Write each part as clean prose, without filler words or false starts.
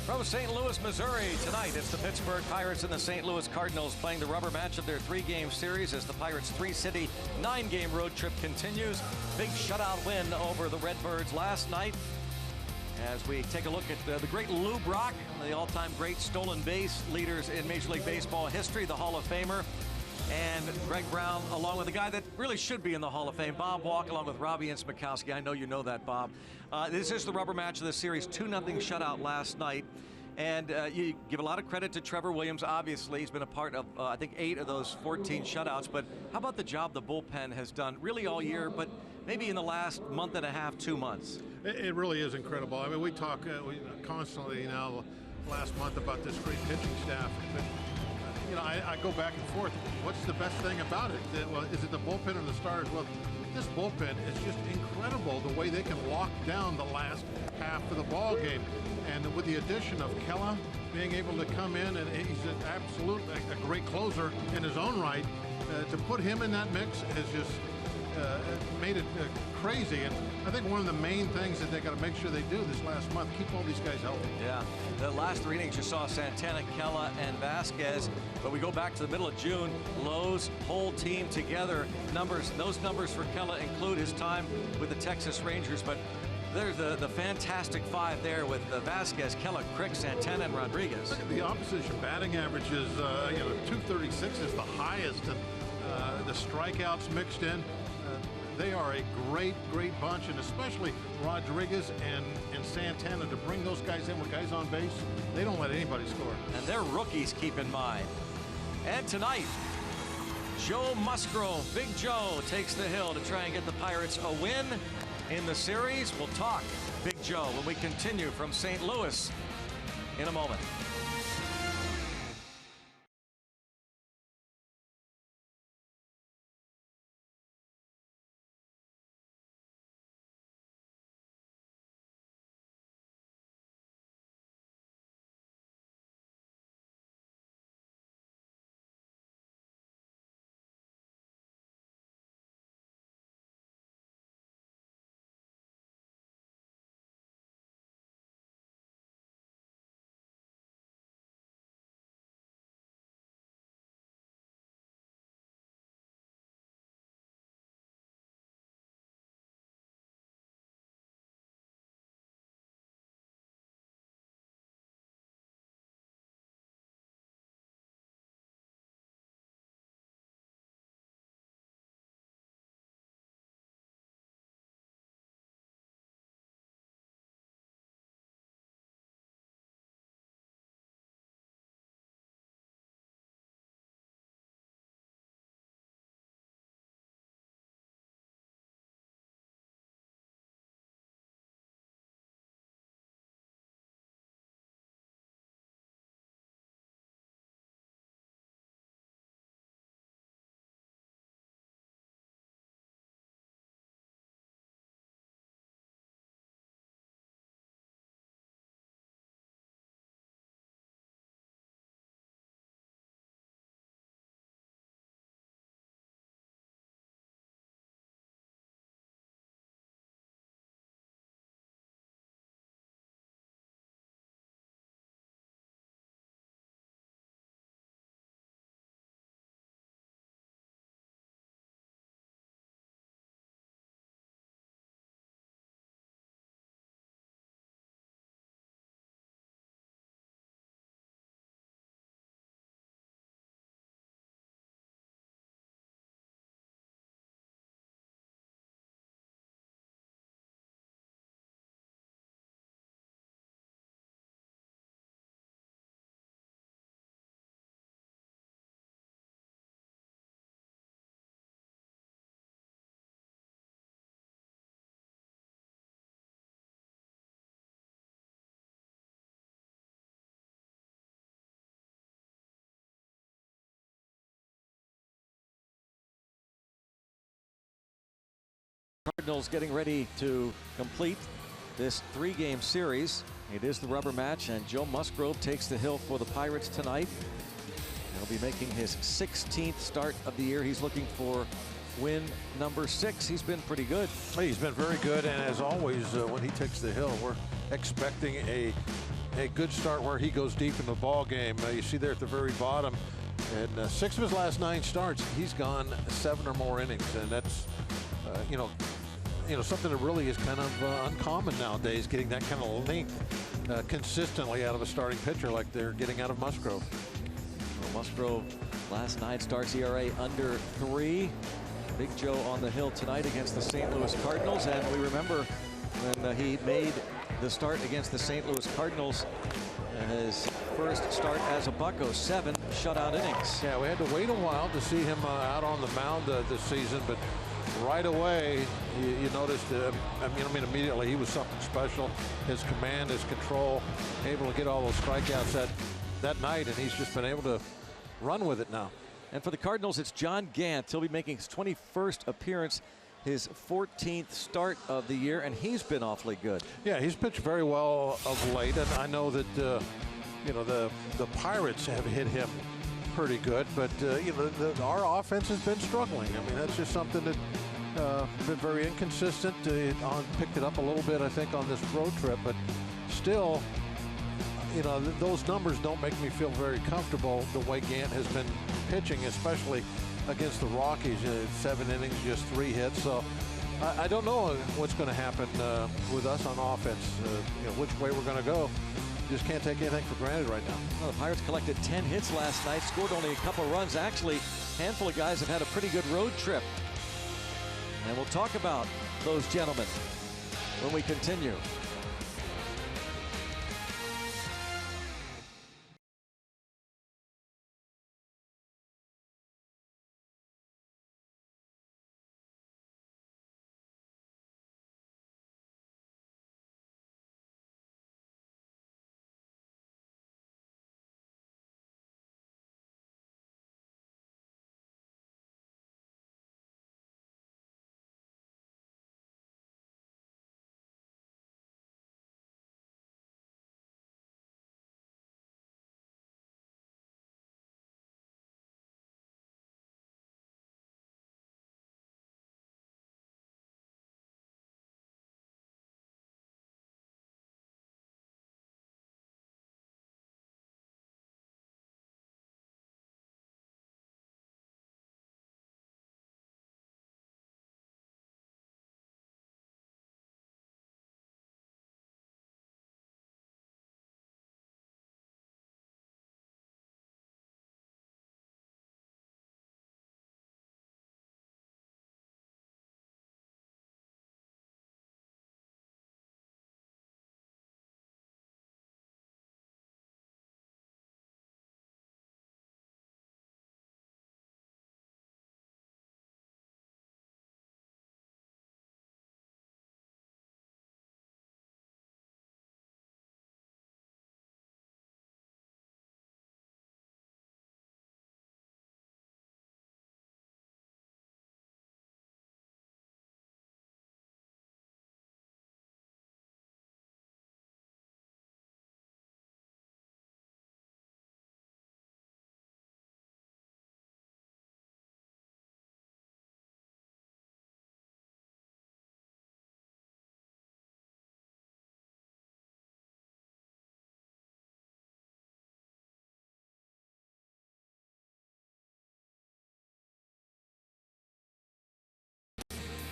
From St. Louis, Missouri, tonight it's the Pittsburgh Pirates and the St. Louis Cardinals playing the rubber match of their three-game series as the Pirates' three-city, nine-game road trip continues. Big shutout win over the Redbirds last night. As we take a look at the great Lou Brock, the all-time great stolen base leaders in Major League Baseball history, the Hall of Famer, and Greg Brown, along with a guy that really should be in the Hall of Fame, Bob Walk, along with Robbie Ince-Mikowski. I know you know that, Bob. This is the rubber match of the series, 2-0 shutout last night. And you give a lot of credit to Trevor Williams, obviously. He's been a part of, I think, 8 of those 14 shutouts. But how about the job the bullpen has done, really all year, but maybe in the last month and a half, 2 months? It really is incredible. I mean, we talk constantly now last month about this great pitching staff. But, you know, I go back and forth. What's the best thing about it? Well, is it the bullpen or the starters? Well, this bullpen is just incredible the way they can lock down the last half of the ball game. And with the addition of Kella being able to come in, and he's an absolute a great closer in his own right, to put him in that mix has just made it crazy. And I think one of the main things that they got to make sure they do this last month, keep all those guys healthy. Yeah, the last 3 innings you saw Santana, Kella, and Vasquez. But we go back to the middle of June, Lowe's whole team together. Those numbers for Kella include his time with the Texas Rangers, but there's the fantastic 5 there with Vasquez, Kella, Crick, Santana, and Rodriguez. Look at the opposition batting averages. 236 is the highest, and the strikeouts mixed in. They are a great bunch, and especially Rodriguez and Santana, to bring those guys in with guys on base. They don't let anybody score. And they're rookies, keep in mind. And tonight, Joe Musgrove, Big Joe, takes the hill to try and get the Pirates a win in the series. We'll talk Big Joe when we continue from St. Louis in a moment. Cardinals getting ready to complete this 3-game series. It is the rubber match, and Joe Musgrove takes the hill for the Pirates tonight. He'll be making his 16th start of the year. He's looking for win number 6. He's been pretty good. He's been very good, and as always, when he takes the hill, we're expecting a a good start where he goes deep in the ball game. You see there at the very bottom, and 6 of his last 9 starts, he's gone 7 or more innings, and that's you know, something that really is kind of uncommon nowadays, getting that kind of length consistently out of a starting pitcher like they're getting out of Musgrove. Well, Musgrove, last 9 starts, ERA under 3. Big Joe on the hill tonight against the St. Louis Cardinals, and we remember when he made the start against the St. Louis Cardinals, his first start as a Bucko, 7 shutout innings. Yeah, we had to wait a while to see him out on the mound this season, but right away you noticed, I mean, immediately he was something special. His command, his control, able to get all those strikeouts that night, and he's just been able to run with it now. And for the Cardinals, it's John Gant. He'll be making his 21st appearance, his 14th start of the year, and he's been awfully good. Yeah, he's pitched very well of late, and I know that you know, the Pirates have hit him pretty good, but you know, our offense has been struggling. I mean, that's just something that been very inconsistent. Picked it up a little bit, I think, on this road trip, but still, you know, those numbers don't make me feel very comfortable the way Gant has been pitching, especially against the Rockies. 7 innings, just 3 hits. So I don't know what's going to happen with us on offense, you know, which way we're going to go. Just can't take anything for granted right now. Well, the Pirates collected 10 hits last night, scored only a couple runs. Actually, a handful of guys have had a pretty good road trip. And we'll talk about those gentlemen when we continue.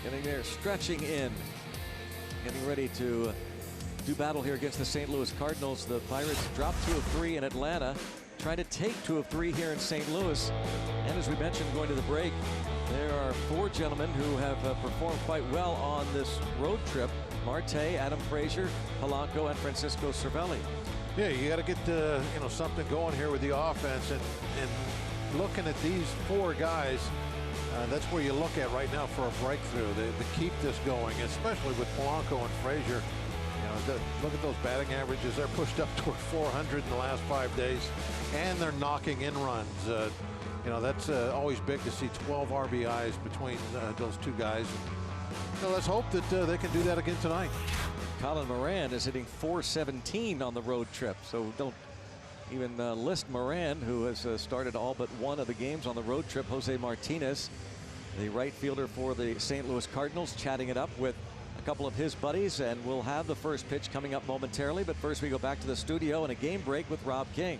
Getting there, stretching in, getting ready to do battle here against the St. Louis Cardinals. The Pirates dropped 2 of 3 in Atlanta, try to take 2 of 3 here in St. Louis. And as we mentioned going to the break, there are 4 gentlemen who have performed quite well on this road trip. Marte, Adam Frazier, Polanco, and Francisco Cervelli. Yeah, you got to get you know, something going here with the offense, and looking at these 4 guys, that's where you look at right now for a breakthrough, to keep this going, especially with Polanco and Frazier. You know, look at those batting averages. They're pushed up toward 400 in the last 5 days, and they're knocking in runs. You know, that's always big to see 12 RBIs between those 2 guys. So let's hope that they can do that again tonight. Colin Moran is hitting .417 on the road trip, so don't even list Moran, who has started all but 1 of the games on the road trip. Jose Martinez, the right fielder for the St. Louis Cardinals, chatting it up with a couple of his buddies, and we'll have the first pitch coming up momentarily. But first, we go back to the studio and a game break with Rob King.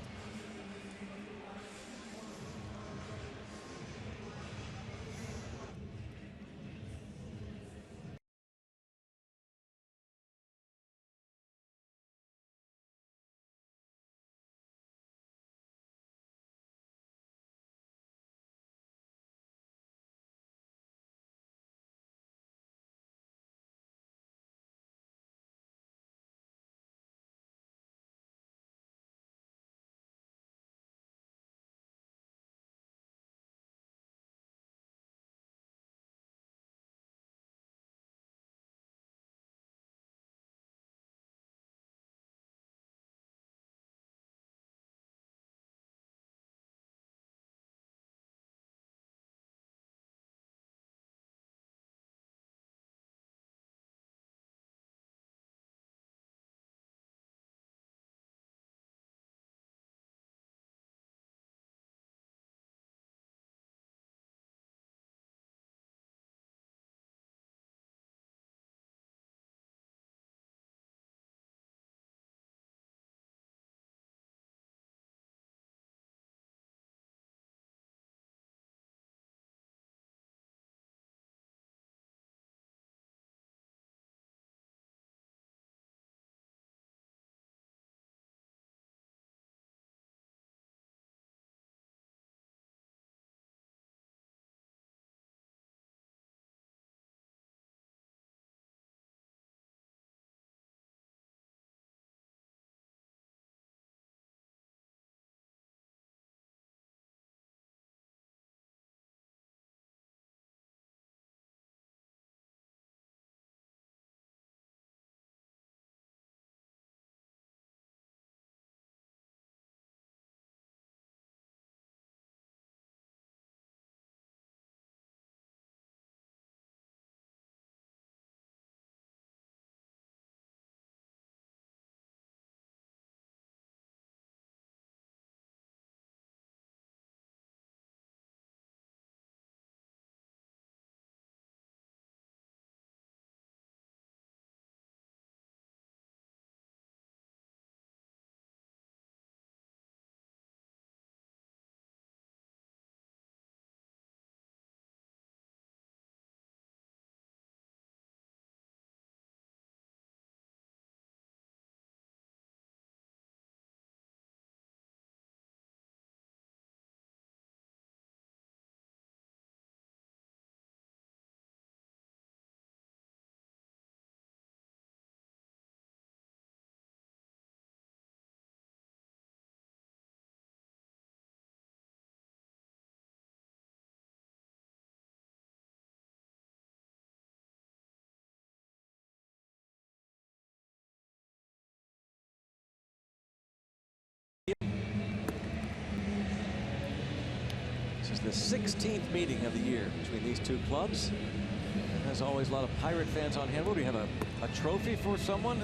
This is the 16th meeting of the year between these two clubs. And as always, a lot of Pirate fans on hand. What do we have? A trophy for someone?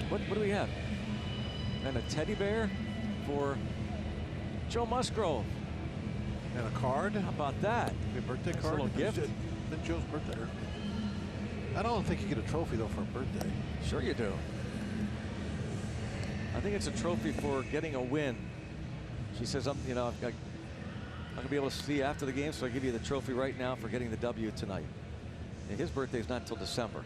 What do we have? And a teddy bear for Joe Musgrove. And a card. How about that? A birthday Nice card. little gift. It's been Joe's birthday. I don't think you get a trophy though for a birthday. Sure you do. I think it's a trophy for getting a win. She says, you know, I'm going to be able to see after the game, so I give you the trophy right now for getting the W tonight. And his birthday is not until December.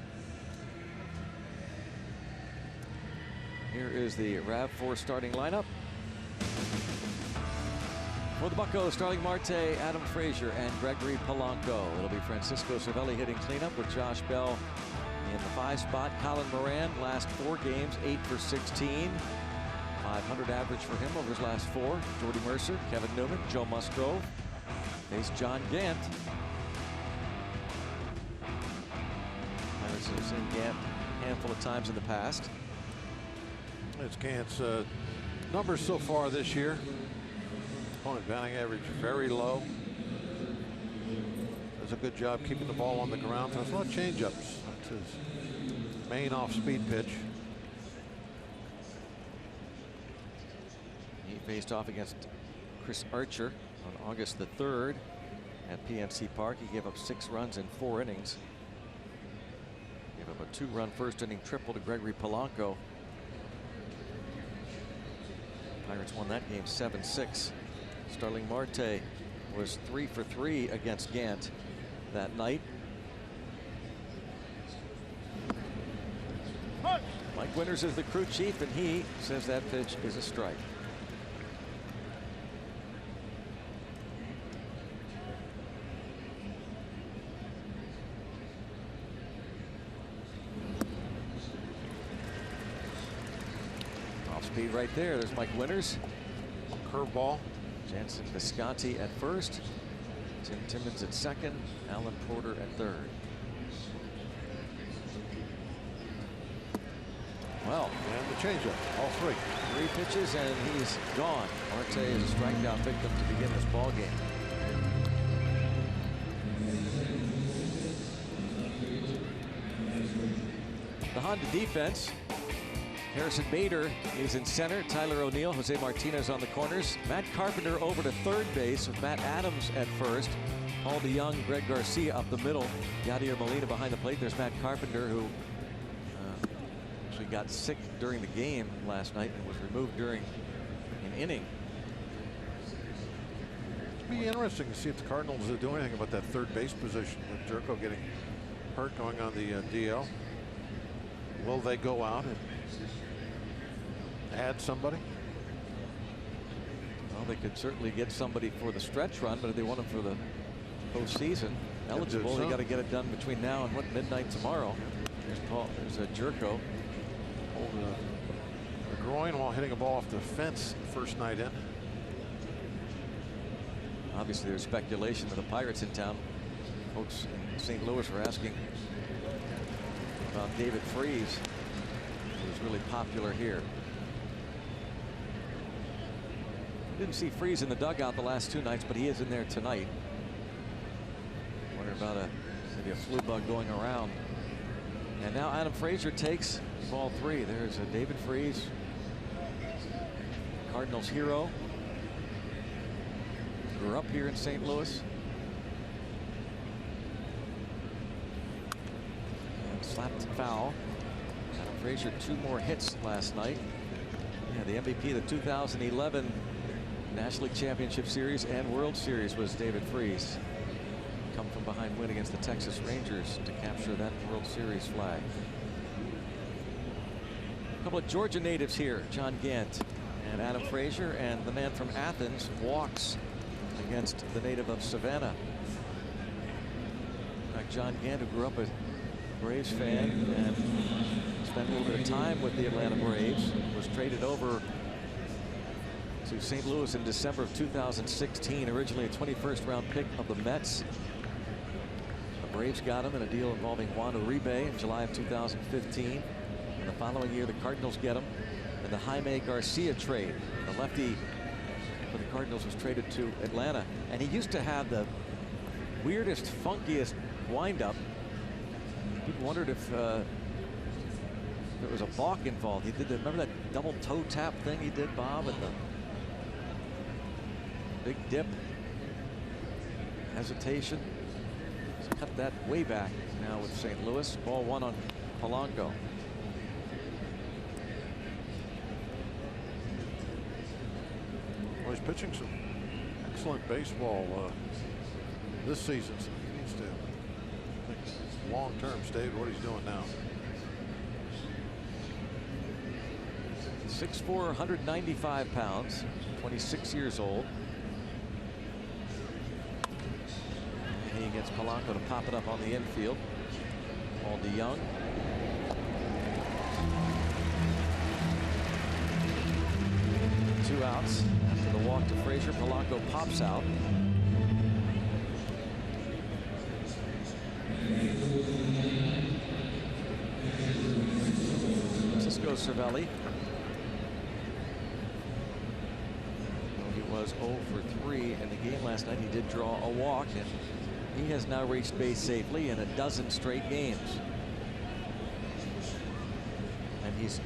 Here is the RAV4 starting lineup. For the Buccos, starting Marte, Adam Frazier, and Gregory Polanco. It'll be Francisco Cervelli hitting cleanup with Josh Bell in the 5 spot. Colin Moran, last 4 games, 8 for 16. 500 average for him over his last 4. Jordy Mercer, Kevin Newman, Joe Musgrove. There's John Gant. Pirates have seen Gant a handful of times in the past. It's Gant's numbers so far this year. Opponent batting average very low. Does a good job keeping the ball on the ground. There's a lot of changeups. That's his main off-speed pitch. He faced off against Chris Archer on August the 3rd at PNC Park. He gave up 6 runs in 4 innings. Gave From a 2-run first inning triple to Gregory Polanco. Pirates won that game 7-6. Starling Marte was 3 for 3 against Gant that night. Mike Winters is the crew chief, and he says that pitch is a strike. Off speed right there. There's Mike Winters. Curveball. Jansen Visconti at first. Tim Timmons at second. Alan Porter at third. Well, and the changeup, all three. 3 pitches, and he's gone. Marte is a strikeout victim to begin this ball game. The Honda defense. Harrison Bader is in center. Tyler O'Neill, Jose Martinez on the corners. Matt Carpenter over to third base with Matt Adams at first. Paul DeYoung, Greg Garcia up the middle. Yadier Molina behind the plate. There's Matt Carpenter, who actually got sick during the game last night and was removed during an inning. It'd be interesting to see if the Cardinals do anything about that third base position with Jerko getting hurt going on the DL. Will they go out and add somebody? Well, they could certainly get somebody for the stretch run, but if they want him for the postseason eligible, they got to get it done between now and midnight tomorrow. There's a Jerko. The groin while hitting a ball off the fence first night in. Obviously, there's speculation that the Pirates in town, folks in St. Louis, were asking about David Freese, who was really popular here. Didn't see Freese in the dugout the last 2 nights, but he is in there tonight. Wonder about maybe a flu bug going around. And now Adam Frazier takes ball 3. There's a David Freese, Cardinals hero. Grew up here in St. Louis. And slapped foul. Adam Frazier 2 more hits last night. Yeah, the MVP of the 2011 National League Championship Series and World Series was David Freese. Come from behind win against the Texas Rangers to capture that World Series flag. A couple of Georgia natives here, John Gant and Adam Frazier, and the man from Athens walks against the native of Savannah. In fact, John Gant, who grew up a Braves fan and spent a little bit of time with the Atlanta Braves, was traded over to St. Louis in December of 2016, originally a 21st round pick of the Mets. The Braves got him in a deal involving Juan Uribe in July of 2015. And the following year, the Cardinals get him in the Jaime Garcia trade. The lefty for the Cardinals was traded to Atlanta, and he used to have the weirdest, funkiest windup. People wondered if there was a balk involved. He did remember that double toe tap thing he did, Bob, and the big dip, hesitation. He's cut that way back now with St. Louis. Ball 1 on Polanco. Well, he's pitching some excellent baseball this season, so he needs to think long-term stay with what he's doing now. 6'4", 195 pounds, 26 years old. And he gets Polanco to pop it up on the infield. Paul DeYoung. Two outs after the walk to Frazier. Polanco pops out. Cisco Cervelli. He was 0 for 3 in the game last night. He did draw a walk, and he has now reached base safely in a dozen straight games. And he's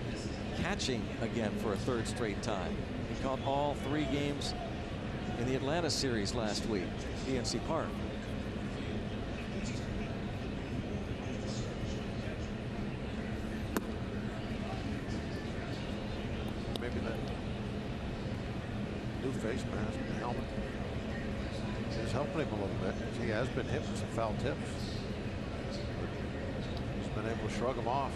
catching again for a 3rd straight time. He caught all 3 games in the Atlanta series last week, PNC Park. helmet. It's helping him a little bit. He has been hit with some foul tips. He's been able to shrug them off.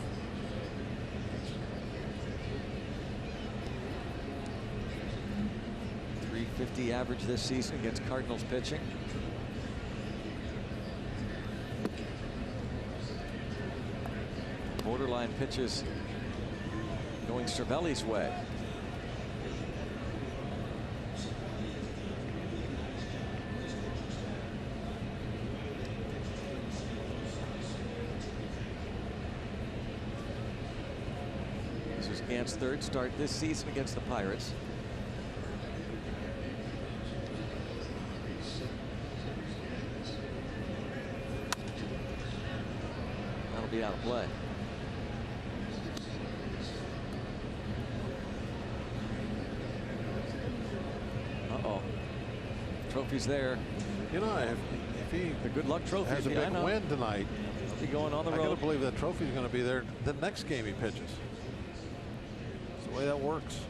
.350 average this season against Cardinals pitching. Borderline pitches going Cervelli's way. This is Gant's third start this season against the Pirates. That'll be out of play. Trophy's there. You know, if he the good luck trophy has a big win tonight, he'll be going on the road. I gotta believe that trophy's going to be there the next game he pitches. That's the way that works.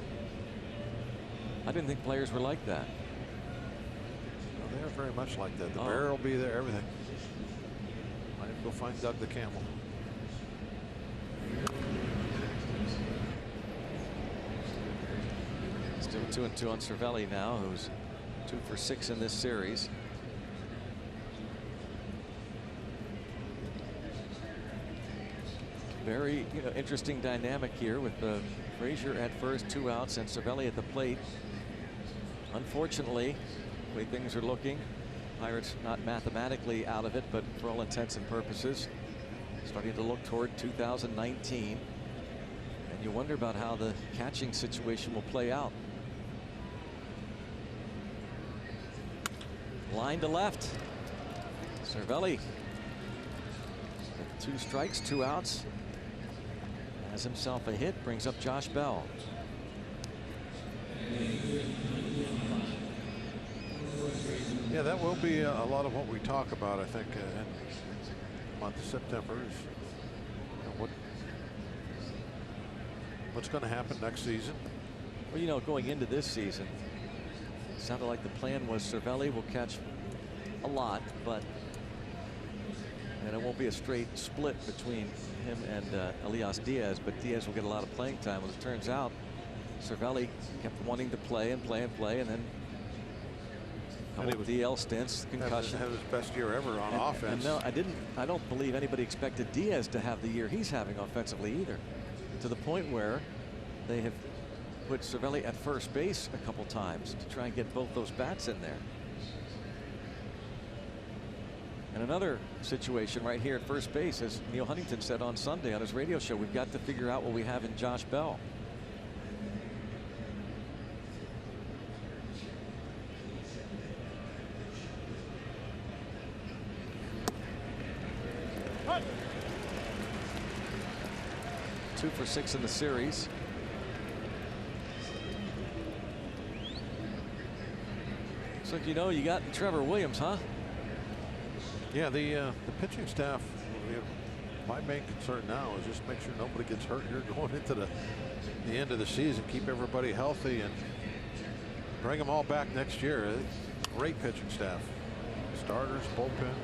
I didn't think players were like that. Well, they are very much like that. The bear will be there, everything. Might go find Doug the Camel. Still 2-2 on Cervelli now, who's 2 for 6 in this series. Very interesting dynamic here with Frazier at first, 2 outs, and Cervelli at the plate. Unfortunately, the way things are looking, Pirates not mathematically out of it, but for all intents and purposes starting to look toward 2019, and you wonder about how the catching situation will play out. Line to left. Cervelli with 2 strikes, 2 outs. Has himself a hit, brings up Josh Bell. Yeah, that will be a lot of what we talk about, I think, in the month of September. Is, what's going to happen next season? Well, going into this season, it sounded like the plan was Cervelli will catch a lot, and it won't be a straight split between him and Elias Diaz, but Diaz will get a lot of playing time. As it turns out, Cervelli kept wanting to play and play and play, and then a couple of DL stints, concussion. Had his best year ever on offense. And no, I don't believe anybody expected Diaz to have the year he's having offensively either, to the point where they have put Cervelli at first base a couple times to try and get both those bats in there. And another situation right here at first base, as Neil Huntington said on Sunday on his radio show, we've got to figure out what we have in Josh Bell. What? 2 for 6 in the series. So you got Trevor Williams, huh? Yeah, the pitching staff, my main concern now is just make sure nobody gets hurt here going into the end of the season. Keep everybody healthy and bring them all back next year. Great pitching staff. Starters, bullpen.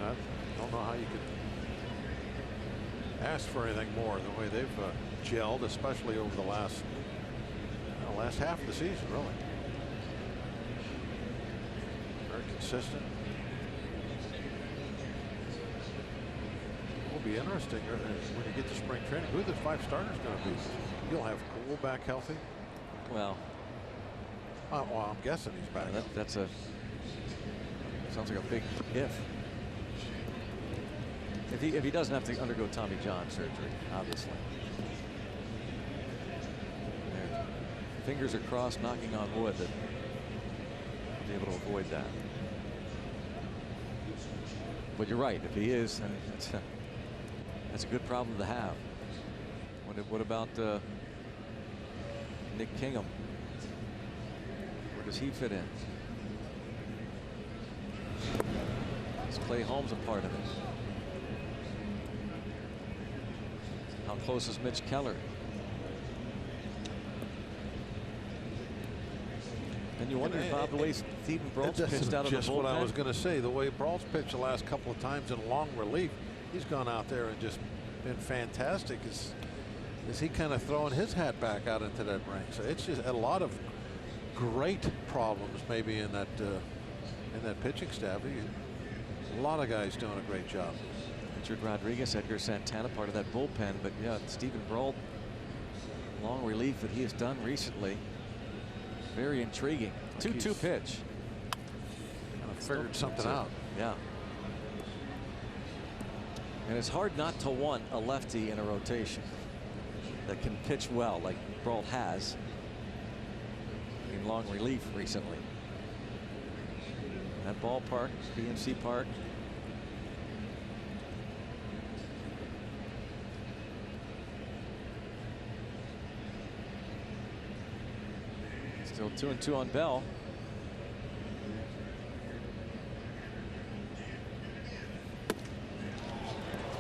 I don't know how you could ask for anything more the way they've gelled, especially over the last half of the season, really. Very consistent. It will be interesting when you get to spring training who the 5 starters going to be. You'll have Cole back healthy. Well, I'm guessing he's back. That's sounds like a big if. If he doesn't have to undergo Tommy John surgery, obviously. Fingers are crossed, knocking on wood, that he'll be able to avoid that. But you're right. If he is, then that's a good problem to have. What about Nick Kingham? Where does he fit in? Is Clay Holmes a part of it? How close is Mitch Keller? And you wonder about the way Stephen Brault's pitched out of the bullpen. Just what I was going to say. The way Brault's pitched the last couple of times in long relief, he's gone out there and just been fantastic. Is he kind of throwing his hat back out into that ring? So it's just a lot of great problems maybe in that pitching staff. A lot of guys doing a great job. Richard Rodriguez, Edgar Santana, part of that bullpen. But yeah, Stephen Brault, long relief that he has done recently. Very intriguing. 2-2 pitch. Kind of figured something out. Yeah. And it's hard not to want a lefty in a rotation that can pitch well, like Brault has in long relief recently. That ballpark, PNC Park. Still 2-2 on Bell.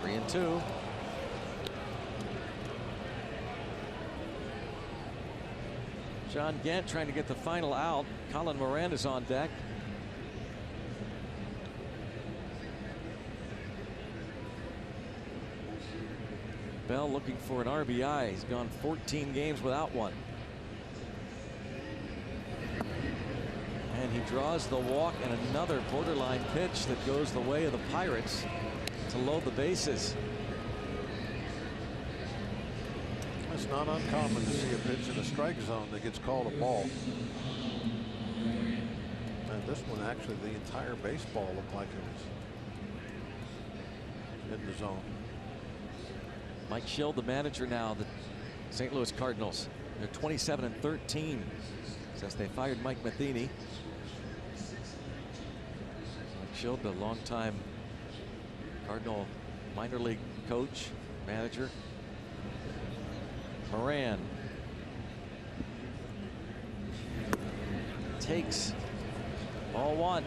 Three and two. John Gant trying to get the final out. Colin Moran is on deck. Bell looking for an RBI. He's gone 14 games without one. And he draws the walk, and another borderline pitch that goes the way of the Pirates to load the bases. It's not uncommon to see a pitch in a strike zone that gets called a ball. And this one, actually, the entire baseball looked like it was in the zone. Mike Schild, the manager now, the St. Louis Cardinals. They're 27-13 since they fired Mike Matheny. Mike Schild, the longtime Cardinal minor league coach, manager. Moran takes ball one.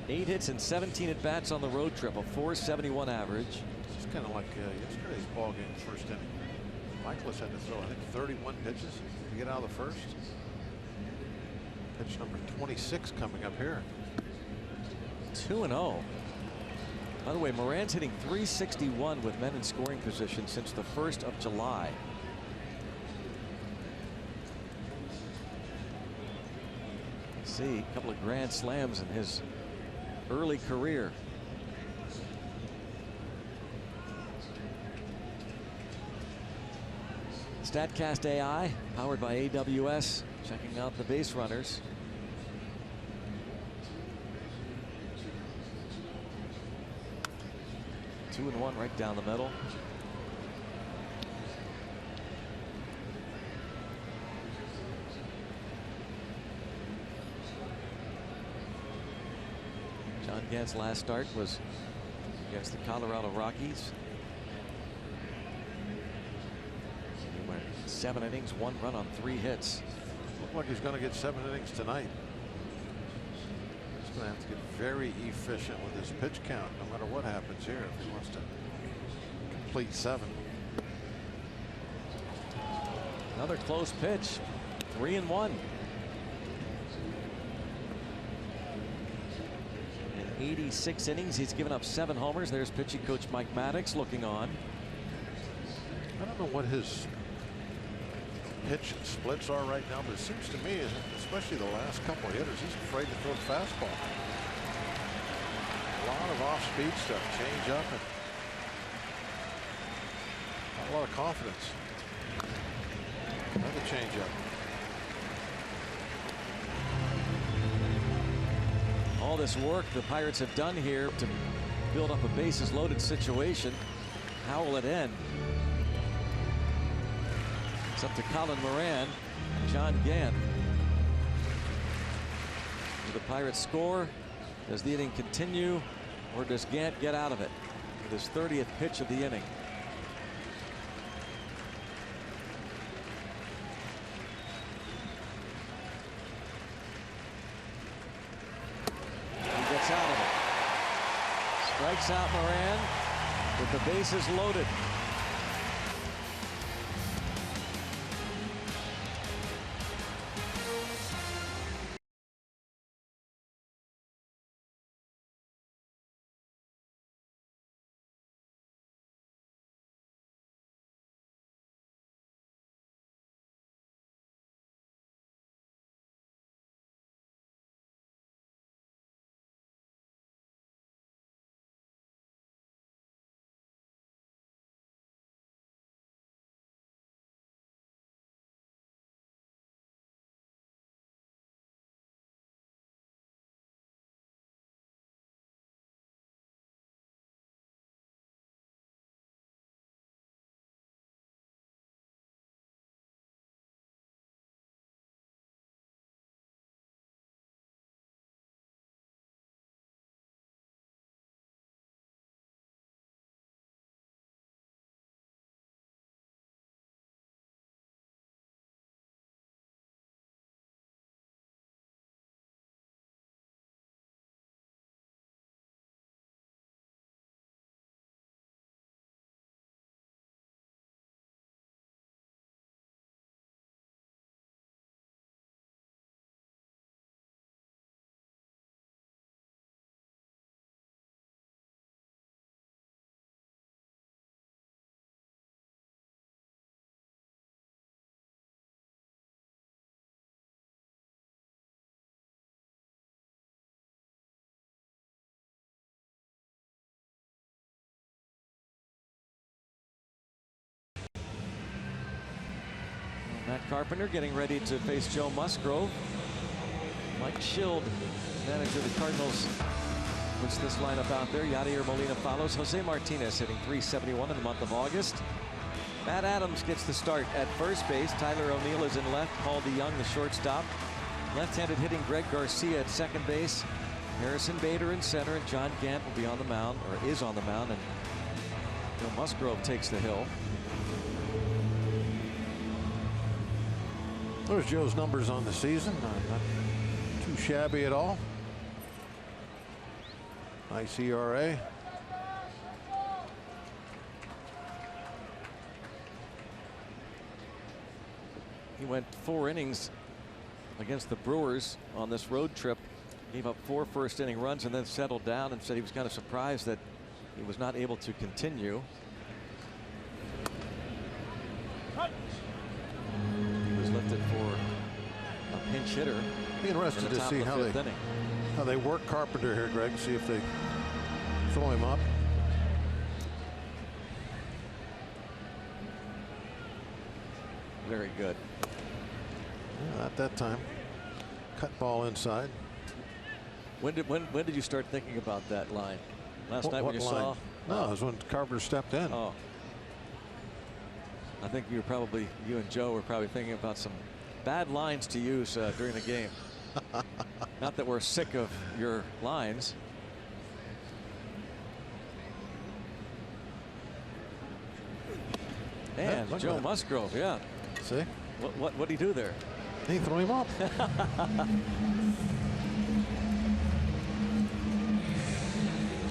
Eight hits and 17 at bats on the road trip, a .471 average. It's kind of like yesterday's ball game, first inning. Michaelis had to throw, I think, 31 pitches to get out of the first. Pitch number 26 coming up here. 2-0. By the way, Moran's hitting .361 with men in scoring position since the 1st of July. See, a couple of grand slams in his early career. StatCast AI, powered by AWS, checking out the base runners. Two and one right down the middle. John Gant's last start was against the Colorado Rockies. He went 7 innings, 1 run on 3 hits. Looks like he's going to get 7 innings tonight. He's going to have to get very efficient with his pitch count, no matter what happens here, if he wants to complete 7. Another close pitch. 3-1. In 86 innings, he's given up 7 homers. There's pitching coach Mike Maddox looking on. I don't know what his pitch splits are right now, but it seems to me, especially the last couple of hitters, he's afraid to throw the fastball. A lot of off-speed stuff, change up, and not a lot of confidence. Another change up. All this work the Pirates have done here to build up a bases loaded situation. How will it end? It's up to Colin Moran, John Gant. Will the Pirates score? Does the inning continue, or does Gant get out of it with his 30th pitch of the inning? He gets out of it. Strikes out Moran. with the bases loaded. Matt Carpenter getting ready to face Joe Musgrove. Mike Schild, manager of the Cardinals, puts this lineup out there. Yadier Molina follows. Jose Martinez hitting .371 in the month of August. Matt Adams gets the start at first base. Tyler O'Neill is in left. Paul DeYoung, the shortstop. Left-handed hitting Greg Garcia at second base. Harrison Bader in center, and John Gant will be on the mound, or is on the mound, and Joe Musgrove takes the hill. There's Joe's numbers on the season. Not too shabby at all. Nice ERA. He went 4 innings against the Brewers on this road trip. Gave up 4 first-inning runs and then settled down and said he was kind of surprised that he was not able to continue. He was lifted for a pinch hitter. Be interested to see how they work Carpenter here, Greg. See if they throw him up. Very good. Yeah, not that time. Cut ball inside. When did you start thinking about that line? Last night when you line? saw? No, it was when Carpenter stepped in. Oh. I think you and Joe were probably thinking about some bad lines to use during the game. Not that we're sick of your lines. And yeah, Joe Musgrove, yeah. See? What did he do there? He threw him up.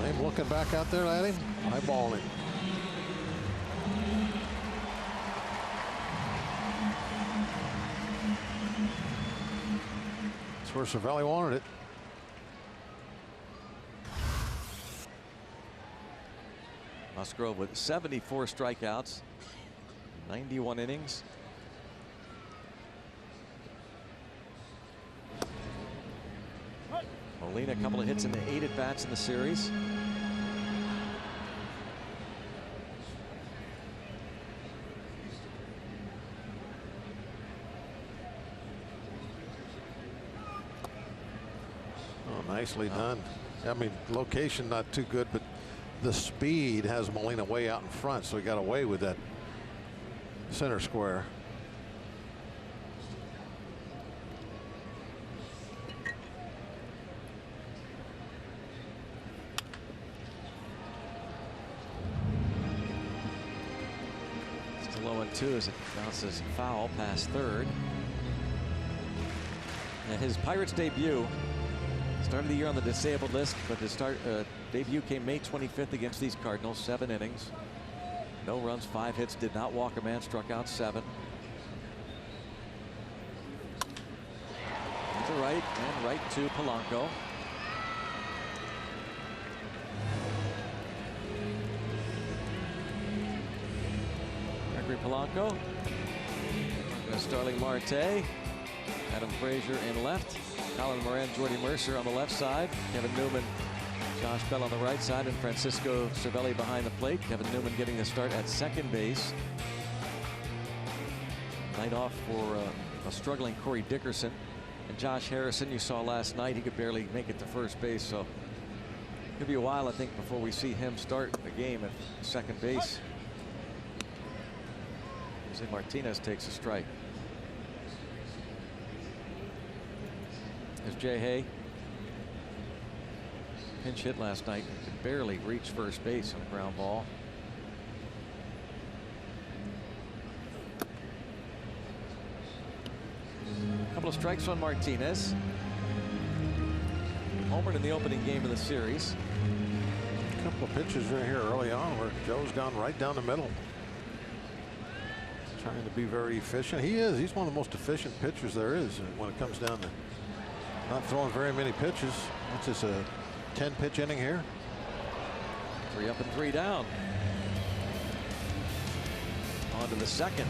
I'm looking back out there at him, eyeballing him. That's where Cervelli wanted it. Musgrove with 74 strikeouts, 91 innings. Molina, a couple of hits in the 8 at-bats in the series. Oh, nicely done. I mean, location not too good, but the speed has Molina way out in front, so he got away with that center square. Still 0-2 as it bounces foul past third. And his Pirates debut, Started the year on the disabled list, but his debut came May 25th against these Cardinals. 7 innings. No runs, 5 hits, did not walk a man, struck out 7. To right and right to Polanco. Gregory Polanco. Starling Marte. Adam Frazier in left. Colin Moran, Jordy Mercer on the left side. Kevin Newman, Josh Bell on the right side, and Francisco Cervelli behind the plate. Kevin Newman getting the start at second base. Night off for a struggling Corey Dickerson. And Josh Harrison, you saw last night, he could barely make it to first base. So it'll be a while, I think, before we see him start a game at second base. Jose Martinez takes a strike. There's Jay Hay. Pinch hit last night. Could barely reach first base on a ground ball. Couple of strikes on Martinez. Homered in the opening game of the series. A couple of pitches right here early on where Joe's gone right down the middle. Trying to be very efficient. He is. He's one of the most efficient pitchers there is when it comes down to not throwing very many pitches. It's just a 10-pitch inning here. 3 up and 3 down. On to the second.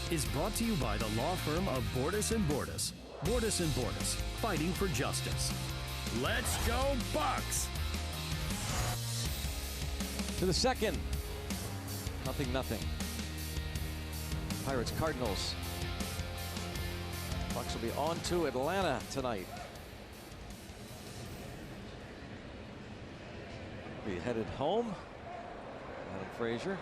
Is brought to you by the law firm of Bordas & Bordas. Bordas & Bordas, fighting for justice. Let's go Bucks! To the second. 0-0. Pirates Cardinals. Bucks will be on to Atlanta tonight. Be headed home. Adam Frazier.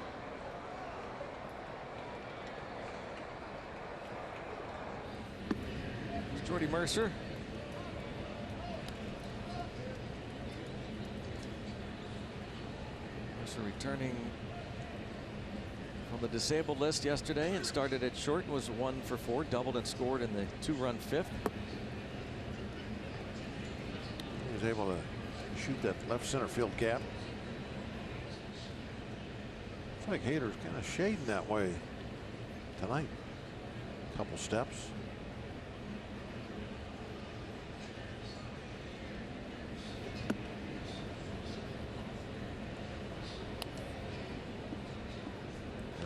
Jordy Mercer. Mercer returning from the disabled list yesterday and started at short and was 1 for 4, doubled and scored in the 2-run 5th. He was able to shoot that left center field gap. It's like Hader's kind of shading that way tonight. Couple steps.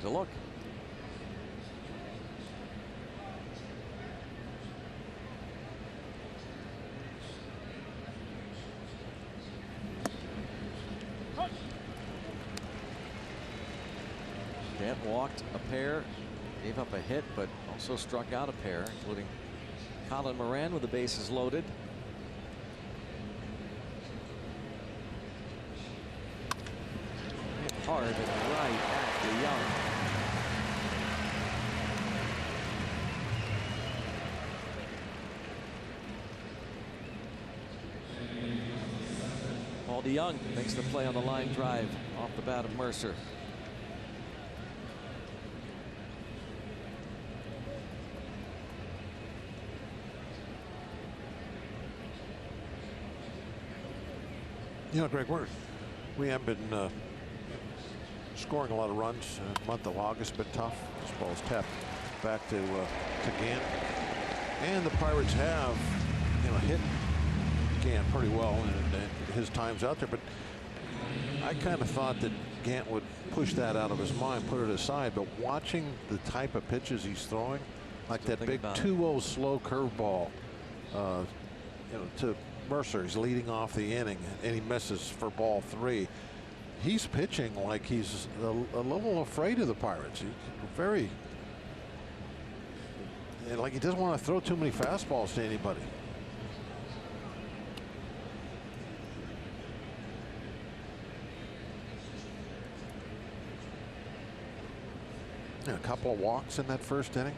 A look. Gant walked a pair, gave up a hit, but also struck out a pair, including Colin Moran with the bases loaded. hard and right at the Young. Paul DeYoung makes the play on the line drive off the bat of Mercer. You know, Greg, we have been scoring a lot of runs. The month of August, been tough. This ball's tapped back to Gant, and the Pirates have, you know, hit Gant pretty well, and his time's out there. But I kind of thought that Gant would push that out of his mind, put it aside. But watching the type of pitches he's throwing, like that big 2-0 slow curveball, you know, to Mercer, he's leading off the inning, and he misses for ball 3. He's pitching like he's a little afraid of the Pirates. He's very, like he doesn't want to throw too many fastballs to anybody. And a couple of walks in that first inning.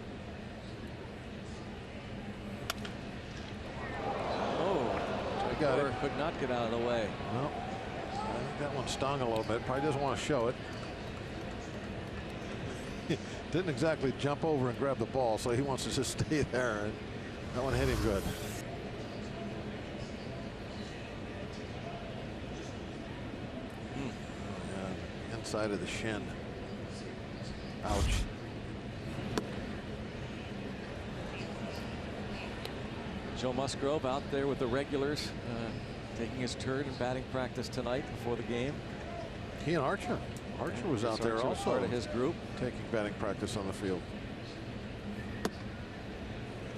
Got it. Could not get out of the way. Well, I think that one stung a little bit. Probably doesn't want to show it. Didn't exactly jump over and grab the ball, so he wants to just stay there. And that one hit him good. Inside of the shin. Ouch. Joe Musgrove out there with the regulars, taking his turn in batting practice tonight before the game. He and Archer. Archer was out there also. Part of his group. Taking batting practice on the field.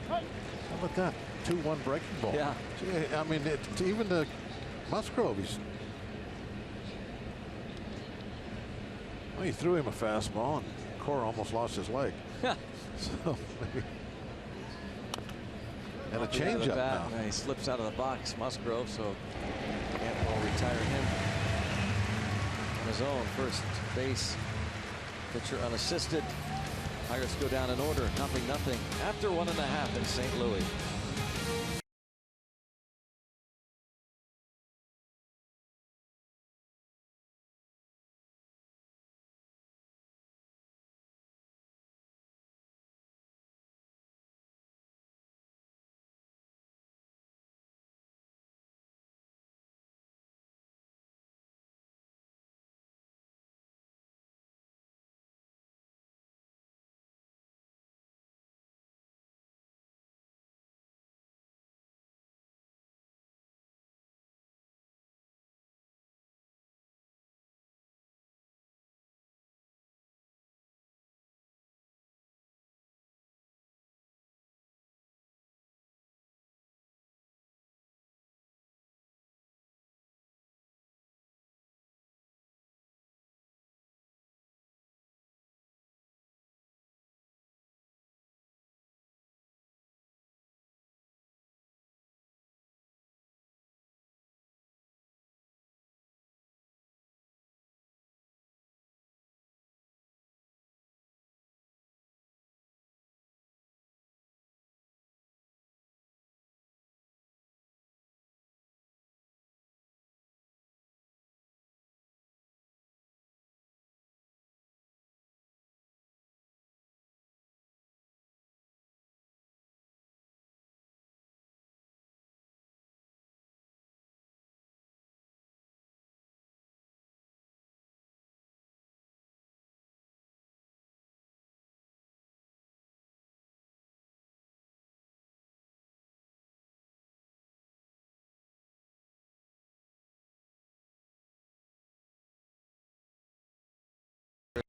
How about that? 2-1 breaking ball. Yeah. I mean, even the Musgrove, he threw him a fastball, and Cora almost lost his leg. So maybe. And a changeup now. He slips out of the box, Musgrove, so Gant will retire him on his own. First base, pitcher unassisted. Pirates go down in order, 0-0 after 1.5 in St. Louis.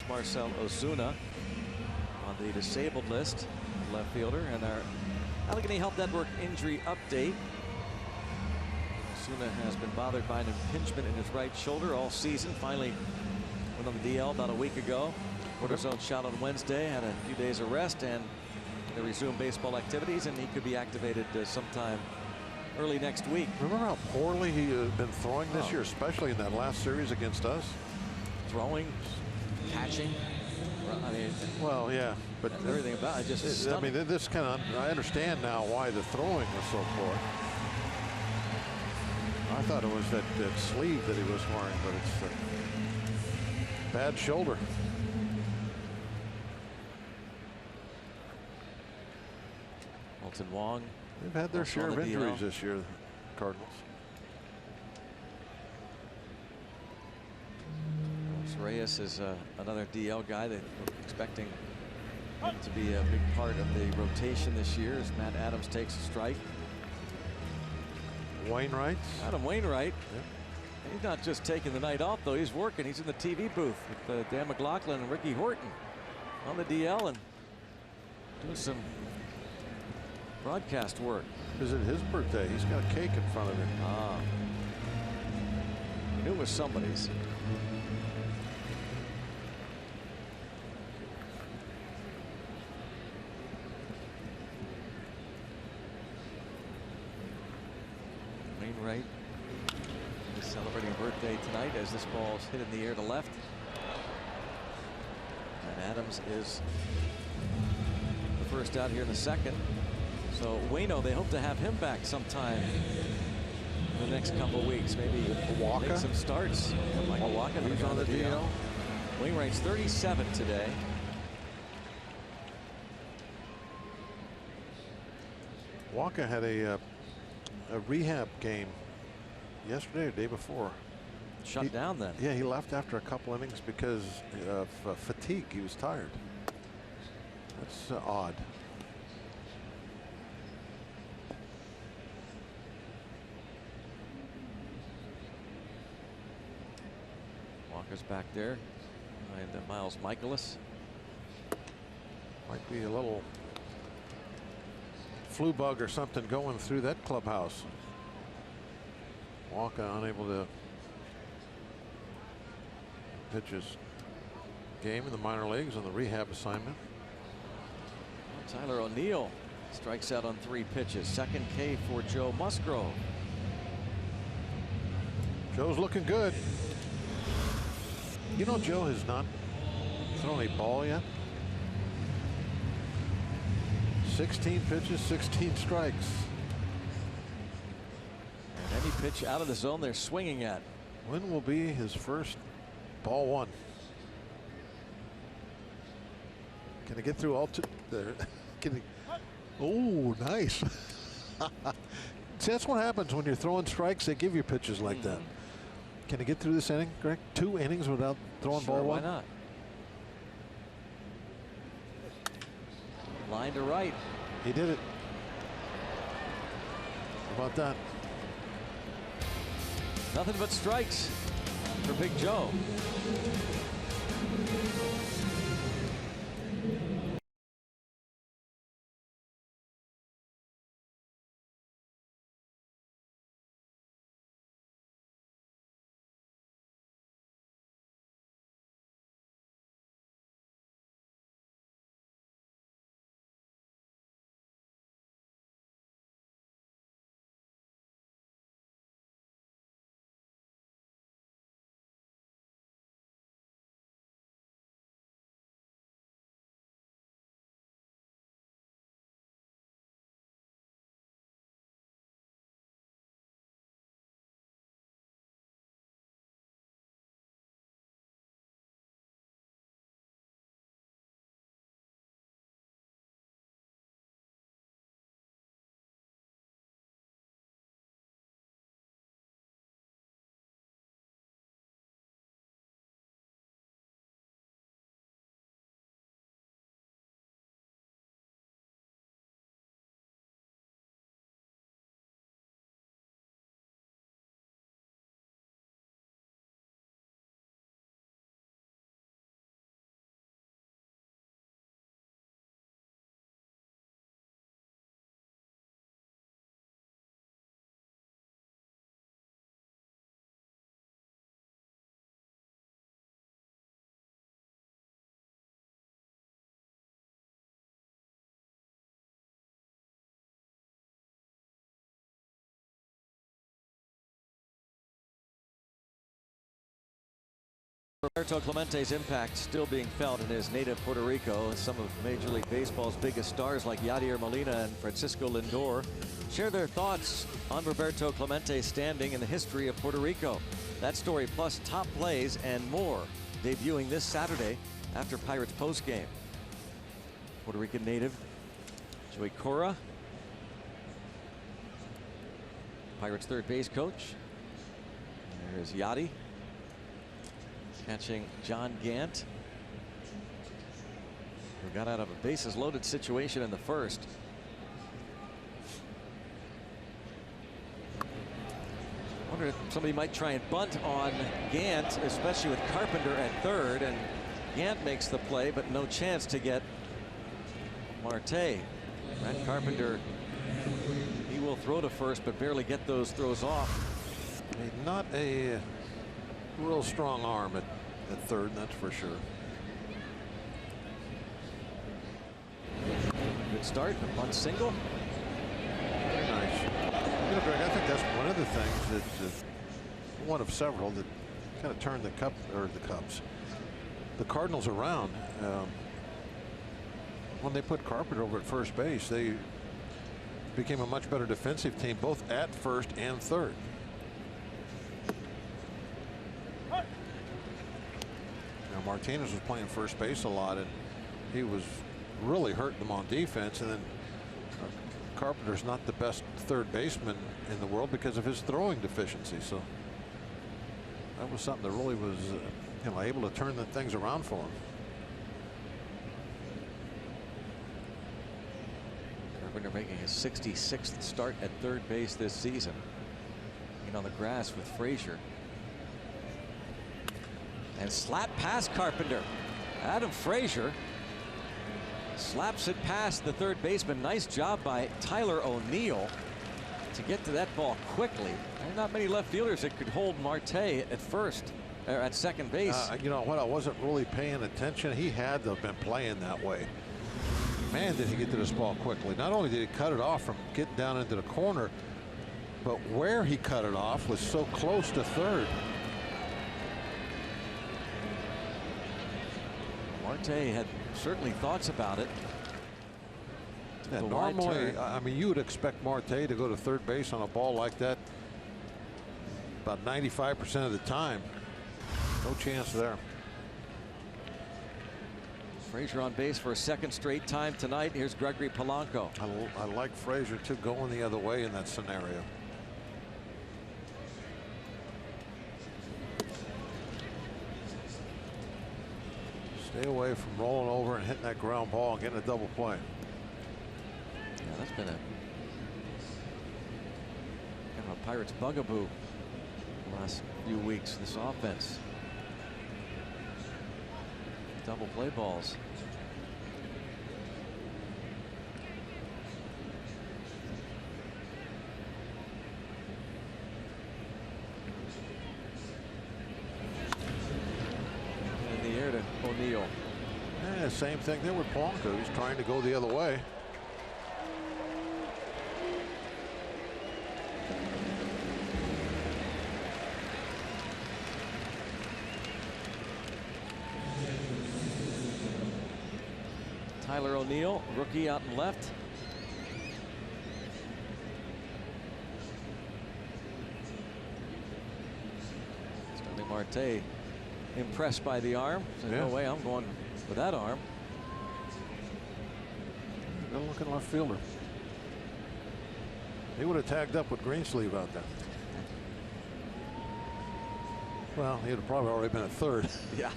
Marcell Ozuna on the disabled list, left fielder, and our Allegheny Health Network injury update. Ozuna has been bothered by an impingement in his right shoulder all season. Finally went on the DL about a week ago. Cortisone shot on Wednesday, had a few days of rest, and they resume baseball activities, and he could be activated sometime early next week. Remember how poorly he had been throwing this year, especially in that last series against us? throwing, catching. I mean, well, yeah, but everything about it just I stunning. mean, this kind of, I understand now why the throwing was so poor. I thought it was that sleeve that he was wearing, but it's a bad shoulder. Milton Wong. They've had their also share on of the injuries DL. this year, the Cardinals. Reyes is another DL guy that we're expecting him to be a big part of the rotation this year as Matt Adams takes a strike. Wainwright. Adam Wainwright. He's not just taking the night off, though. He's working. He's in the TV booth with Dan McLaughlin and Ricky Horton on the DL and doing some broadcast work. Is it his birthday? He's got a cake in front of him. Ah. I knew it was somebody's. Wainwright is celebrating a birthday tonight as this ball's hit in the air to left. And Adams is the first out here in the second. So Waino, they hope to have him back sometime in the next couple weeks. Maybe Walker. make some starts. Michael Walker, He's on the DL. Wainwright's 37 today. Walker had a rehab game yesterday or the day before. Shut down then. Yeah, he left after a couple innings because of fatigue. He was tired. That's odd. Walker's back there. And Miles Michaelis. Might be a little flu bug or something going through that clubhouse. Walker unable to pitch his game in the minor leagues on the rehab assignment. Tyler O'Neill strikes out on 3 pitches. Second K for Joe Musgrove. Joe's looking good. You know, Joe has not thrown a ball yet. 16 pitches, 16 strikes. And any pitch out of the zone they're swinging at. When will be his first ball one? Can he get through all two? There. Can he? Oh, nice. See, that's what happens when you're throwing strikes. They give you pitches like that. Can he get through this inning, Greg? 2 innings without throwing Sure, ball why one? not? Line to right. He did it. How about that? Nothing but strikes for Big Joe. Roberto Clemente's impact still being felt in his native Puerto Rico. Some of Major League Baseball's biggest stars like Yadier Molina and Francisco Lindor share their thoughts on Roberto Clemente's standing in the history of Puerto Rico. That story plus top plays and more debuting this Saturday after Pirates postgame. Puerto Rican native Joey Cora, Pirates third base coach. There's Yadi catching John Gant, who got out of a bases loaded situation in the first. I wonder if somebody might try and bunt on Gant, especially with Carpenter at third, and Gant makes the play, but no chance to get Marte. Matt Carpenter, he will throw to first, but barely get those throws off. Not a real strong arm at third, that's for sure. Good start, a bunt single. Very nice. You know, Greg, I think that's one of the things that, one of several that kind of turned the Cardinals around. When they put Carpenter over at first base, they became a much better defensive team, both at first and third. Now, Martinez was playing first base a lot, and he was really hurting them on defense. And then Carpenter's not the best third baseman in the world because of his throwing deficiency. So that was something that really was, able to turn the things around for him. Carpenter making his 66th start at third base this season. And on the grass with Frazier. And slap past Carpenter. Adam Frazier slaps it past the third baseman. Nice job by Tyler O'Neill to get to that ball quickly. There are not many left fielders that could hold Marte at first, or at second base. You know what? I wasn't really paying attention. He had to have been playing that way. Man, did he get to this ball quickly. Not only did he cut it off from getting down into the corner, but where he cut it off was so close to third. Marte had certainly thoughts about it. Yeah, normally, I mean, you would expect Marte to go to third base on a ball like that about 95% of the time. No chance there. Frazier on base for a second straight time tonight. Here's Gregory Polanco. I like Frazier too, going the other way in that scenario. Stay away from rolling over and hitting that ground ball and getting a double play. Yeah, that's been a kind of a Pirates bugaboo the last few weeks, this offense. Double play balls. In the air to O'Neill. Yeah, same thing there with Polanco. He's trying to go the other way. Tyler O'Neill, rookie out and left. Stanley Marte impressed by the arm. Says, yeah. No way, I'm going with that arm. Good looking left fielder. He would have tagged up with Greensleeve out there. Well, he'd have probably already been at third. Yeah.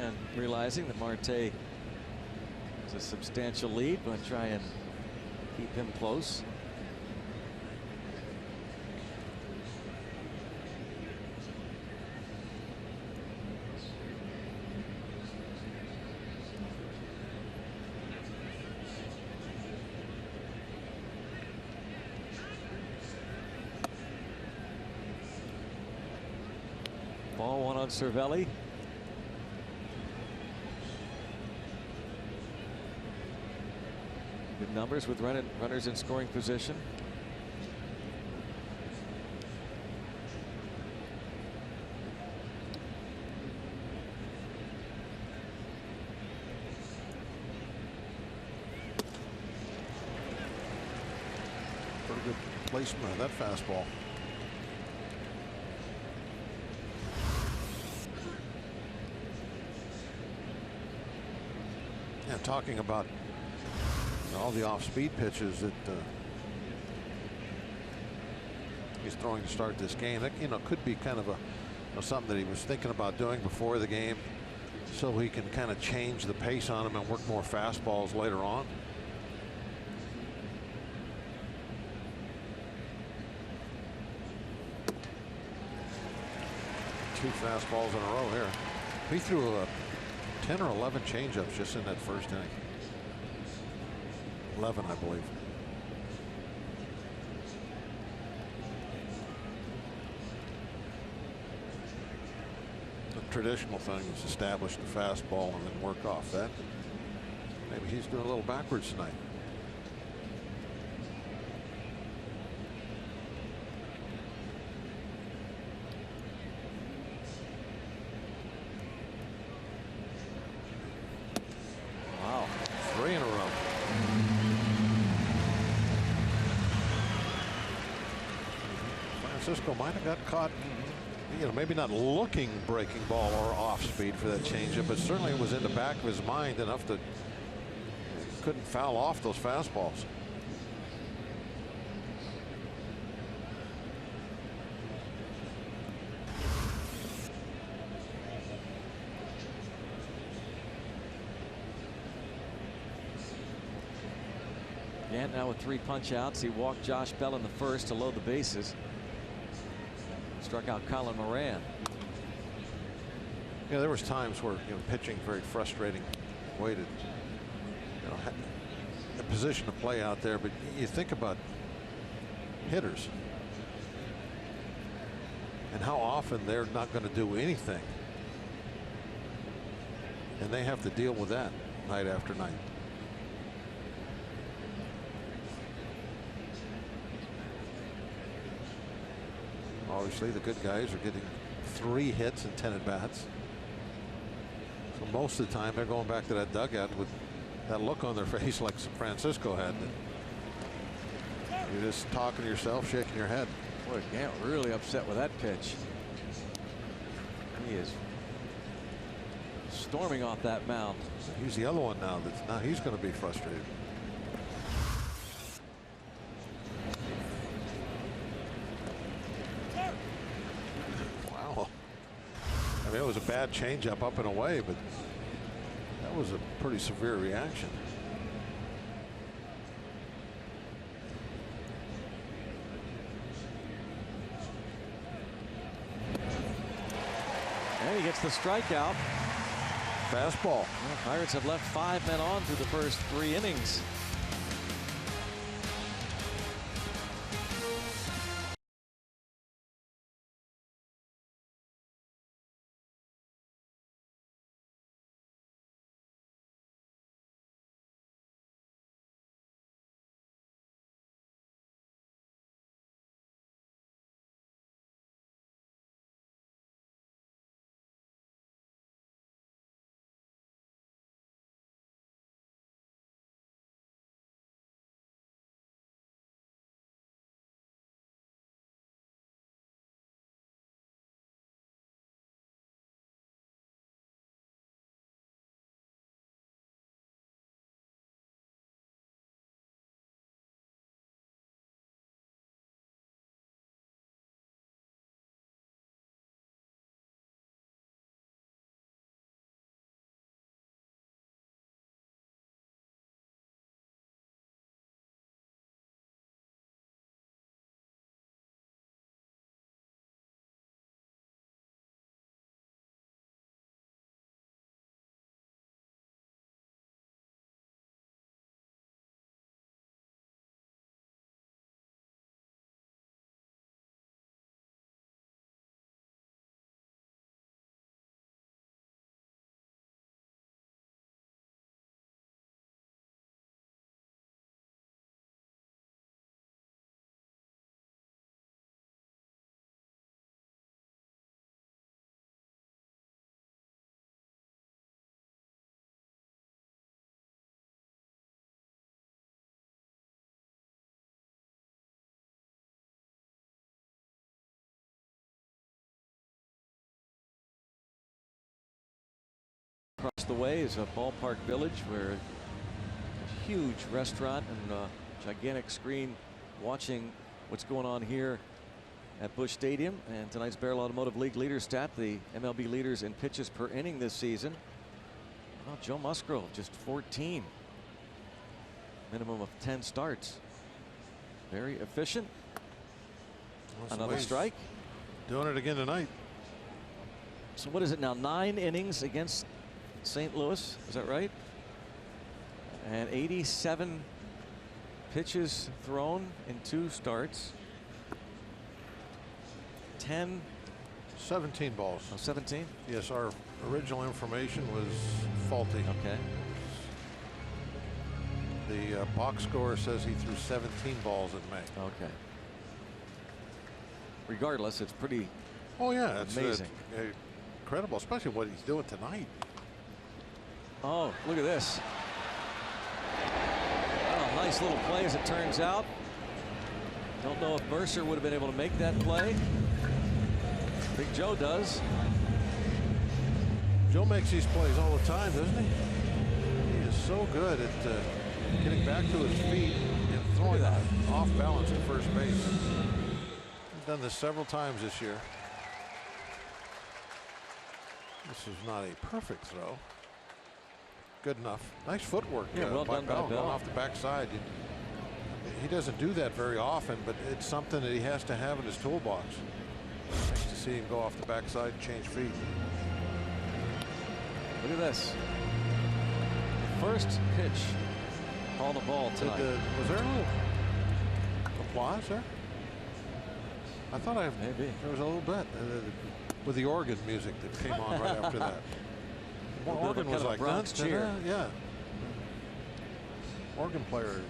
And realizing that Marte is a substantial lead, but try and keep him close. Ball one on Cervelli. Good numbers with runners in scoring position. Pretty good placement of that fastball. Yeah, talking about all the off-speed pitches that he's throwing to start this game. That, could be kind of something that he was thinking about doing before the game, so he can kind of change the pace on him and work more fastballs later on. Two fastballs in a row here. He threw 10 or 11 changeups just in that first inning. 11, I believe. The traditional thing is establish the fastball and then work off that. Maybe he's doing a little backwards tonight. Wow. 3 in a row. Francisco might have got caught, maybe not looking breaking ball or off speed for that changeup, but certainly it was in the back of his mind enough that couldn't foul off those fastballs. Gant now with 3 punch outs. He walked Josh Bell in the first to load the bases. Struck out Colin Moran. Yeah, there was times where pitching very frustrating way to a position to play out there, but you think about hitters and how often they're not going to do anything, and they have to deal with that night after night. Obviously, the good guys are getting 3 hits and 10 at-bats. So most of the time, they're going back to that dugout with that look on their face like Francisco had. You're just talking to yourself, shaking your head. Boy, Gant really upset with that pitch. He is storming off that mound. He's the other one now he's going to be frustrated. I mean, it was a bad changeup up and away, but that was a pretty severe reaction. And he gets the strikeout. Fastball. Well, Pirates have left 5 men on through the first 3 innings. Across the way is a ballpark village where a huge restaurant and a gigantic screen watching what's going on here at Busch Stadium. And tonight's Barrel Automotive League leader stat, the MLB leaders in pitches per inning this season. Well, Joe Musgrove just 14. Minimum of 10 starts. Very efficient. Another strike. Doing it again tonight. So what is it now? 9 innings against St. Louis. Is that right? And 87 pitches thrown in 2 starts. 17 balls. Oh, 17? Yes, our original information was faulty. Okay. The box score says he threw 17 balls in May. Okay. Regardless, it's pretty it's amazing. Incredible, especially what he's doing tonight. Oh, look at this. Oh, nice little play as it turns out. Don't know if Mercer would have been able to make that play. Big Joe does. Joe makes these plays all the time, doesn't he? He is so good at getting back to his feet and throwing that off balance to first base. He's done this several times this year. This is not a perfect throw. Good enough. Nice footwork. Yeah, well done by Bell. Going off the backside. He doesn't do that very often, but it's something that he has to have in his toolbox. Nice to see him go off the backside and change feet. Look at this. First pitch. Call the ball tonight. Was there a little applause there? I thought maybe there was a little bit with the organ music that came on right after that. The organ was like Bronx cheer. Yeah. Organ player.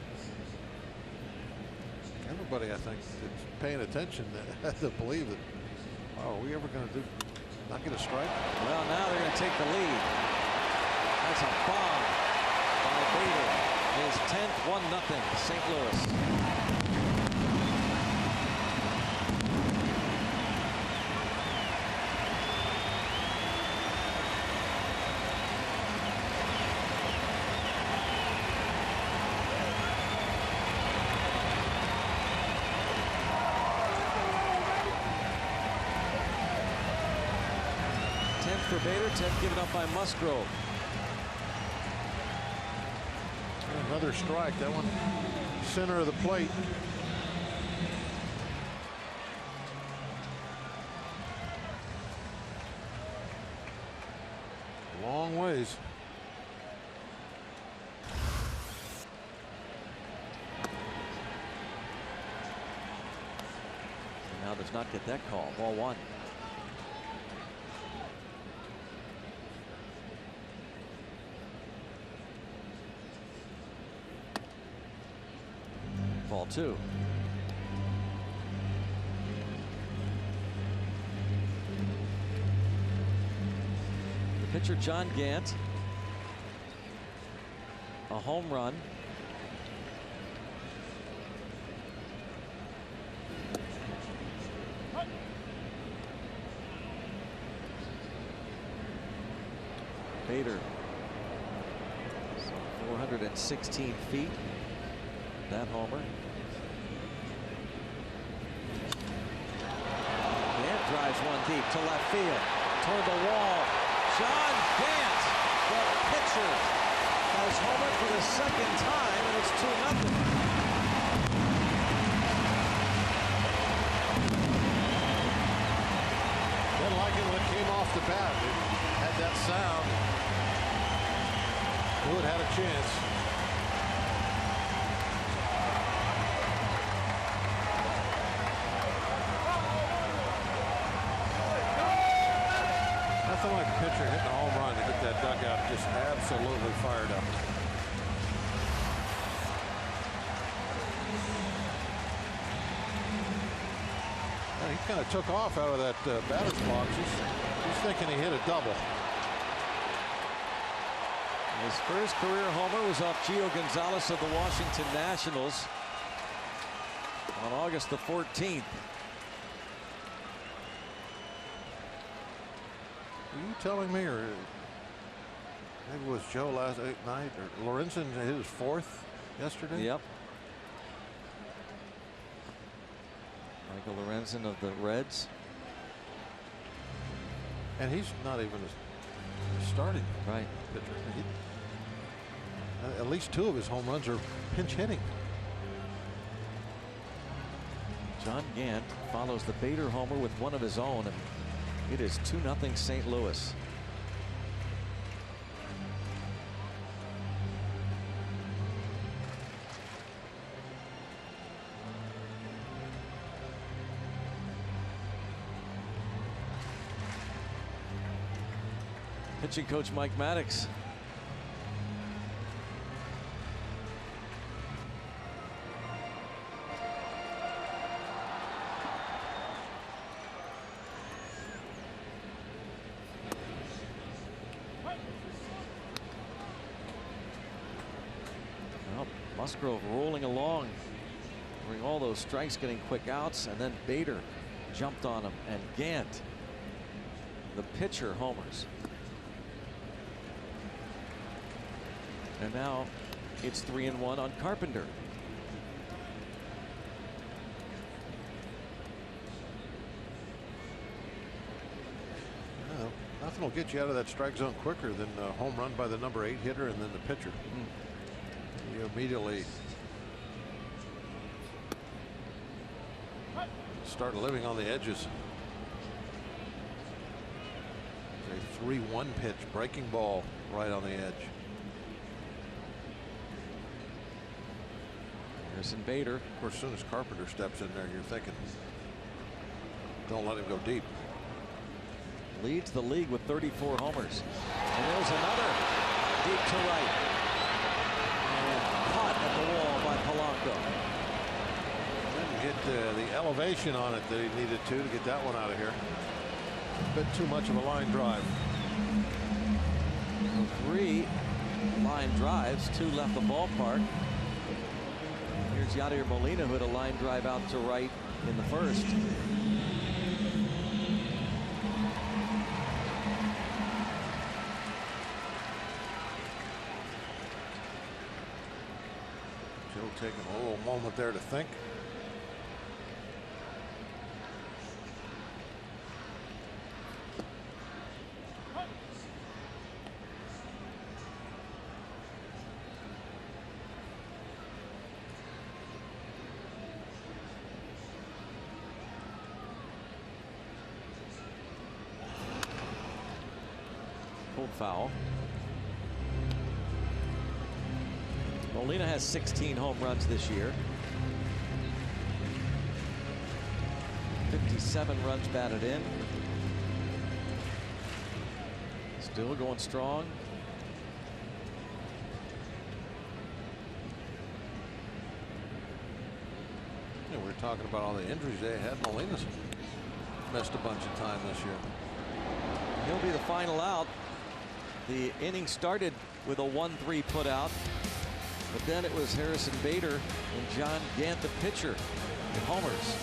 Everybody, I think, that's paying attention has to believe that. Oh, are we ever going to not get a strike? Well, now they're going to take the lead. That's a bomb by Bader. His 10th 1-0 St. Louis. For Bader, 10th given up by Musgrove. Another strike. That one center of the plate. Long ways. Now does not get that call. Ball 1. Ball 2. The pitcher John Gant. A home run. Bader. 416 feet. That homer. Gant drives one deep to left field. Toward the wall. John Gant, the pitcher, has homered for the 2nd time, and it's 2-0. Didn't like it when it came off the bat. It had that sound. Wood had a chance. Nothing like a pitcher hitting a home run to get that dugout just absolutely fired up. He kind of took off out of that batter's box. He's thinking he hit a double. His first career homer was off Gio Gonzalez of the Washington Nationals on August the 14th. Are you telling me, or Maybe it was Joe last night, or Lorenzen hit his 4th yesterday. Yep. Michael Lorenzen of the Reds. And he's not even a starting right pitcher. At least 2 of his home runs are pinch hitting. John Gant follows the Bader homer with one of his own, and it is 2-0 St. Louis. Pitching coach Mike Maddox. Well, Musgrove rolling along, bring all those strikes, getting quick outs, and then Bader jumped on him, and Gant, the pitcher, homers. And now it's 3-1 on Carpenter. Well, nothing will get you out of that strike zone quicker than a home run by the number 8 hitter and then the pitcher. You immediately start living on the edges. A 3-1 pitch, breaking ball right on the edge. Harrison Bader. Of course, as soon as Carpenter steps in there, you're thinking, don't let him go deep. Leads the league with 34 homers. And there's another deep to right. And caught at the wall by Polanco. Didn't get the elevation on it that he needed to get that one out of here. A bit too much of a line drive. So 3 line drives, 2 left the ballpark. Here's Yadier Molina, who had a line drive out to right in the first. Joe taking a little moment there to think. Foul. Molina has 16 home runs this year. 57 runs batted in. Still going strong. Yeah, we're talking about all the injuries they had. Molina's missed a bunch of time this year. He'll be the final out. The inning started with a 1-3 put out, but then it was Harrison Bader and John Gant, the pitcher, with homers.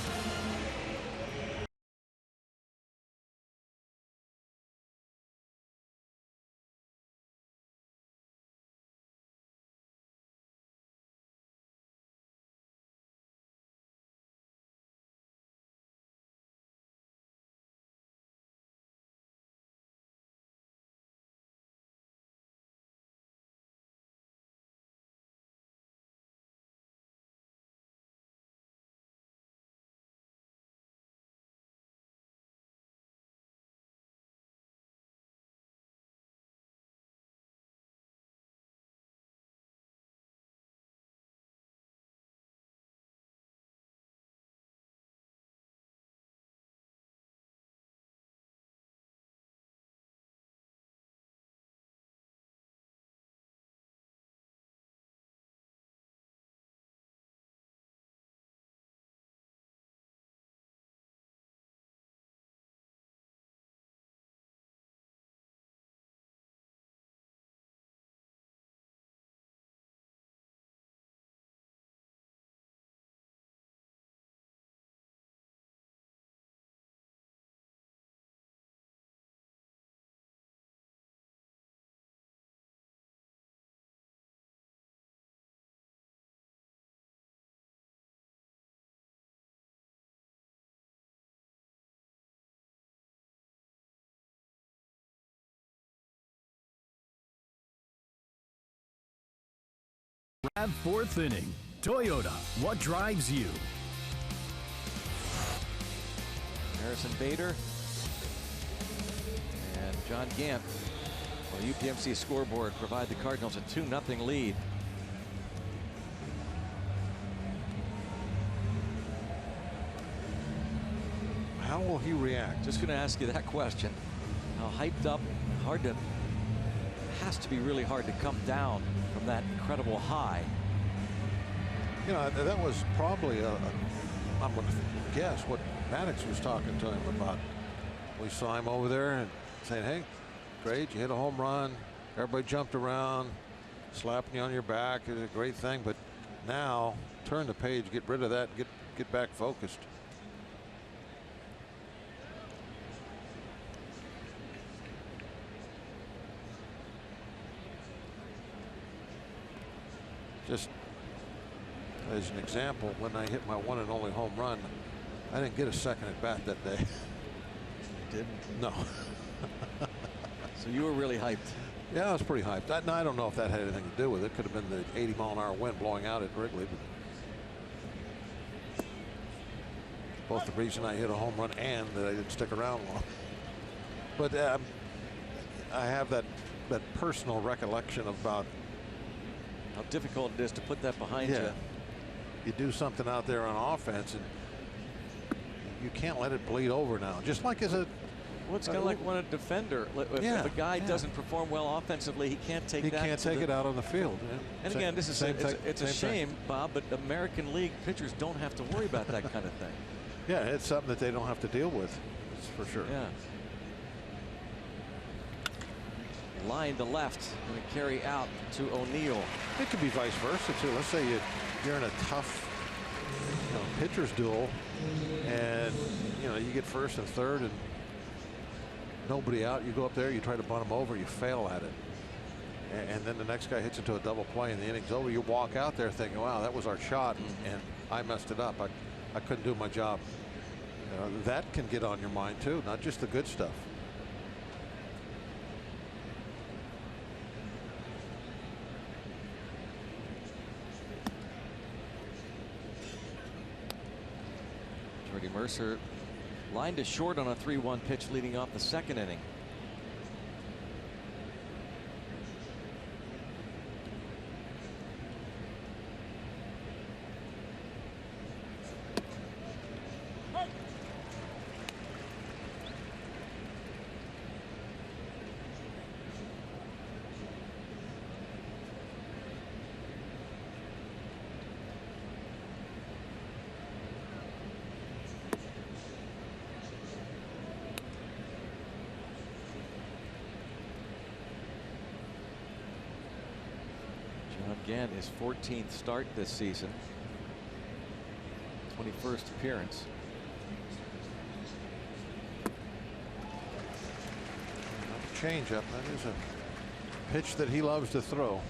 Lab fourth inning. Toyota, what drives you? Harrison Bader and John Gant. Well, UPMC scoreboard provide the Cardinals a 2-0 lead. How will he react? Just going to ask you that question. How hyped up, hard to, has to be really hard to come down from that incredible high. You know, that was probably I'm going to guess what Maddox was talking to him about. We saw him over there and saying, hey, great, you hit a home run. Everybody jumped around, slapping you on your back is a great thing. But now turn the page, get rid of that, get back focused. Just as an example, when I hit my one and only home run, I didn't get a second at bat that day. Didn't? No. So you were really hyped. Yeah, I was pretty hyped. I don't know if that had anything to do with it. Could have been the 80-mile-an-hour wind blowing out at Wrigley. But both the reason I hit a home run and that I didn't stick around long. But I have that personal recollection about how difficult it is to put that behind you. You do something out there on offense and you can't let it bleed over now. Just like as a well, it's kind of like when a defender, if a guy doesn't perform well offensively, he can't take that. He can't take it out on the field. Yeah. And again, this is it's a shame, Bob, but American League pitchers don't have to worry about that kind of thing. Yeah, it's something that they don't have to deal with, that's for sure. Yeah. Line to left, going to carry out to O'Neill. It could be vice versa too. Let's say you're in a tough pitcher's duel, and you get first and third, and nobody out. You go up there, you try to bunt them over, you fail at it, and then the next guy hits into a double play, and the inning's over. You walk out there thinking, "Wow, that was our shot," and I messed it up. I couldn't do my job. That can get on your mind too, not just the good stuff. Jordy Mercer lined to short on a 3-1 pitch leading off the second inning. Again, his 14th start this season, 21st appearance. Change up. That is a pitch that he loves to throw.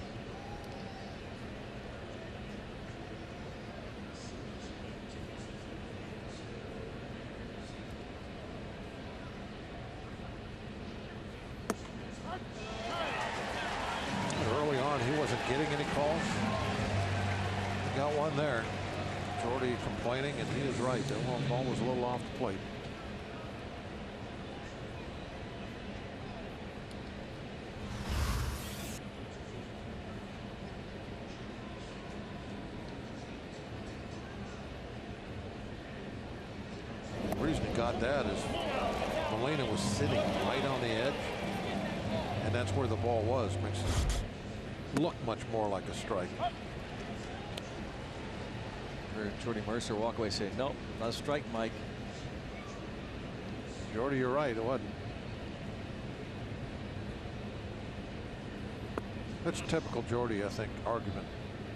Getting any calls? He got one there. Jordy complaining, and he is right. That one ball was a little off the plate. The reason he got that is Molina was sitting right on the edge, and that's where the ball was. Makes it look much more like a strike. Heard Jordy Mercer walk away saying, nope, not a strike, Mike. Jordy, you're right, it wasn't. That's typical Jordy, I think, argument.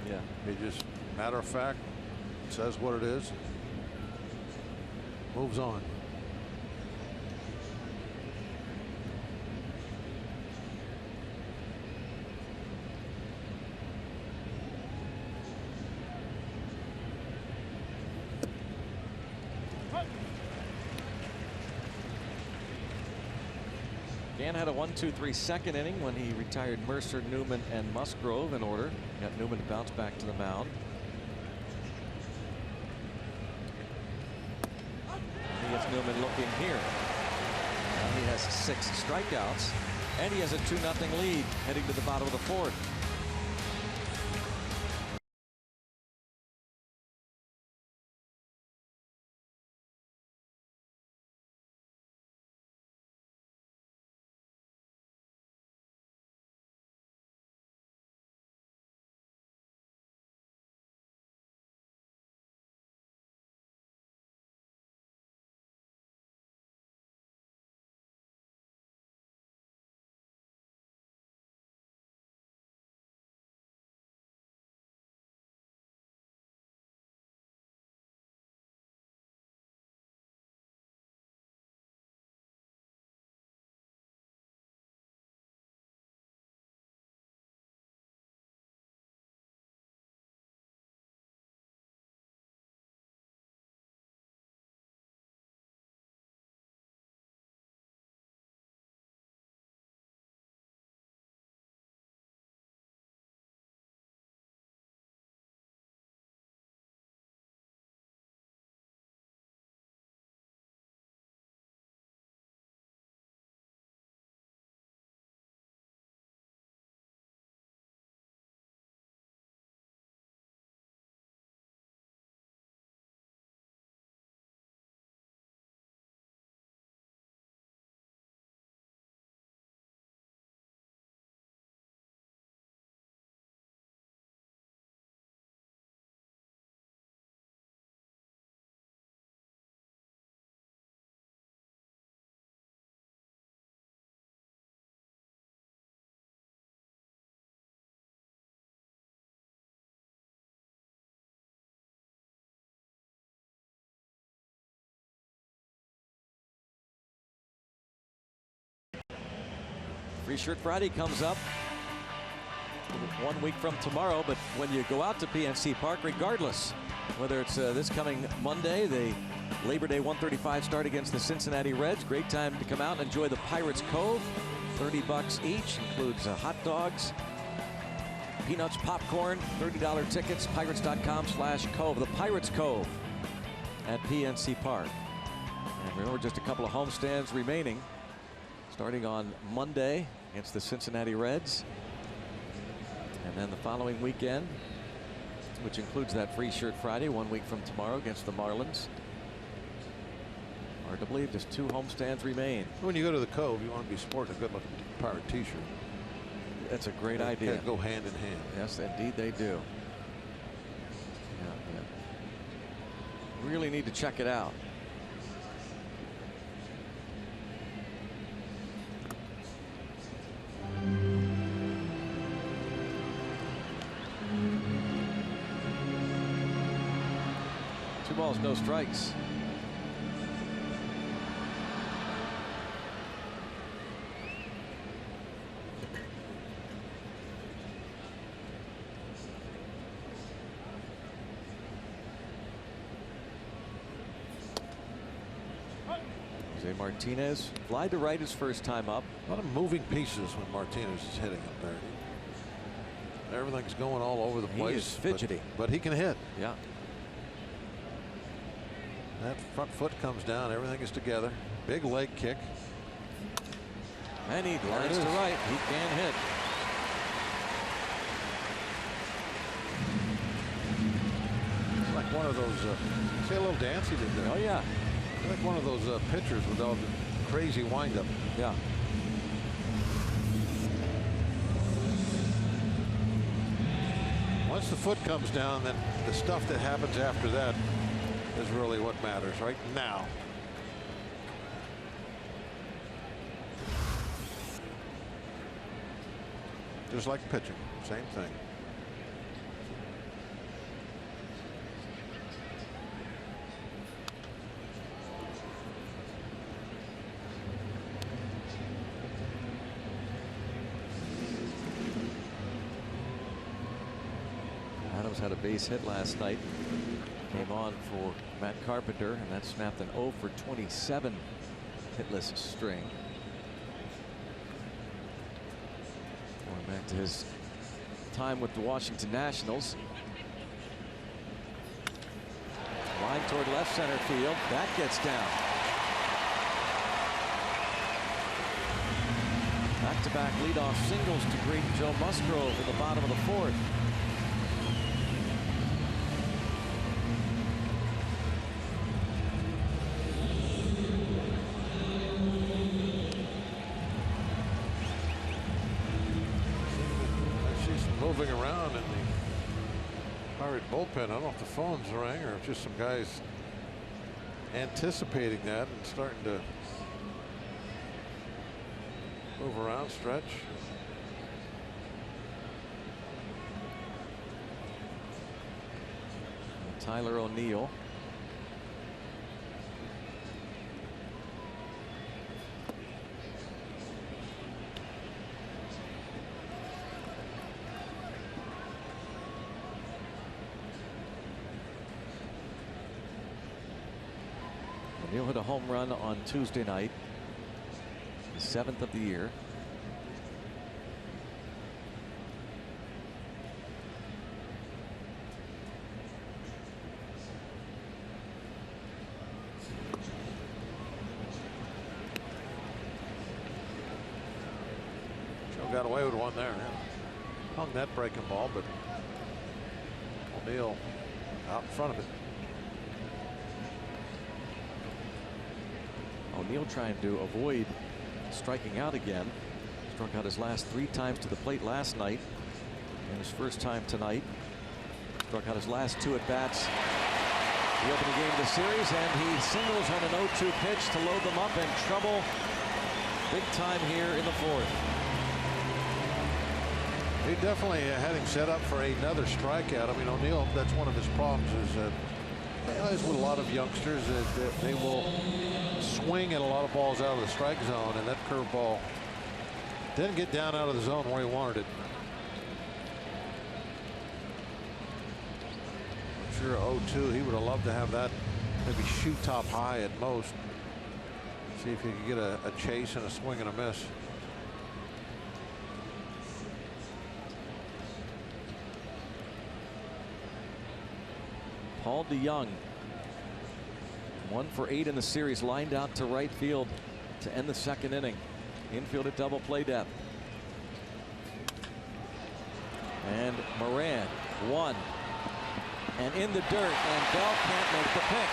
Yeah. He just, matter of fact, says what it is, moves on. Gann had a 1-2-3 second inning when he retired Mercer, Newman, and Musgrove in order. Got Newman to bounce back to the mound. He gets Newman looking here. Now he has 6 strikeouts, and he has a 2-0 lead heading to the bottom of the 4th. Free Shirt Friday comes up 1 week from tomorrow, but when you go out to PNC Park, regardless whether it's this coming Monday, the Labor Day 135 start against the Cincinnati Reds, great time to come out and enjoy the Pirates Cove. $30 each, includes hot dogs, peanuts, popcorn, $30 tickets, pirates.com/cove. The Pirates Cove at PNC Park. And remember, just a couple of homestands remaining, starting on Monday against the Cincinnati Reds. And then the following weekend, which includes that Free Shirt Friday 1 week from tomorrow against the Marlins. Hard to believe just 2 homestands remain. When you go to the Cove, you want to be sporting a good-looking Pirate t-shirt. That's a great idea. They go hand in hand. Yes, indeed they do. Yeah. Really need to check it out. Two balls, no strikes. Jose Martinez fly to right his first time up. A lot of moving pieces when Martinez is hitting up there. Everything's going all over the place. He is fidgety. But he can hit. Yeah. That front foot comes down. Everything is together. Big leg kick. And he lines to right. He can hit. It's like one of those, see a little dance he did there. Oh, yeah. It's like one of those pitchers with all the crazy windup. Yeah. Once the foot comes down, then the stuff that happens after that is really what matters right now. Just like pitching, same thing. Adams had a base hit last night. Came on for Matt Carpenter, and that snapped an 0 for 27 hitless string. Back to his time with the Washington Nationals. Line toward left center field. That gets down. Back-to-back leadoff singles to greet Joe Musgrove in the bottom of the fourth. I see some moving around in the Pirate bullpen. I don't know if the phones rang or if just some guys anticipating that and starting to move around, stretch. Tyler O'Neill. O'Neill hit a home run on Tuesday night, the 7th of the year. Joe got away with one there. Hung that breaking ball, but O'Neill out in front of it. O'Neill trying to avoid striking out again. Struck out his last 3 times to the plate last night, and his first time tonight. Struck out his last 2 at bats the opening game of the series, and he singles on an 0-2 pitch to load them up in trouble big time here in the fourth. He definitely had him set up for another strikeout. I mean, O'Neill, that's one of his problems is as with a lot of youngsters, they will swing at a lot of balls out of the strike zone, and that curveball didn't get down out of the zone where he wanted it. I'm sure 0-2, he would have loved to have that maybe shoot top high at most. See if he could get a chase and a swing and a miss. Paul DeYoung, 1 for 8 in the series, lined out to right field to end the second inning. Infield at double play depth. And Moran, 1. And in the dirt, and Bell can't make the pick.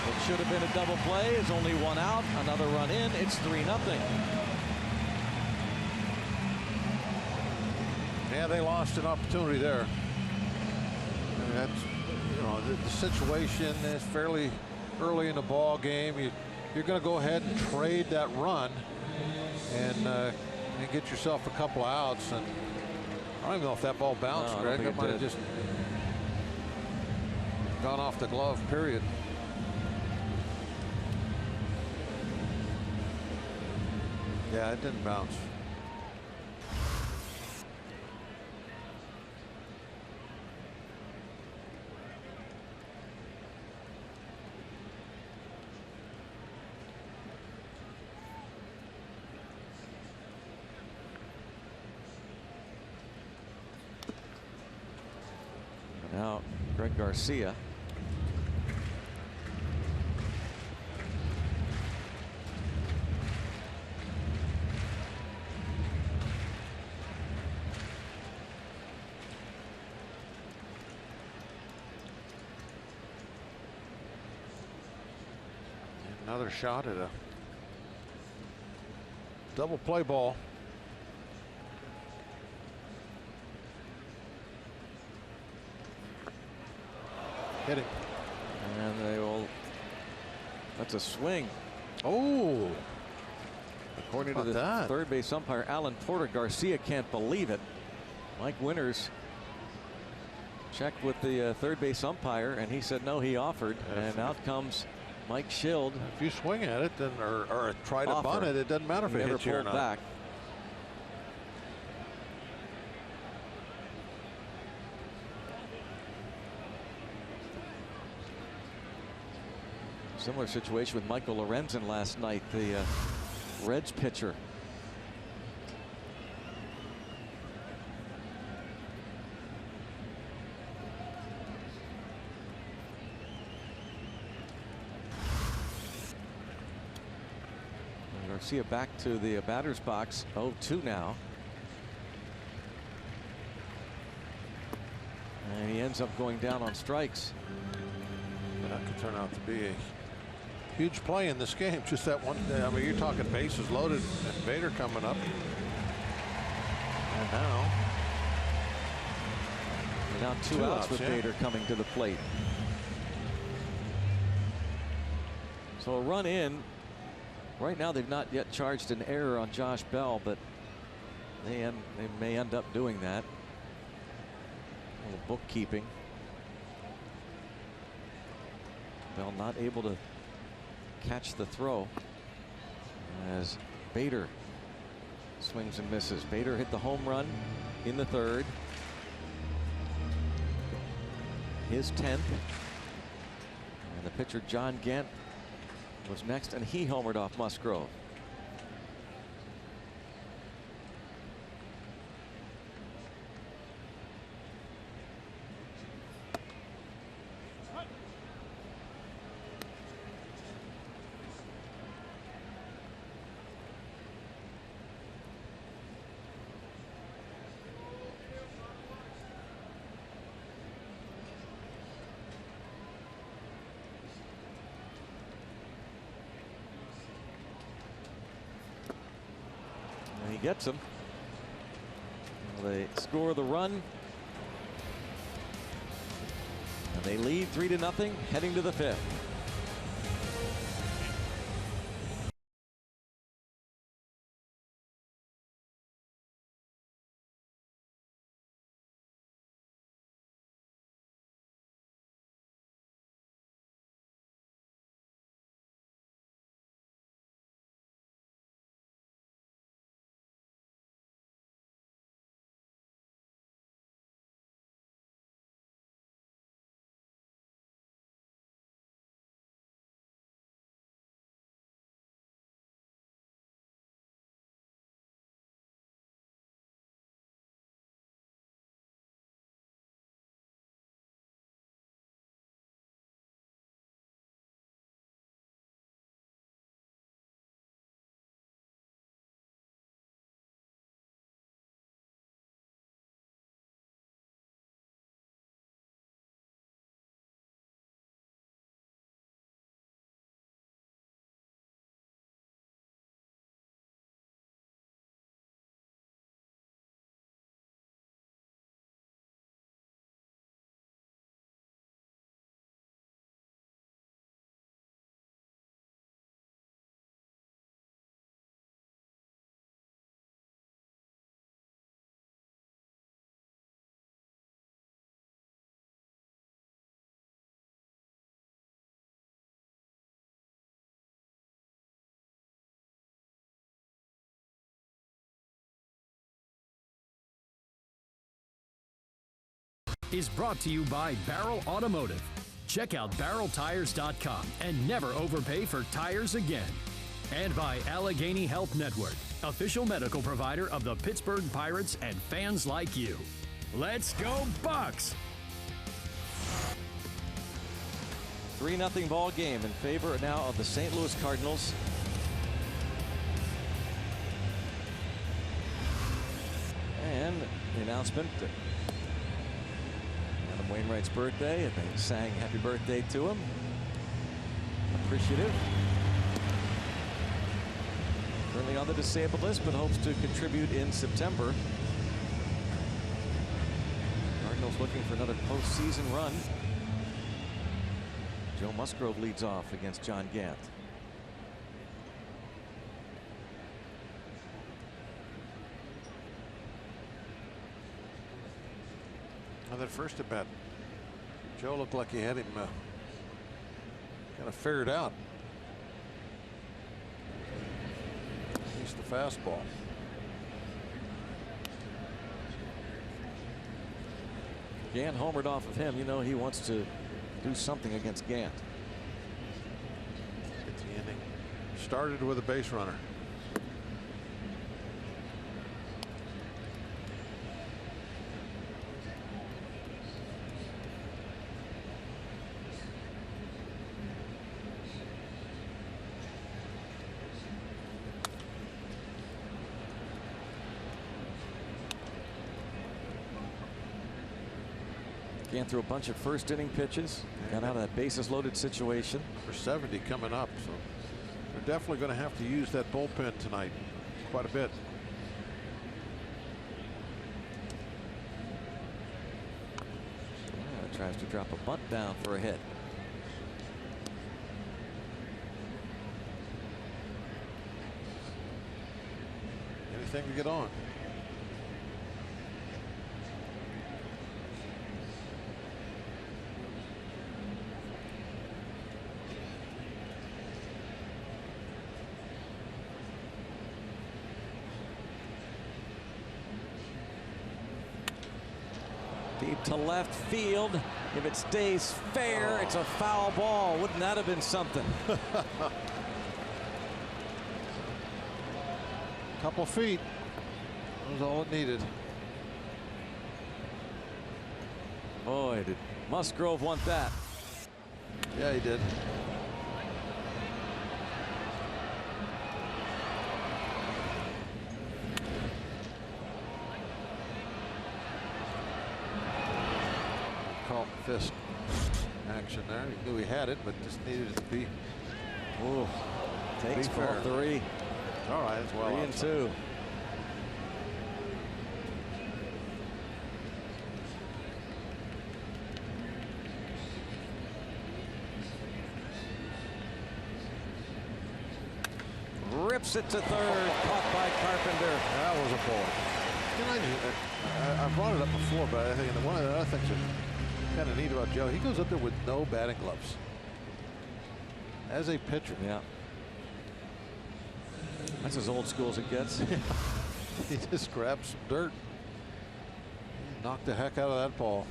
It should have been a double play. There's only 1 out, another run in. It's 3-0. Yeah, they lost an opportunity there. That's, you know, the situation is fairly early in the ball game. You're going to go ahead and trade that run and get yourself a couple of outs. And I don't even know if that ball bounced, Greg. It might have just gone off the glove, period. Yeah, it didn't bounce. Now, Greg Garcia. Another shot at a double play ball. Hit it. And they will. That's a swing. Oh. According to the third base umpire, Alan Porter, Garcia can't believe it. Mike Winters checked with the third base umpire, and he said no, he offered. And out comes Mike Schild. If you swing at it, then or try to bunt it, it doesn't matter if it hits you or not. Back. Similar situation with Michael Lorenzen last night, the Reds pitcher. Garcia back to the batter's box. 0-2 now. And he ends up going down on strikes. That could turn out to be a huge play in this game. Just that one. I mean, you're talking bases loaded and Vader coming up. And now two outs with Vader coming to the plate. So a run in. Right now they've not yet charged an error on Josh Bell, but they may end up doing that. A little bookkeeping. Bell not able to catch the throw as Bader swings and misses. Bader hit the home run in the third. His 10th. And the pitcher John Gant was next, and he homered off Musgrove. Gets him. They score the run. And they lead 3-0 heading to the 5th. Is brought to you by Barrel Automotive. Check out barreltires.com and never overpay for tires again. And by Allegheny Health Network, official medical provider of the Pittsburgh Pirates and fans like you. Let's go Bucks! 3-0 ball game in favor now of the St. Louis Cardinals. And the announcement, Adam Wainwright's birthday, and they sang happy birthday to him. Appreciative. Currently on the disabled list, but hopes to contribute in September. Cardinals looking for another postseason run. Joe Musgrove leads off against John Gant. On that first at bat, Joe looked like he had him kind of figured out. At least the fastball. Gant homered off of him. You know he wants to do something against Gant. It's the inning. Started with a base runner. Gant threw a bunch of first inning pitches. Got out of that bases loaded situation. Number 70 coming up, so they're definitely going to have to use that bullpen tonight quite a bit. Tries to drop a bunt down for a hit. Anything to get on. Deep to left field. If it stays fair, it's a foul ball. Wouldn't that have been something? Couple feet. That was all it needed. Boy, did Musgrove want that. Yeah, he did. Fist action there. He knew he had it, but just needed it to be. Ooh, takes ball fair. 3. All right, it's well 3 and 2. Rips it to third, caught by Carpenter. That was a ball. I brought it up before, but I think one of the other things that kind of neat about Joe, he goes up there with no batting gloves. As a pitcher. Yeah. That's as old school as it gets. He just grabbed some dirt. Knocked the heck out of that ball.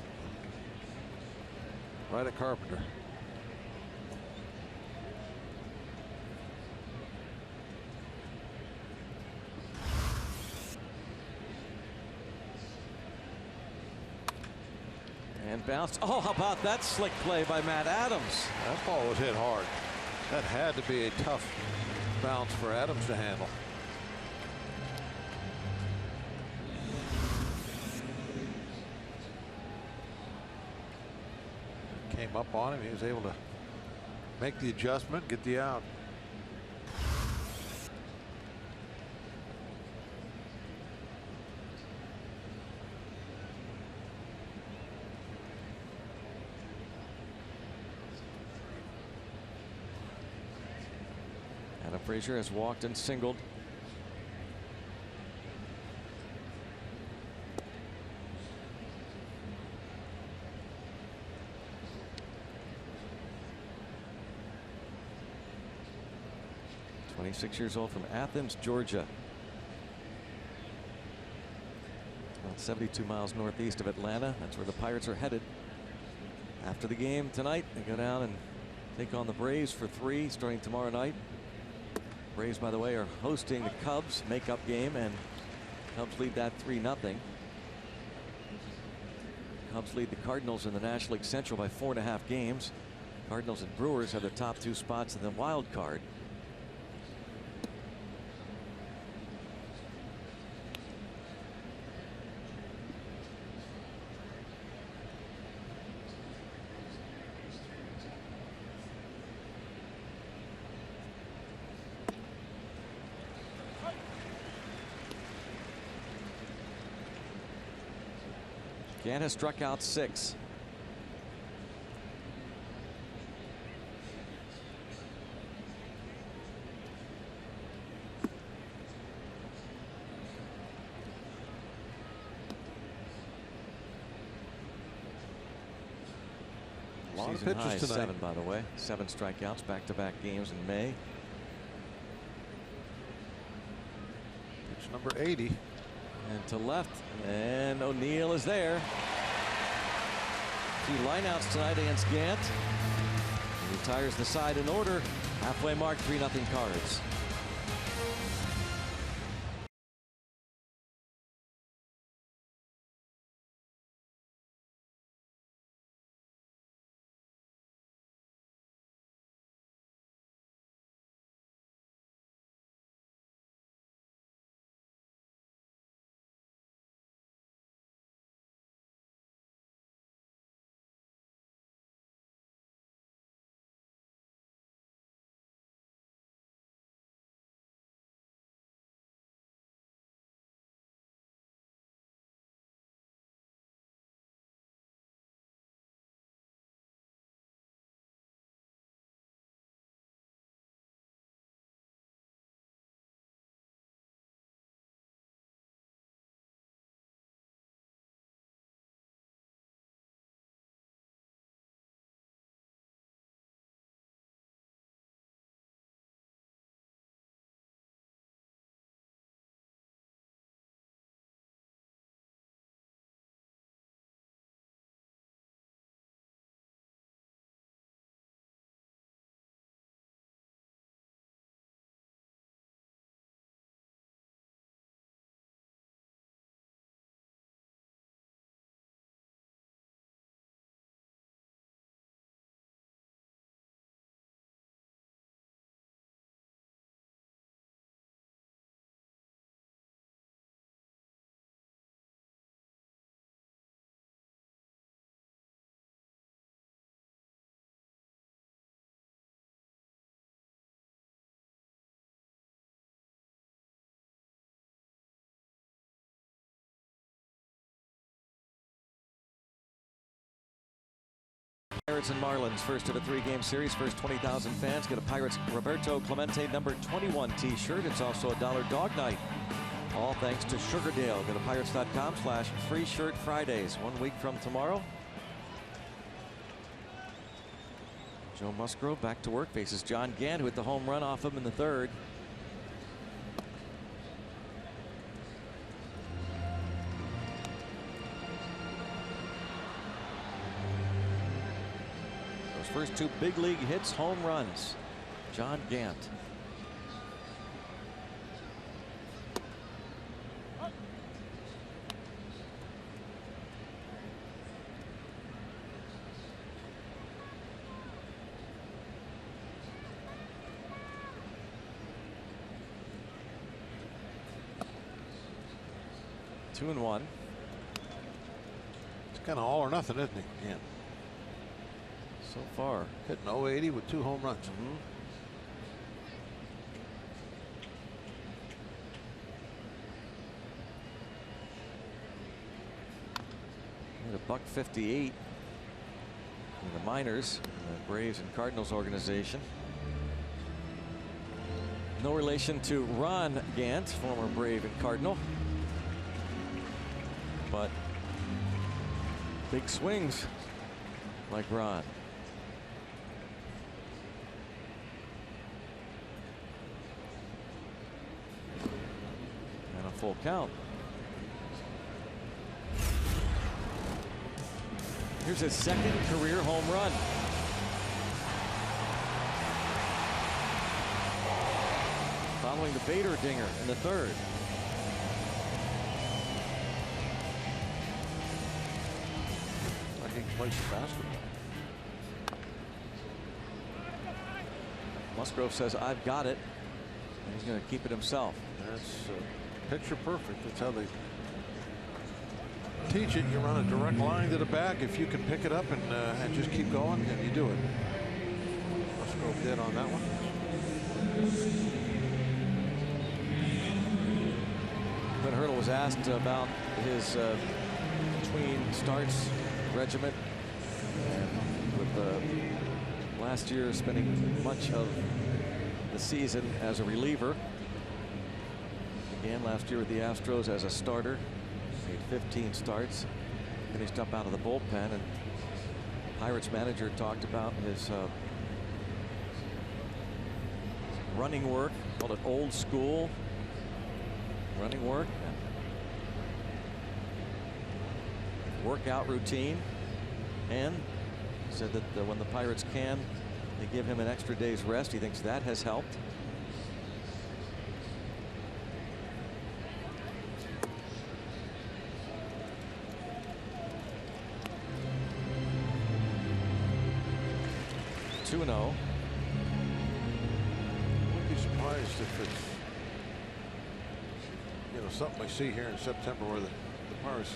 Right at Carpenter. And bounced. Oh, how about that slick play by Matt Adams? That ball was hit hard. That had to be a tough bounce for Adams to handle. Came up on him. He was able to make the adjustment, get the out. Frazier has walked and singled. .26 years old from Athens, Georgia. About 72 miles northeast of Atlanta. That's where the Pirates are headed. After the game tonight, they go down and take on the Braves for 3 starting tomorrow night. Braves, by the way, are hosting the Cubs makeup game, and Cubs lead that 3-0. Cubs lead the Cardinals in the National League Central by 4.5 games. Cardinals and Brewers have the top 2 spots in the wild card. Gant has struck out 6. A lot of Season pitches high tonight. 7, by the way. 7 strikeouts, back-to-back games in May. Pitch number 80. And to left, and O'Neill is there. 2 lineouts tonight against Gant. He retires the side in order. Halfway mark, 3-0 Cards. Pirates and Marlins, first of a 3-game series. First 20,000 fans get a Pirates Roberto Clemente number 21 t-shirt. It's also a $1 dog night. All thanks to Sugardale. Go to pirates.com/free shirt Fridays. 1 week from tomorrow. Joe Musgrove back to work, faces John Gant, who hit the home run off him in the 3rd. Those first 2 big league hits, home runs. John Gant. Two and one. It's kind of all or nothing, isn't it? Yeah. So far. Hitting 080 with 2 home runs. Hit a $158 in the minors, the Braves and Cardinals organization. No relation to Ron Gant, former Brave and Cardinal. But big swings like Ron. And a full count. Here's his 2nd career home run. Following the Bader dinger in the 3rd. Plays basketball. Musgrove says, "I've got it," and he's going to keep it himself. That's picture perfect. That's how they teach it. You run a direct line to the bag. If you can pick it up and just keep going, and you do it. Musgrove did on that one. When Hurdle was asked about his between starts regiment, and with last year spending much of the season as a reliever. Began last year with the Astros as a starter, made 15 starts, finished up out of the bullpen, and Pirates manager talked about his running work, called it old school running work. Workout routine, and said that when the Pirates can, they give him an extra day's rest. He thinks that has helped. Two and 0. Wouldn't be surprised if it's something we see here in September where the Pirates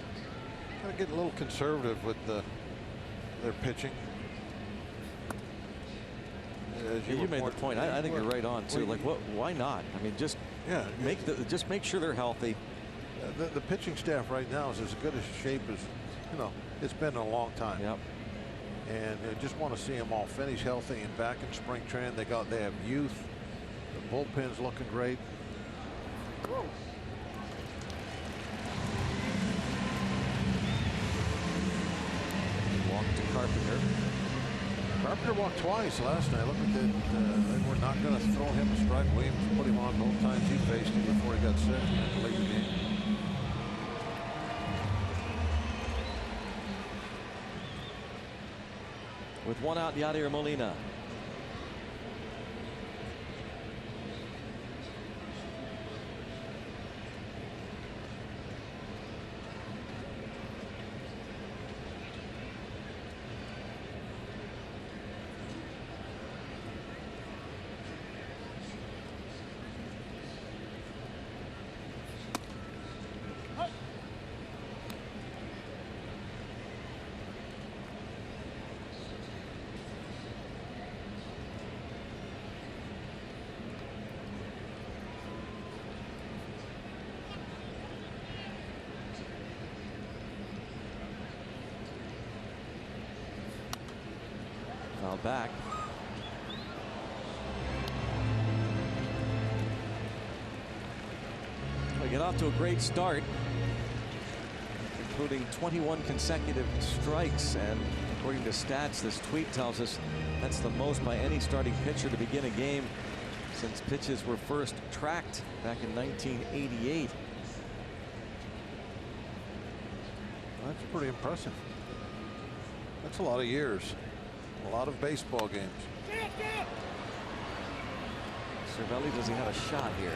kind of get a little conservative with their pitching. You made the point. I think you're right on too. Like, what? Why not? I mean, just make sure they're healthy. The pitching staff right now is as good a shape as it's been in a long time. Yep. And I just want to see them all finish healthy and back in spring training. They have youth. The bullpen's looking great. Whoa. Carpenter. Carpenter walked twice last night. Look at that. They were not going to throw him a strike. Williams put him on both times he faced him before he got sick and had to leave the game. With 1 out, Yadier Molina. Now back. We get off to a great start, including 21 consecutive strikes, and according to stats, this tweet tells us that's the most by any starting pitcher to begin a game since pitches were first tracked back in 1988. That's pretty impressive. That's a lot of years, a lot of baseball games. Cervelli, does he have a shot here? No.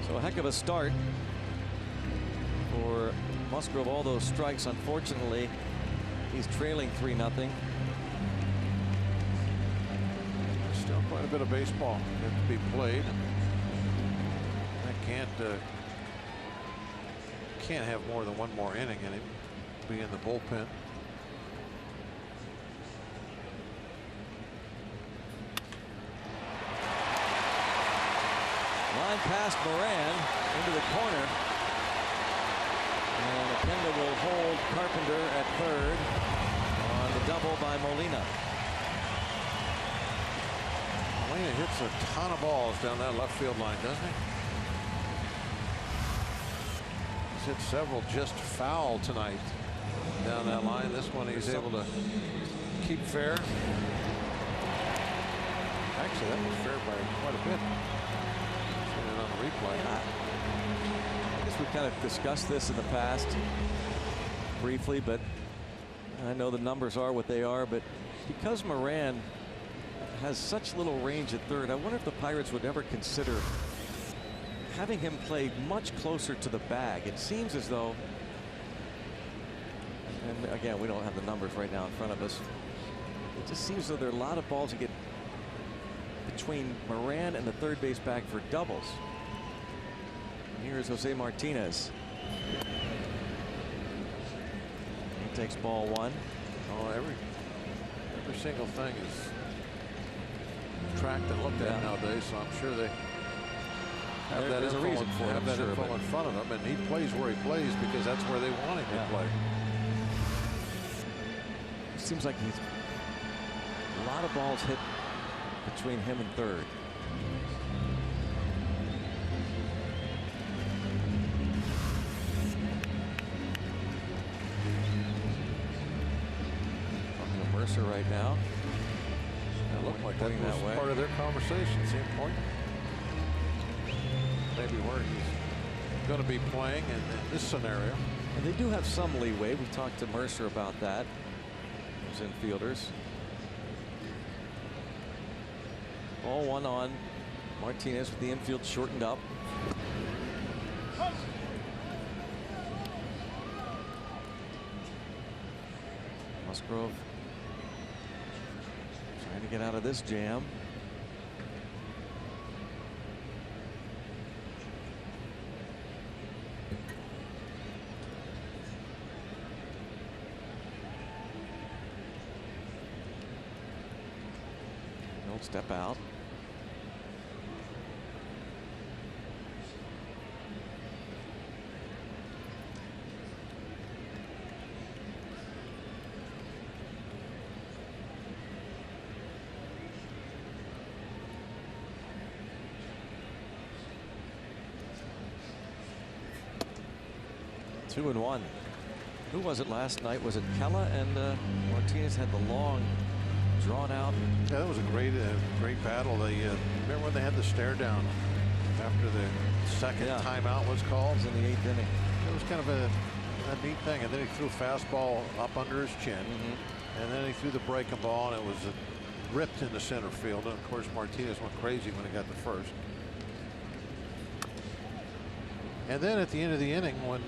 So a heck of a start for Musgrove. All those strikes. Unfortunately, he's trailing 3-0. Still quite a bit of baseball yet to be played. I can't have more than one more inning in him. Be in the bullpen. Line past Moran into the corner. And Akenda will hold Carpenter at third on the double by Molina. Molina hits a ton of balls down that left field line, doesn't he? He's hit several just foul tonight down that line. This one he's able to keep fair. Actually, that was fair by quite a bit. On the replay. I guess we've kind of discussed this in the past briefly, but I know the numbers are what they are. But because Moran has such little range at third, I wonder if the Pirates would ever consider having him play much closer to the bag. It seems as though, and again, we don't have the numbers right now in front of us. It just seems as though there are a lot of balls that get between Moran and the third base bag for doubles. Here's Jose Martinez. He takes ball one. Oh, every single thing is tracked and looked at nowadays, so I'm sure they have that info, reason for it, info in front of him, and he plays where he plays because that's where they want him to play. Seems like he's a lot of balls hit between him and third. Talking to Mercer right now. It looked like that was part of their conversation. Same point. Maybe where he's going to be playing in this scenario. And they do have some leeway. We talked to Mercer about that. Those infielders. Ball one on Martinez with the infield shortened up. Musgrove trying to get out of this jam. Don't step out. Two and one. Who was it last night? Was it Kella? And Martinez had the long, drawn out. Yeah, that was a great battle. They remember when they had the stare down after the second timeout was called? It was in the 8th inning. It was kind of a neat thing. And then he threw a fastball up under his chin. And then he threw the breaking ball, and it was ripped into center field. And of course, Martinez went crazy when he got the first. And then at the end of the inning, when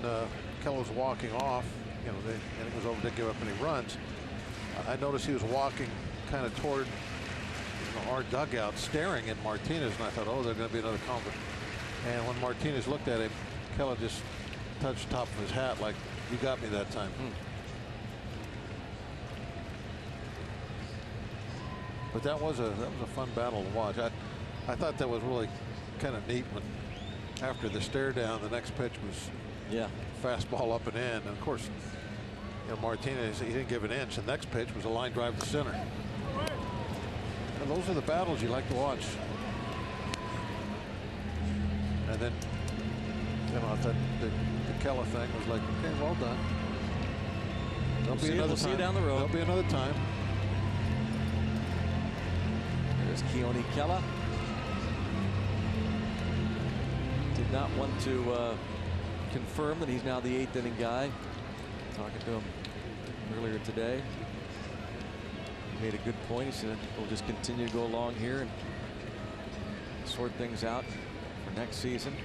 Keller was walking off, you know, the inning was over, didn't give up any runs. I noticed he was walking kind of toward our dugout, staring at Martinez, and I thought, oh, there's going to be another conflict. And when Martinez looked at him, Keller just touched the top of his hat like, you got me that time. But that was a fun battle to watch. I thought that was really kind of neat when after the stare down, the next pitch was fastball up and in. And of course, you know, Martinez, he didn't give an inch. The next pitch was a line drive to center. And those are the battles you like to watch. And then, you know, I thought the Keller thing was like, okay, well done. There'll be another time. See you down the road. There'll be another time. There's Keone Kela. Did not want to confirm that he's now the 8th inning guy. Talking to him earlier today. He made a good point. He said we'll just continue to go along here and sort things out for next season.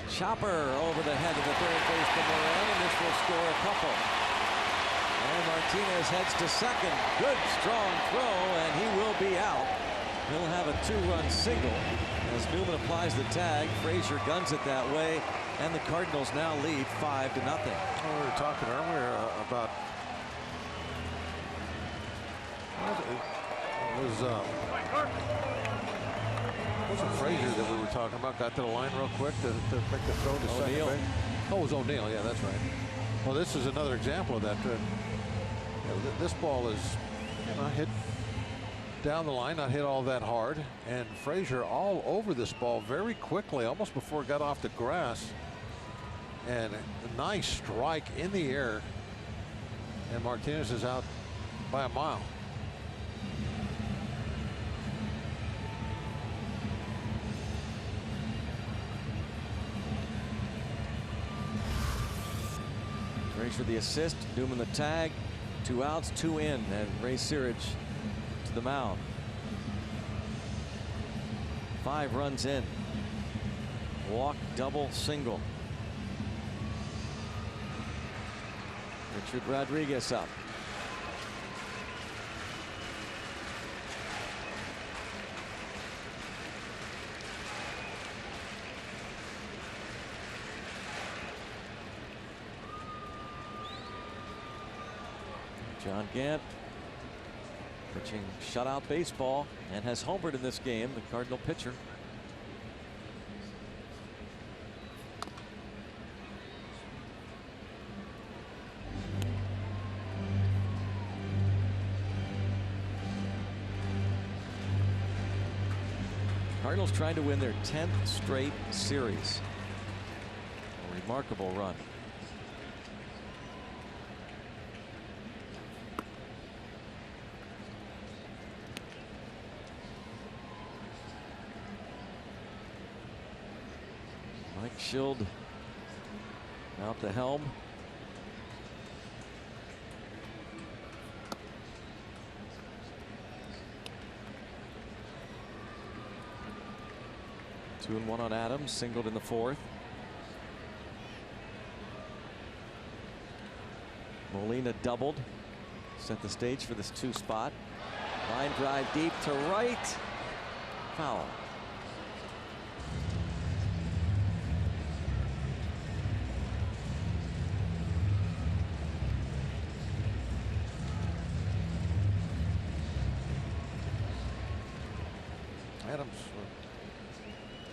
Chopper over the head of the third baseman Moran, and this will score a couple. And Martinez heads to second. Good strong throw, and he will be out. He'll have a 2-run single as Newman applies the tag. Frazier guns it that way, and the Cardinals now lead 5-0. Well, we were talking earlier about it was Frazier that we were talking about. Got to the line real quick to make the throw to second base. Oh, it was O'Neill. Yeah, that's right. Well, this is another example of that. You know, this ball is hit down the line, not hit all that hard, and Frazier all over this ball very quickly, almost before it got off the grass. And a nice strike in the air, and Martinez is out by a mile. Frazier the assist, Newman the tag. 2 outs, 2 in, and Ray Searage to the mound. 5 runs in. Walk, double, single. Richard Rodriguez up. John Gant pitching shutout baseball and has homered in this game, the Cardinal pitcher. Cardinals trying to win their 10th straight series. A remarkable run. Mike Schild out the helm. Two and one on Adams, singled in the 4th. Molina doubled, set the stage for this 2 spot. Line drive deep to right. Foul. Adams,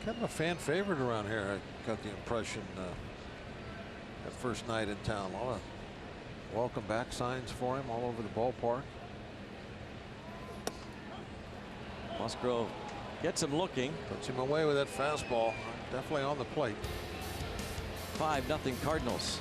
kind of a fan favorite around here. I got the impression that first night in town. A lot of welcome back signs for him all over the ballpark. Musgrove gets him looking. Puts him away with that fastball. Definitely on the plate. 5-0 Cardinals.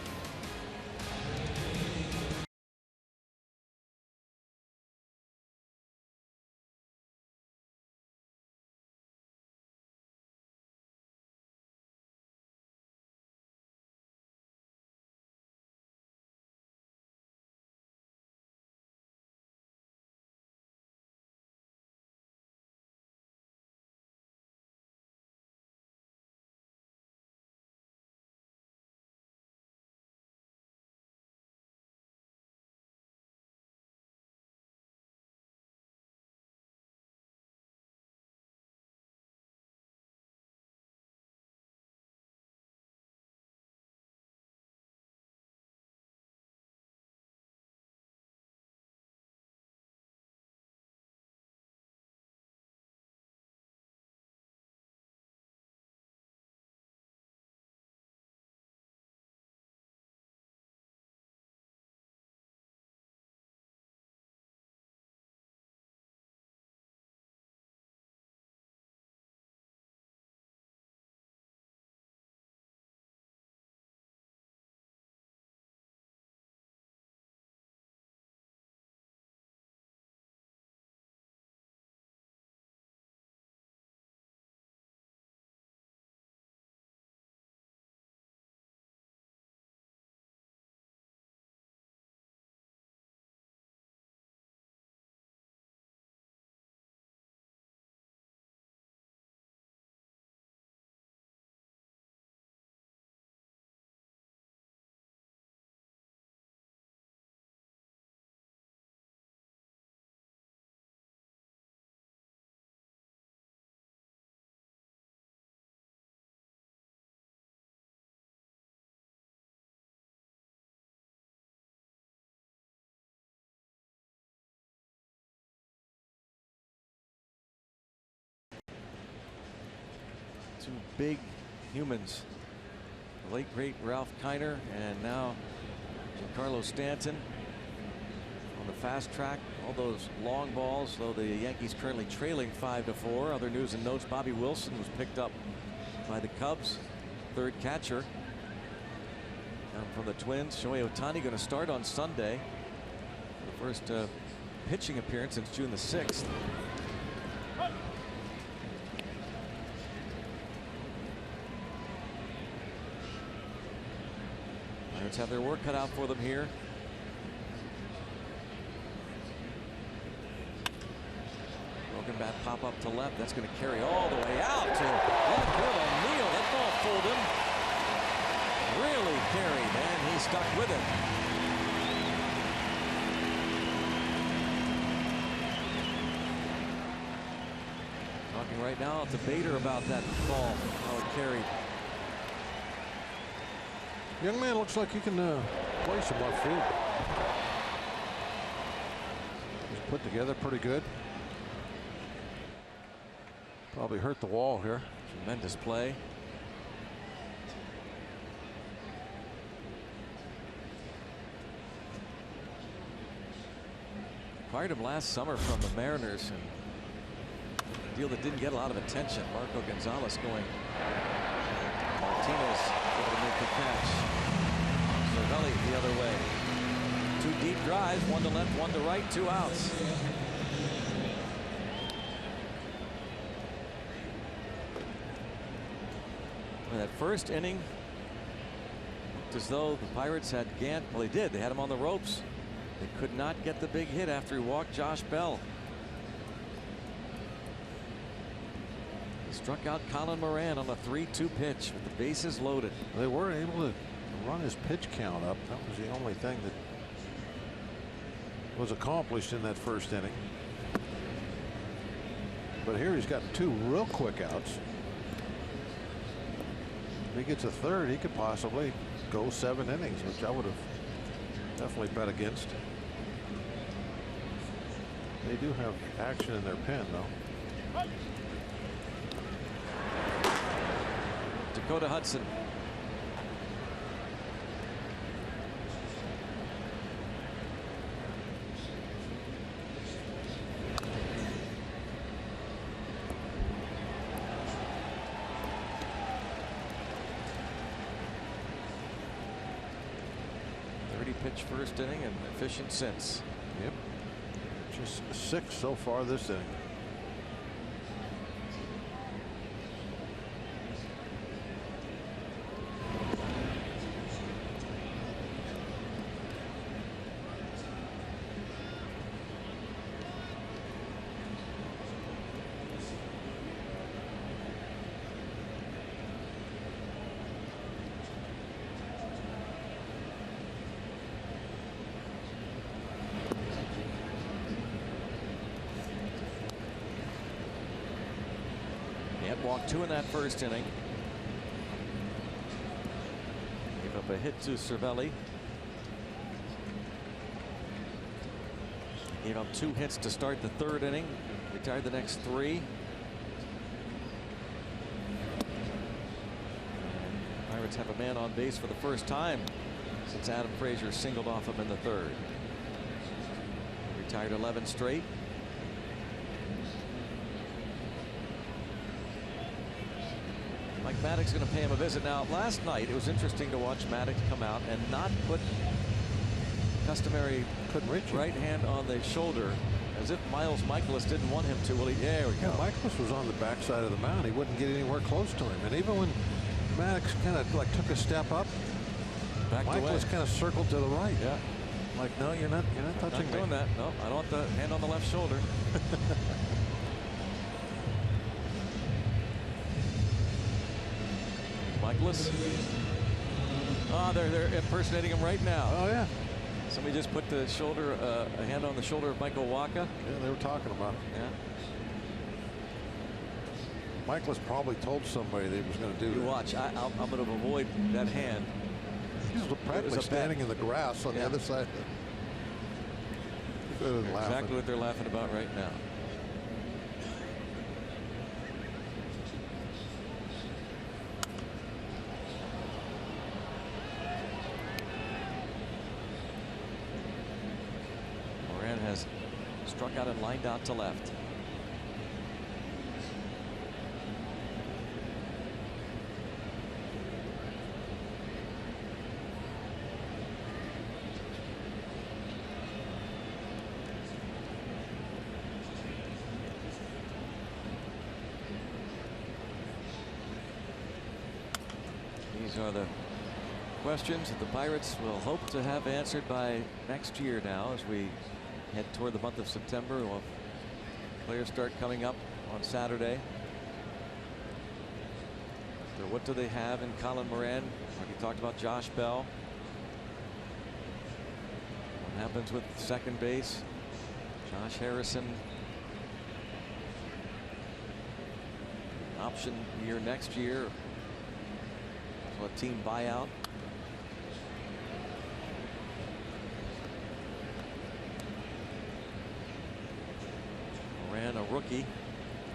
Two big humans. The late great Ralph Kiner and now Giancarlo Stanton on the fast track. All those long balls, though the Yankees currently trailing 5-4. Other news and notes: Bobby Wilson was picked up by the Cubs, third catcher. Down from the Twins, Shohei Ohtani going to start on Sunday. The first pitching appearance since June the 6th. Pirates have their work cut out for them here. Broken bat pop up to left. That's going to carry all the way out to left field. O'Neill. That ball fooled him. Really carried, and he stuck with it. Talking right now to Bader about that ball, how it carried. Young man looks like he can play some left field. He's put together pretty good. Probably hurt the wall here. Tremendous play. Acquired him last summer from the Mariners, and a deal that didn't get a lot of attention. Marco Gonzalez going. Martinez able to make the catch. Cervelli the other way. Two deep drives, one to left, one to right, 2 outs. Well, that first inning looked as though the Pirates had Gant. Well, they did. They had him on the ropes. They could not get the big hit after he walked Josh Bell. He struck out Colin Moran on a 3-2 pitch with the bases loaded. They were able to run his pitch count up. That was the only thing that was accomplished in that first inning. But here he's got 2 real quick outs. If he gets a third, he could possibly go 7 innings, which I would have definitely bet against. They do have action in their pen, though. Dakota Hudson. Pitch first inning and efficient since. Yep. Just 6 so far this inning. Walked 2 in that first inning. Gave up a hit to Cervelli. Gave up 2 hits to start the third inning. Retired the next 3. Pirates have a man on base for the first time since Adam Frazier singled off him in the third. Retired 11 straight. Mike Maddox going to pay him a visit. Now, last night it was interesting to watch Maddox come out and not put customary right hand on the shoulder, as if Miles Michaelis didn't want him to. Well, there we go. Yeah, Michaelis was on the backside of the mound. He wouldn't get anywhere close to him. And even when Maddox kind of like took a step up, Michaelis kind of circled to the right. Yeah. Like, no, you're not touching me. Not doing that. No, I don't want the hand on the left shoulder. Michaelis. Oh, they're impersonating him right now. Oh, yeah. Somebody just put the shoulder, a hand on the shoulder of Michael Wacha. Yeah, they were talking about it. Yeah. Michaelis probably told somebody that he was going to do You that. watch. I'm going to avoid that hand. He was practically standing in the grass on the other side. Exactly what they're laughing about right now. struck out and lined out to left. These are the questions that the Pirates will hope to have answered by next year now as we head toward the month of September. We'll have players start coming up on Saturday. So what do they have in Colin Moran? Like talked about Josh Bell. What happens with second base? Josh Harrison. Option year next year. So a team buyout. Moran, a rookie,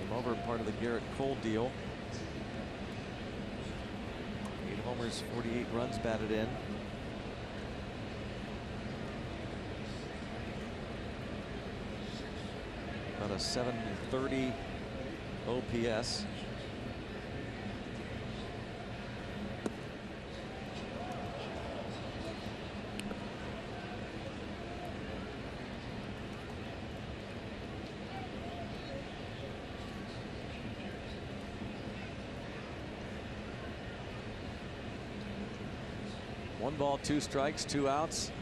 came over part of the Garrett Cole deal. 8 homers, 48 runs batted in. About a 730 OPS. One ball, 2 strikes, 2 outs.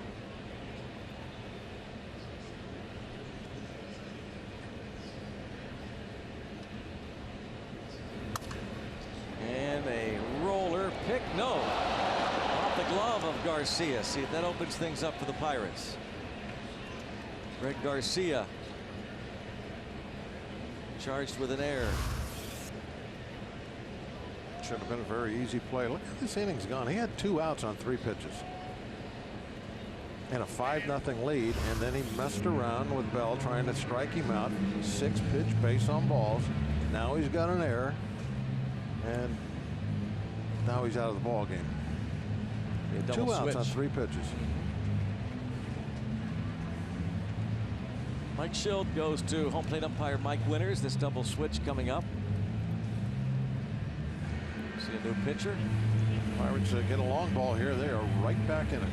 And a roller pick. No. Off the glove of Garcia. See if that opens things up for the Pirates. Greg Garcia charged with an error. Should have been a very easy play. Look at this innings gone. He had 2 outs on 3 pitches. And a 5-0 lead, and then he messed around with Bell trying to strike him out. 6-pitch base on balls. Now he's got an error. And now he's out of the ball game. 2 outs on 3 pitches. Mike Schild goes to home plate umpire Mike Winters. This double switch coming up. See a new pitcher. Pirates get a long ball here. They are right back in it.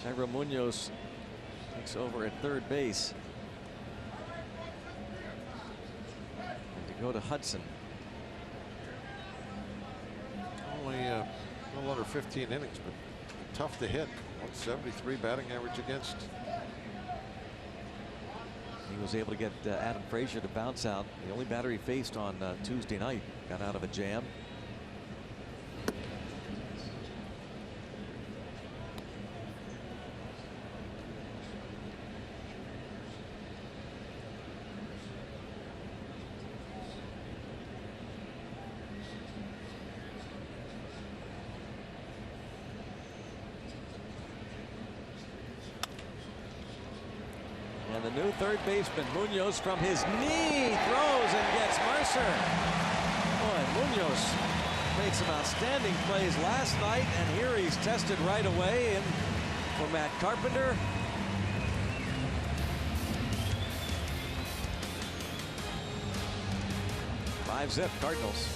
Jairo Munoz takes over at third base. And to go to Hudson. Only A little under 15 innings, but tough to hit. 173 batting average against. He was able to get Adam Frazier to bounce out. The only batter he faced on Tuesday night. Got out of a jam. And the new third baseman, Munoz, from his knee, throws and gets Mercer. Boy, Munoz made some outstanding plays last night, and here he's tested right away in for Matt Carpenter. Five zip Cardinals.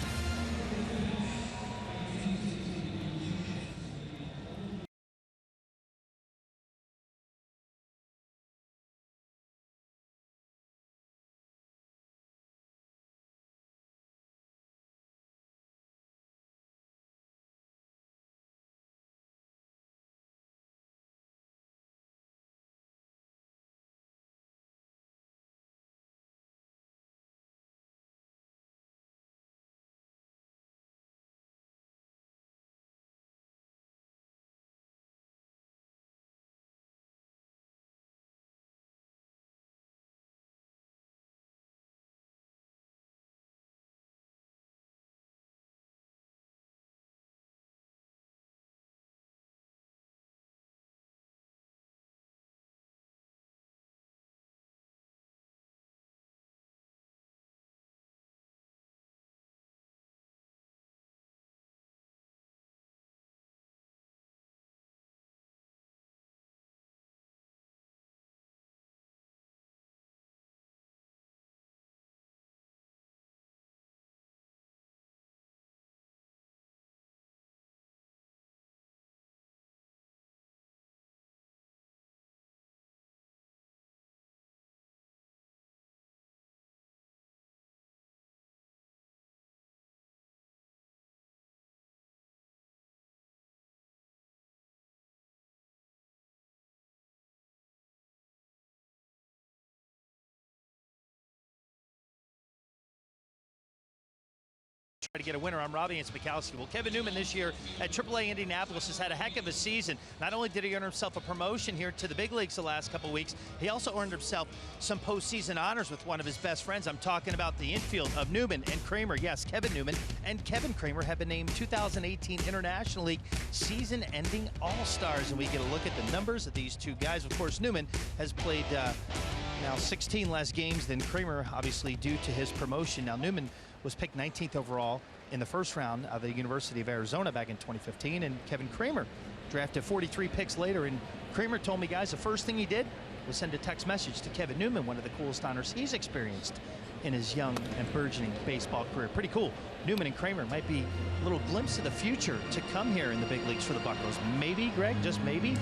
Try to get a winner. I'm Robbie and Smikowski. Well, Kevin Newman this year at AAA Indianapolis has had a heck of a season. Not only did he earn himself a promotion here to the big leagues the last couple weeks, he also earned himself some postseason honors with one of his best friends. I'm talking about the infield of Newman and Kramer. Yes, Kevin Newman and Kevin Kramer have been named 2018 International League season-ending All-Stars, and we get a look at the numbers of these two guys. Of course, Newman has played now 16 less games than Kramer, obviously due to his promotion. Now, Newman was picked 19th overall in the first round of the University of Arizona back in 2015, and Kevin Kramer drafted 43 picks later. And Kramer told me, guys, the first thing he did was send a text message to Kevin Newman, one of the coolest honors he's experienced in his young and burgeoning baseball career. Pretty cool. Newman and Kramer might be a little glimpse of the future to come here in the big leagues for the Buccos. Maybe, Greg, just maybe.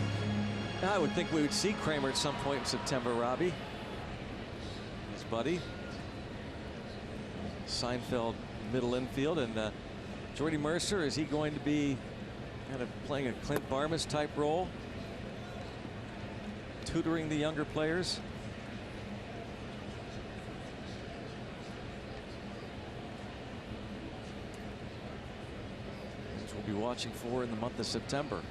I would think we would see Kramer at some point in September, Robbie. His buddy. Seinfeld middle infield, and Jordy Mercer, is he going to be kind of playing a Clint Barmas type role, tutoring the younger players? Which we'll be watching for in the month of September.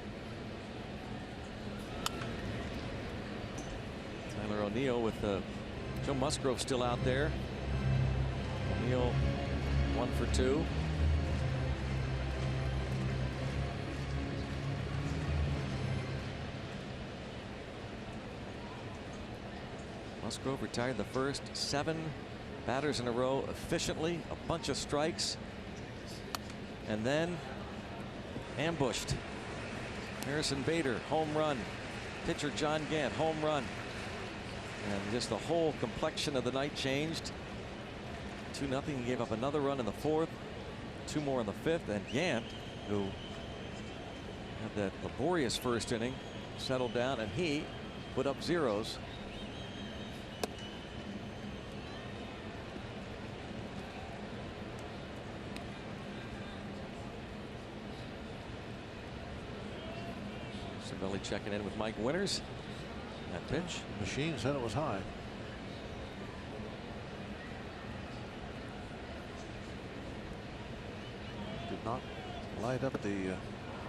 Tyler O'Neill with Joe Musgrove still out there. O'Neill 1 for 2. Musgrove retired the first 7 batters in a row efficiently, a bunch of strikes, and then ambushed. Harrison Bader, home run. Pitcher John Gant, home run. And just the whole complexion of the night changed. 2-0. He gave up another run in the 4th, 2 more in the 5th, and Gant, who had that laborious first inning, settled down, and he put up zeros. Cervelli checking in with Mike Winters. That pitch. Machine said it was high. Did not light up the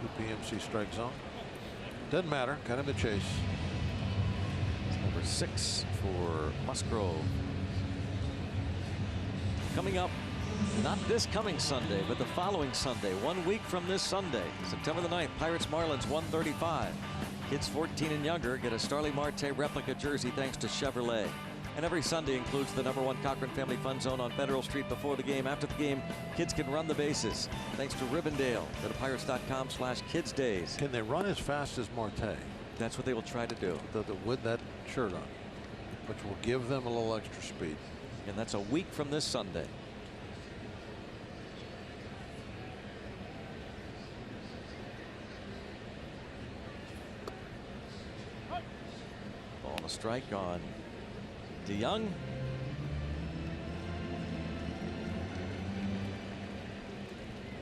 UPMC strike zone. Doesn't matter. Kind of a chase. It's number 6 for Musgrove. Coming up, not this coming Sunday, but the following Sunday, 1 week from this Sunday, September the 9th, Pirates Marlins 1:35. Kids 14 and younger get a Starling Marte replica jersey thanks to Chevrolet. And every Sunday includes the #1 Cochran Family Fun Zone on Federal Street before the game. After the game, kids can run the bases. Thanks to Rivendell. Go to pirates.com/kidsdays. Can they run as fast as Marte? That's what they will try to do. With that shirt on, which will give them a little extra speed. And that's a week from this Sunday. Ball and a strike on DeYoung.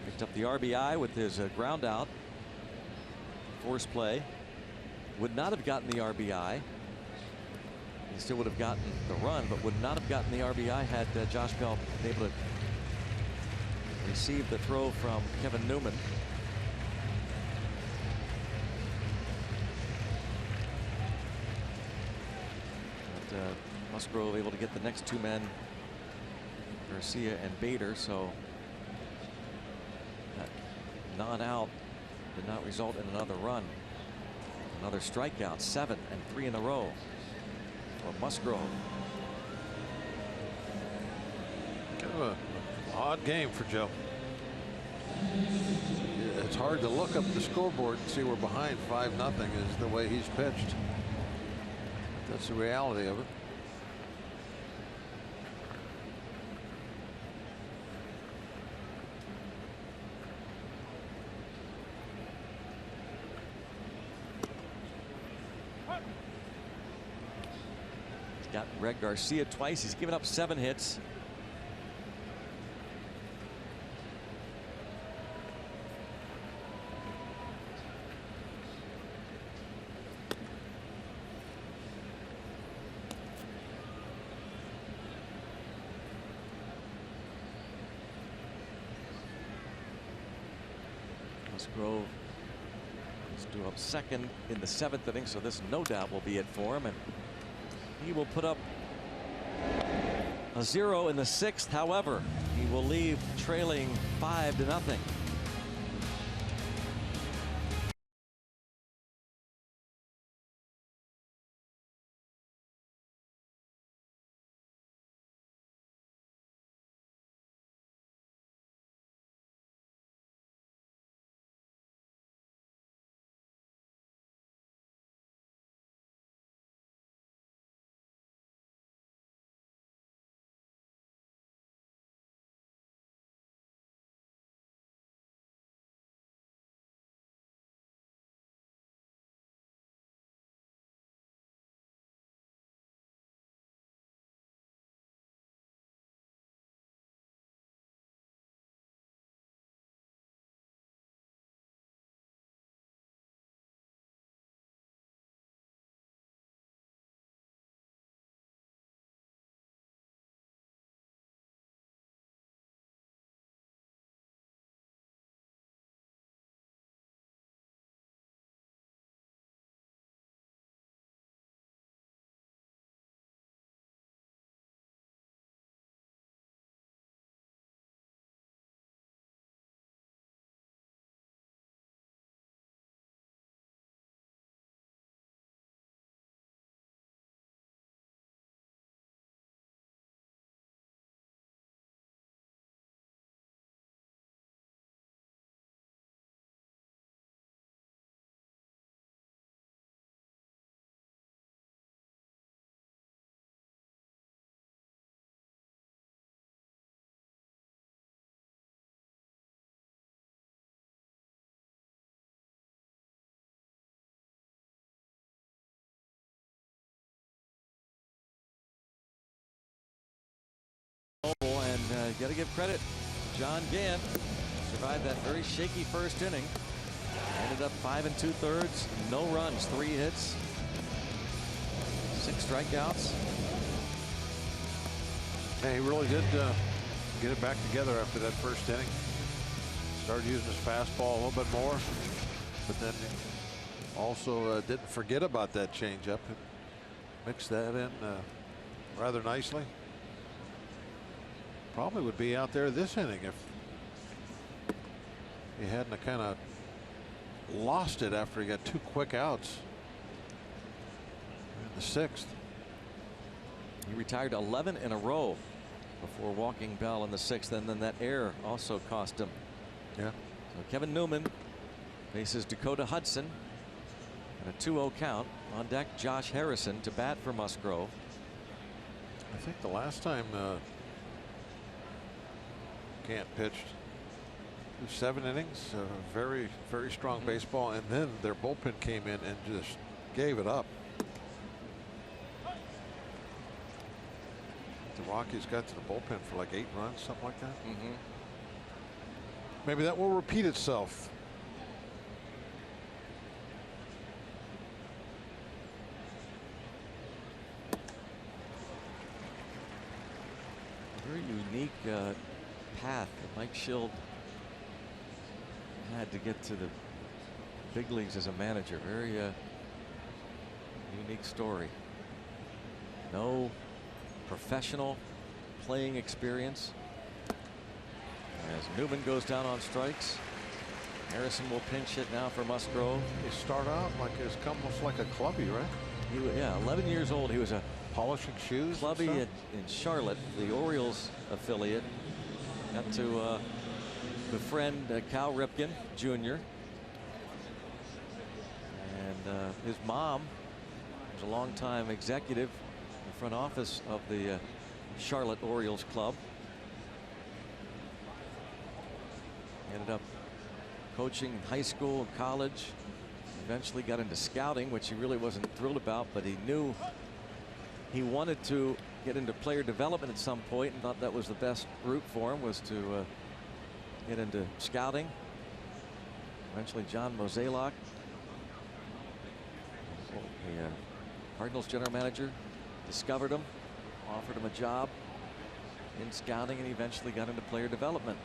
Picked up the RBI with his ground out. Force play. Would not have gotten the RBI. He still would have gotten the run, but would not have gotten the RBI had Josh Bell been able to receive the throw from Kevin Newman. But Musgrove able to get the next 2 men, Garcia and Bader, so that non-out did not result in another run. Another strikeout, 7 and 3 in a row for Musgrove. Kind of an odd game for Joe. It's hard to look up the scoreboard and see we're behind 5-0 is the way he's pitched. That's the reality of it. Got Greg Garcia twice. He's given up 7 hits. Musgrove is due up second in the 7th inning, so this no doubt will be it for him. And he will put up a 0 in the 6th. However, he will leave trailing 5-0. And got to give credit. John Gant survived that very shaky first inning. Ended up 5 2/3, no runs, 3 hits, 6 strikeouts. Yeah, he really did get it back together after that first inning. Started using his fastball a little bit more, but then also didn't forget about that changeup and mixed that in rather nicely. Probably would be out there this inning if he hadn't kind of lost it after he got 2 quick outs in the 6th. He retired 11 in a row before walking Bell in the 6th, and then that error also cost him. Yeah. So Kevin Newman faces Dakota Hudson, and a 2-0 count. On deck, Josh Harrison to bat for Musgrove. I think the last time Gant pitched 7 innings, very strong baseball, and then their bullpen came in and just gave it up. The Rockies got to the bullpen for like 8 runs, something like that. Maybe that will repeat itself. Very unique path that Mike Schild had to get to the big leagues as a manager. Very unique story. No professional playing experience. As Newman goes down on strikes, Harrison will pinch hit now for Musgrove. He start out like it's almost like a clubby, right? Yeah, 11 years old. He was a polishing shoes. Clubby in Charlotte, the Orioles affiliate. Got to befriend Cal Ripken Jr. And his mom was a longtime executive in the front office of the Charlotte Orioles club. Ended up coaching high school and college. Eventually got into scouting, which he really wasn't thrilled about, but he knew he wanted to get into player development at some point and thought that was the best route for him, was to get into scouting. Eventually John Mozeliak, the Cardinals general manager, discovered him, offered him a job in scouting, and he eventually got into player development.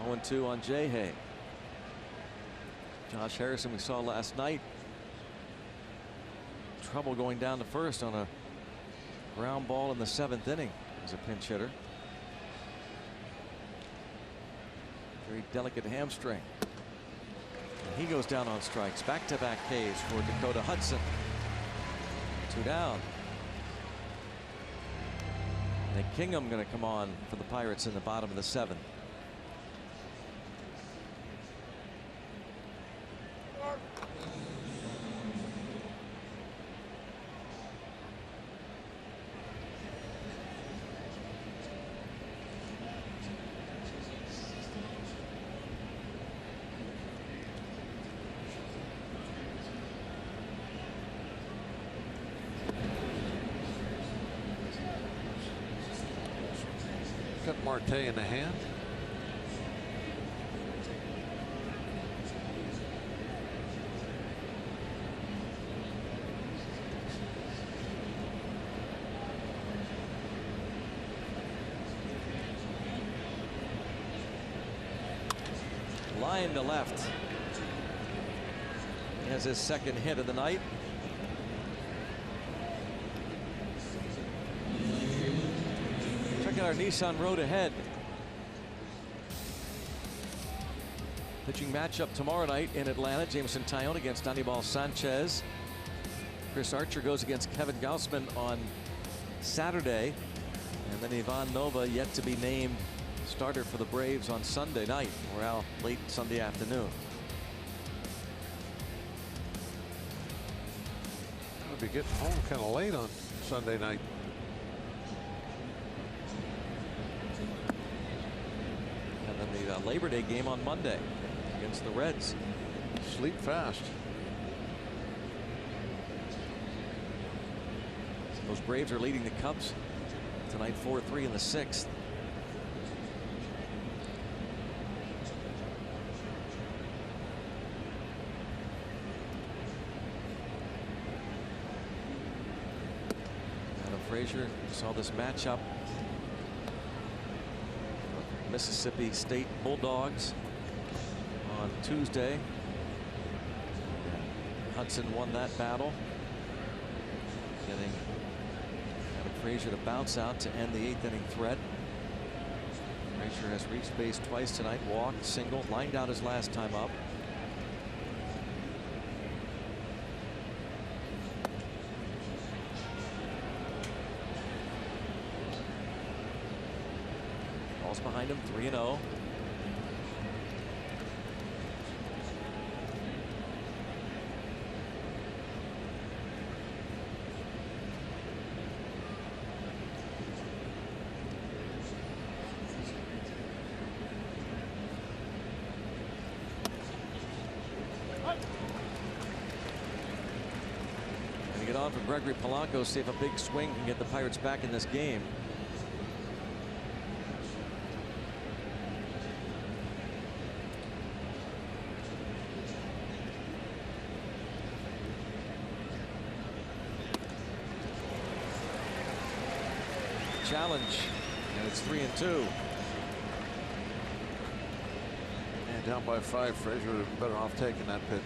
0-2 on Jay Hay. Josh Harrison, we saw last night, trouble going down to first on a ground ball in the 7th inning as a pinch hitter. Very delicate hamstring. And he goes down on strikes. Back-to-back Ks for Dakota Hudson. 2 down. Nick Kingham going to come on for the Pirates in the bottom of the 7th. Got Marte in the hand. Line to left. He has his 2nd hit of the night. Check out our Nissan Road Ahead. Pitching matchup tomorrow night in Atlanta. Jameson Taillon against Anibal Sanchez. Chris Archer goes against Kevin Gausman on Saturday. And then Ivan Nova, yet to be named starter for the Braves on Sunday night, or out late Sunday afternoon. We'll be getting home kind of late on Sunday night. And then the Labor Day game on Monday against the Reds. Sleep fast. Those Braves are leading the Cubs tonight 4-3 in the 6th. Frazier saw this matchup. Mississippi State Bulldogs on Tuesday. Hudson won that battle, getting Frazier to bounce out to end the 8th inning threat. Frazier has reached base twice tonight, walked, singled, lined out his last time up. Ball's behind him, 3-0. Get on for Gregory Polanco, see if a big swing can get the Pirates back in this game. Challenge, and it's 3-2. And down by 5, Frazier would have been better off taking that pitch.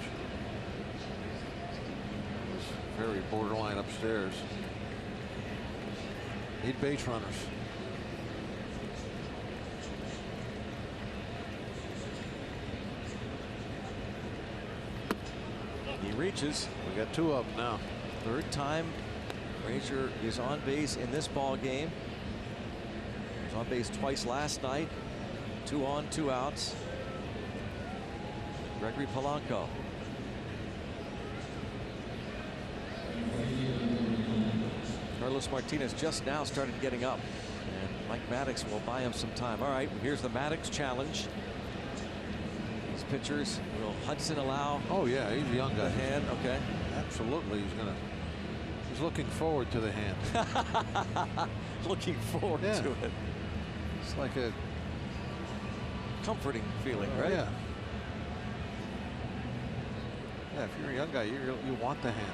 Very borderline upstairs. Need base runners. He reaches. We got 2 up now. Third time Frazier is on base in this ball game. He was on base twice last night. 2 on, 2 outs. Gregory Polanco. Carlos Martinez just now started getting up, and Mike Maddox will buy him some time. All right, here's the Maddox challenge. These pitchers, will Hudson allow? Oh yeah, he's a young guy. The hand, okay. Absolutely, he's looking forward to the hand. Looking forward to it. It's like a comforting feeling, right? Yeah. Yeah, if you're a young guy, you want the hand.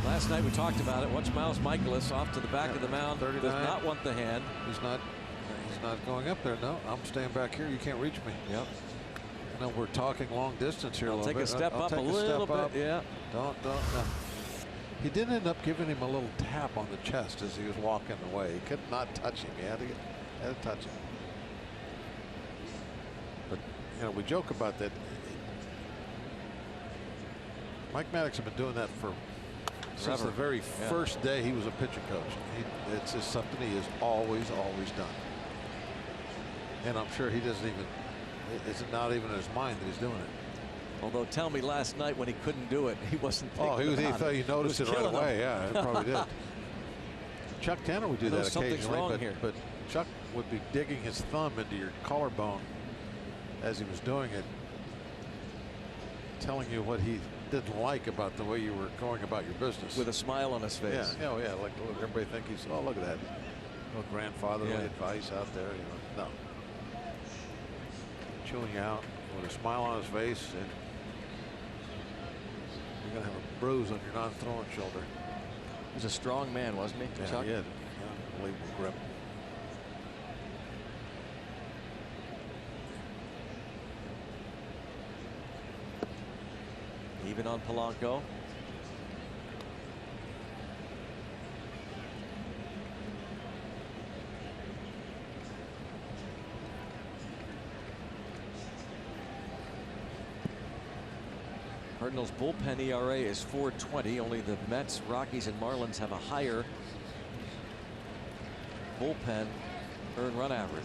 Last night we talked about it. Watch Miles Michaelis off to the back of the mound. 39. Does not want the hand. He's not going up there. No, I'm staying back here. You can't reach me. Yep. I know we're talking long distance here. I'll take a step up a little bit. Yeah. Don't. No. He did end up giving him a little tap on the chest as he was walking away. He could not touch him. He had to touch him. But we joke about that. Mike Maddox has been doing that since the very first day he was a pitching coach. It's just something he has always done. And I'm sure he doesn't even, it's not even in his mind that he's doing it. Although tell me last night when he couldn't do it, he wasn't thinking he thought he noticed it right away. Yeah, he probably did. Chuck Tanner would do that occasionally, but Chuck would be digging his thumb into your collarbone as he was doing it, telling you what he didn't like about the way you were going about your business. With a smile on his face. Yeah, like everybody think he's, oh, look at that. Little grandfatherly advice out there. No. Chewing you out with a smile on his face, and you're going to have a bruise on your non-throwing shoulder. He was a strong man, wasn't he? Yeah, Chuck? he had unbelievable grip. Even on Polanco. Cardinals bullpen ERA is 4.20. Only the Mets, Rockies, and Marlins have a higher bullpen earned run average.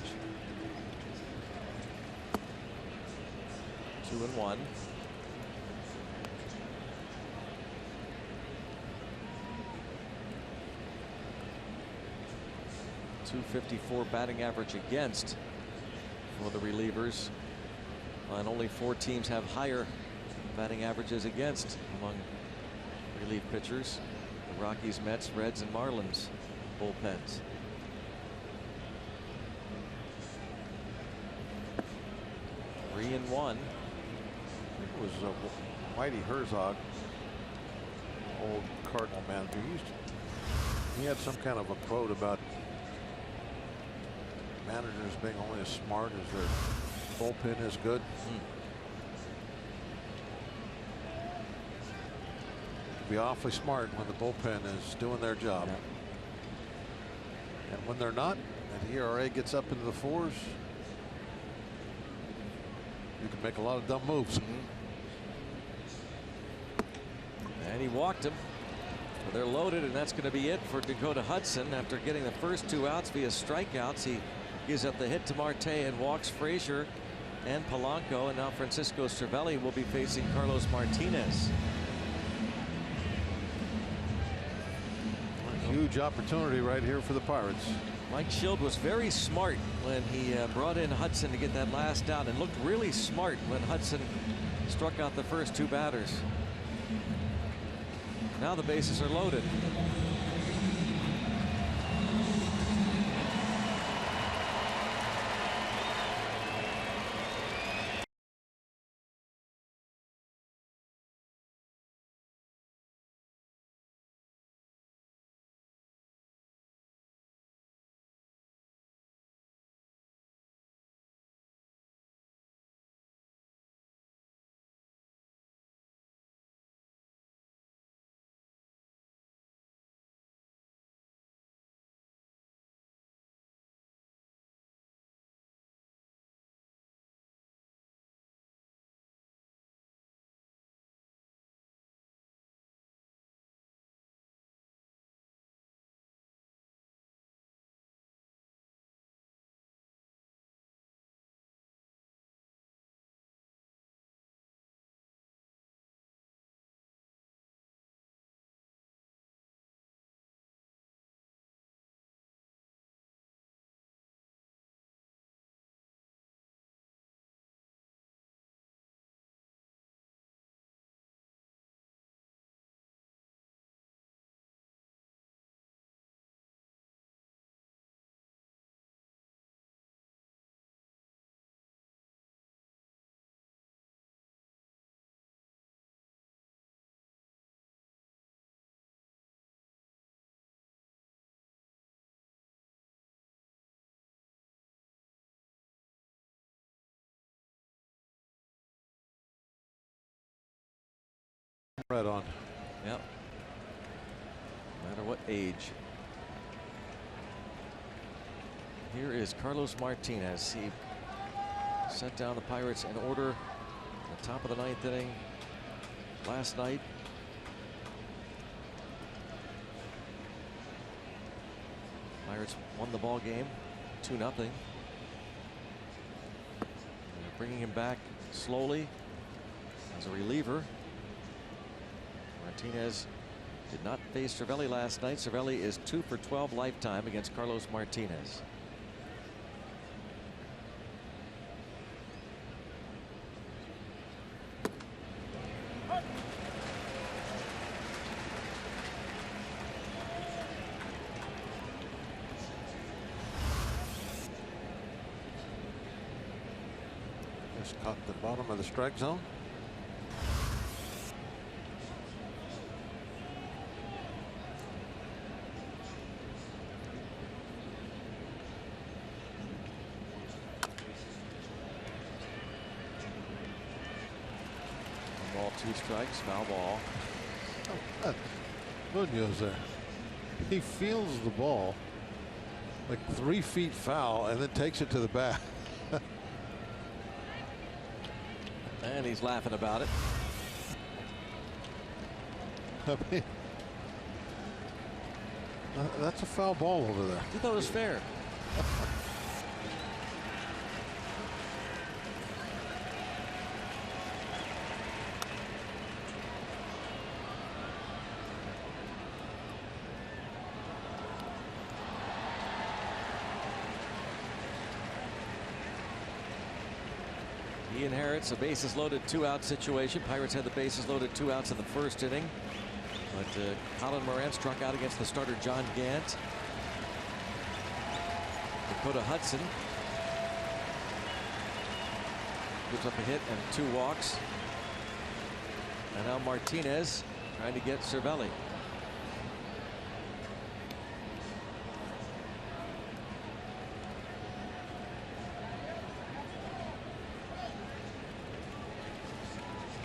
2-1. .254 batting average against for the relievers, and only 4 teams have higher batting averages against among relief pitchers: the Rockies, Mets, Reds, and Marlins bullpens. 3-1. It was Whitey Herzog, old Cardinal manager. He had some kind of a quote about managers being only as smart as their bullpen is good. Be awfully smart when the bullpen is doing their job. And when they're not, and the ERA gets up into the 4s, you can make a lot of dumb moves. And he walked him. So they're loaded, and that's going to be it for Dakota Hudson. After getting the first 2 outs via strikeouts, he gives up the hit to Marte and walks Frazier and Polanco, and now Francisco Cervelli will be facing Carlos Martinez. Huge opportunity right here for the Pirates. Mike Schild was very smart when he brought in Hudson to get that last out, and looked really smart when Hudson struck out the first 2 batters. Now the bases are loaded. Right on. Yep. No matter what age. Here is Carlos Martinez. He sent down the Pirates in order at the top of the 9th inning last night. Pirates won the ball game 2-0. They're bringing him back slowly as a reliever. Martinez did not face Cervelli last night. Cervelli is 2 for 12 lifetime against Carlos Martinez. Just caught the bottom of the strike zone. Ball, 2 strikes, foul ball. Good news there. He feels the ball like 3 feet foul and then takes it to the bat. And he's laughing about it. I mean, that's a foul ball over there. You thought it was fair. He inherits a bases loaded 2-out situation. Pirates had the bases loaded 2 outs in the first inning. But Colin Moran struck out against the starter John Gant. Dakota Hudson Gives up a hit and 2 walks. And now Martinez trying to get Cervelli.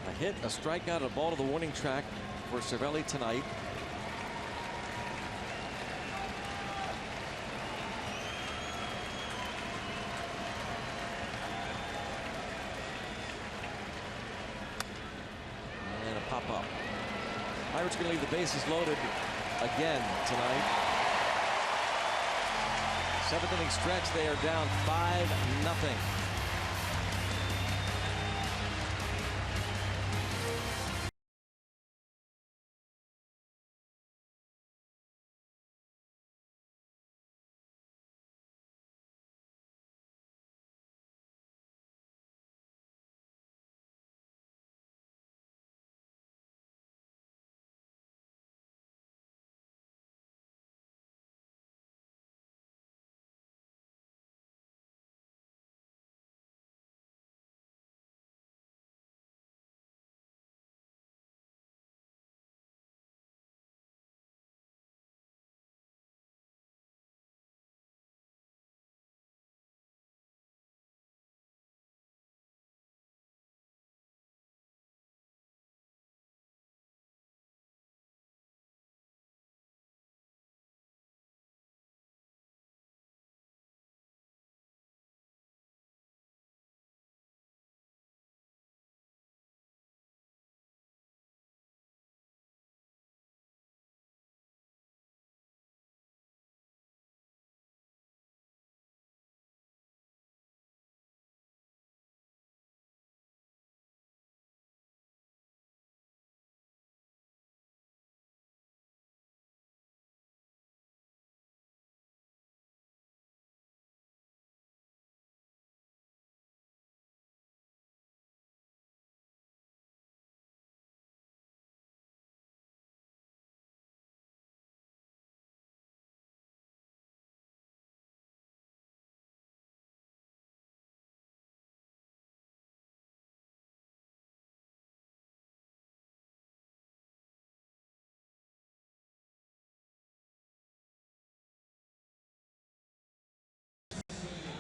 A hit, a strikeout, a ball to the warning track for Cervelli tonight. And a pop-up. Pirates going to leave the bases loaded again tonight. 7th inning stretch, they are down 5-0.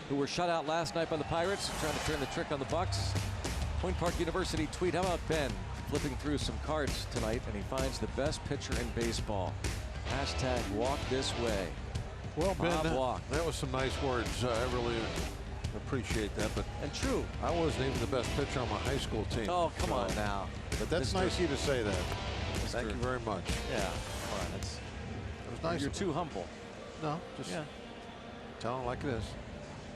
Who were shut out last night by the Pirates, trying to turn the trick on the Bucks. Point Park University tweet, how about Ben flipping through some cards tonight, and he finds the best pitcher in baseball. Hashtag walk this way. Well, Ben, Walk. that was some nice words. I really appreciate that. But And true. I wasn't even the best pitcher on my high school team. Oh, come on now. But that's Mr. nice of you to say that. Thank you very much. Yeah, come on. It was nice. You're too humble. No, just telling it like it is.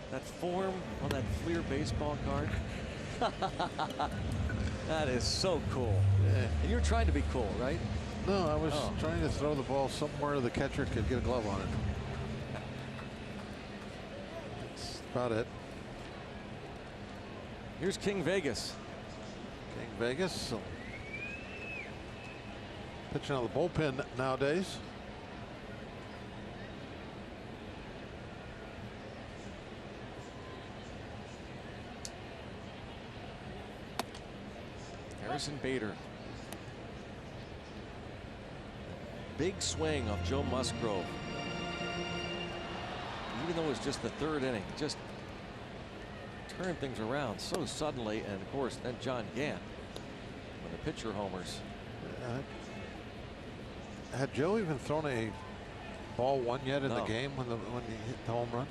That form on that Fleer baseball card. That is so cool. Yeah. And you're trying to be cool, right? No, I was trying to throw the ball somewhere the catcher could get a glove on it. That's about it. Here's King Vegas. King Vegas. So pitching out of the bullpen nowadays. Harrison Bader. Big swing of Joe Musgrove. Even though it was just the 3rd inning, just turned things around so suddenly. And of course, then John Gant, when the pitcher homers. Had Joe even thrown a ball one yet in the game when he hit the home run?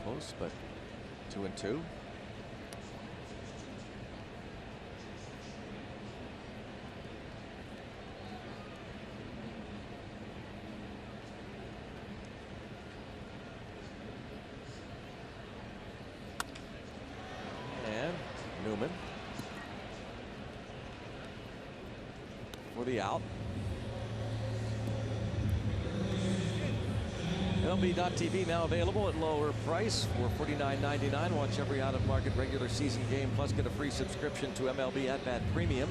Close, but 2-2. And Newman for the out. MLB.tv now available at lower price for $49.99. Watch every out-of-market regular season game, plus get a free subscription to MLB At Bat Premium.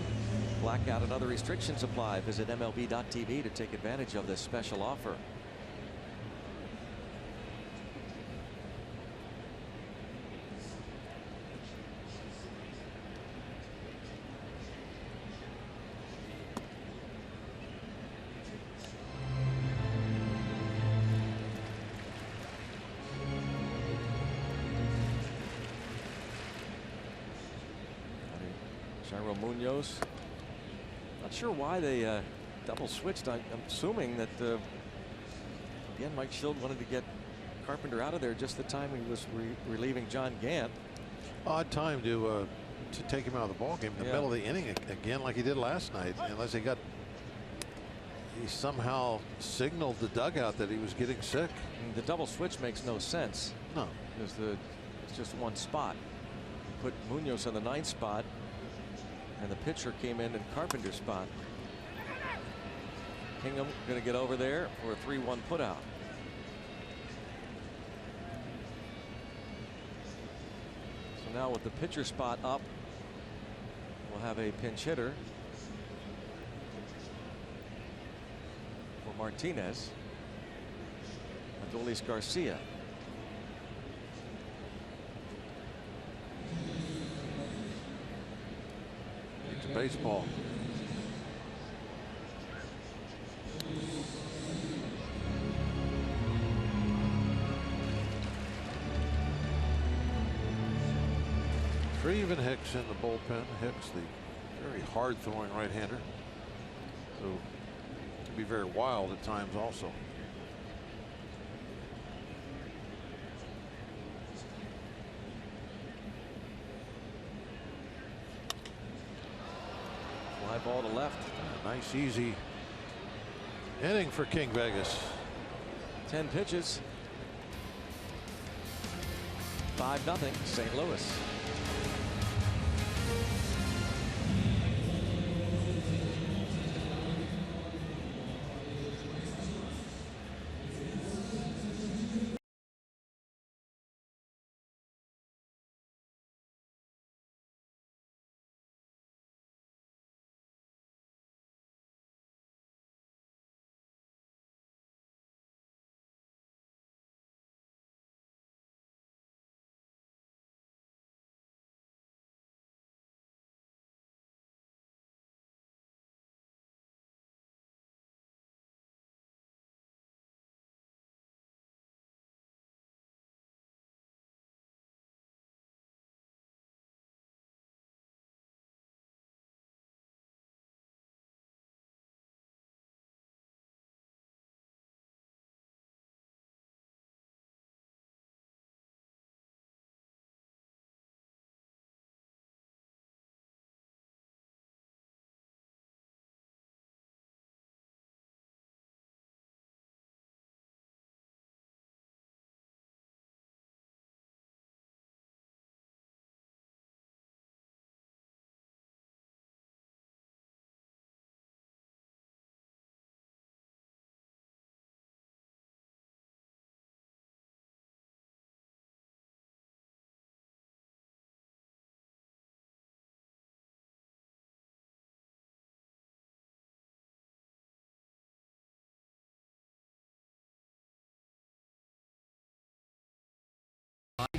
Blackout and other restrictions apply. Visit MLB.tv to take advantage of this special offer. Munoz. Not sure why they double switched. I'm assuming that again Mike Schild wanted to get Carpenter out of there just the time he was relieving John Gant. Odd time to take him out of the ball game in the middle of the inning again, like he did last night. Unless he somehow signaled the dugout that he was getting sick. And the double switch makes no sense. No, because it's just one spot. You put Munoz on the 9th spot, and the pitcher came in Carpenter's spot. Kingham going to get over there for a 3-1 putout. So now with the pitcher spot up, we'll have a pinch hitter for Martinez. Adolis Garcia. Baseball. Shreve and Hicks in the bullpen. Hicks, the very hard throwing right-hander, so can be very wild at times also. Fly ball to left. Nice easy inning for King Vegas. 10 pitches. 5-0 St. Louis.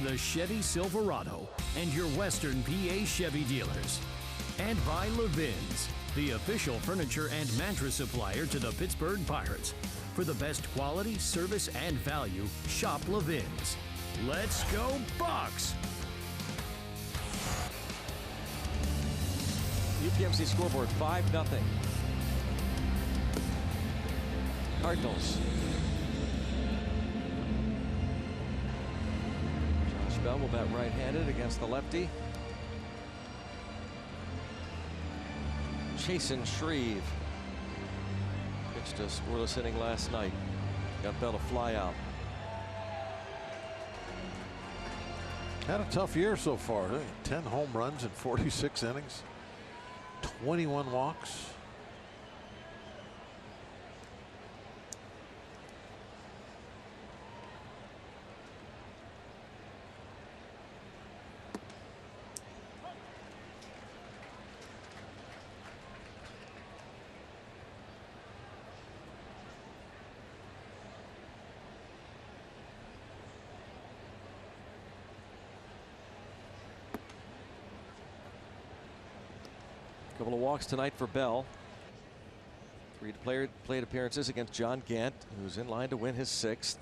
The Chevy Silverado and your Western PA Chevy dealers. And by Levin's, the official furniture and mattress supplier to the Pittsburgh Pirates. For the best quality, service, and value, shop Levin's. Let's go Bucks! UPMC scoreboard 5-0 Cardinals. Bell will bat right-handed against the lefty. Chasen Shreve pitched a scoreless inning last night. Got Bell to fly out. Had a tough year so far. 10 home runs in 46 innings. 21 walks. Couple of walks tonight for Bell. 3 plate appearances against John Gant, who's in line to win his 6th.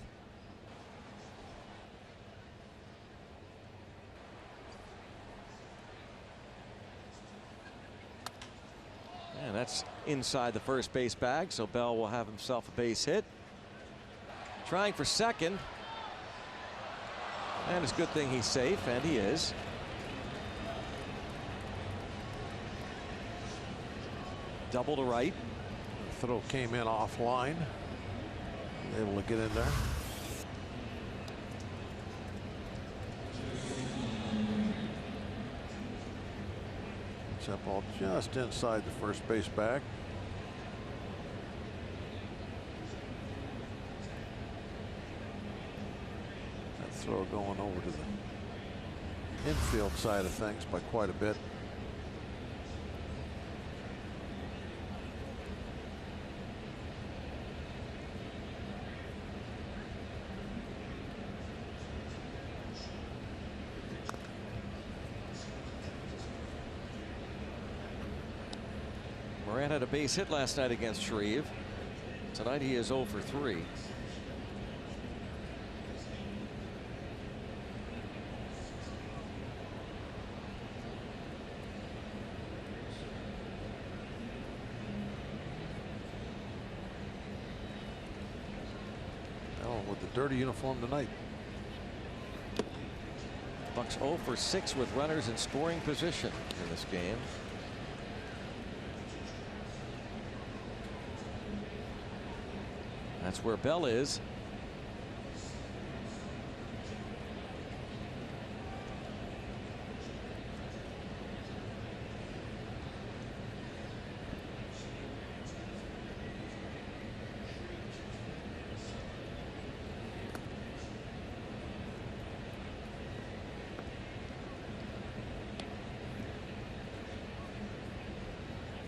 And that's inside the first base bag, so Bell will have himself a base hit. Trying for second. And it's a good thing he's safe, and he is. Double to right. The throw came in offline. Able to get in there. That ball just inside the first base bag. That throw going over to the infield side of things by quite a bit. Moran had a base hit last night against Shreve. Tonight he is 0 for 3. Oh, with the dirty uniform tonight. Bucks 0 for 6 with runners in scoring position in this game. That's where Bell is.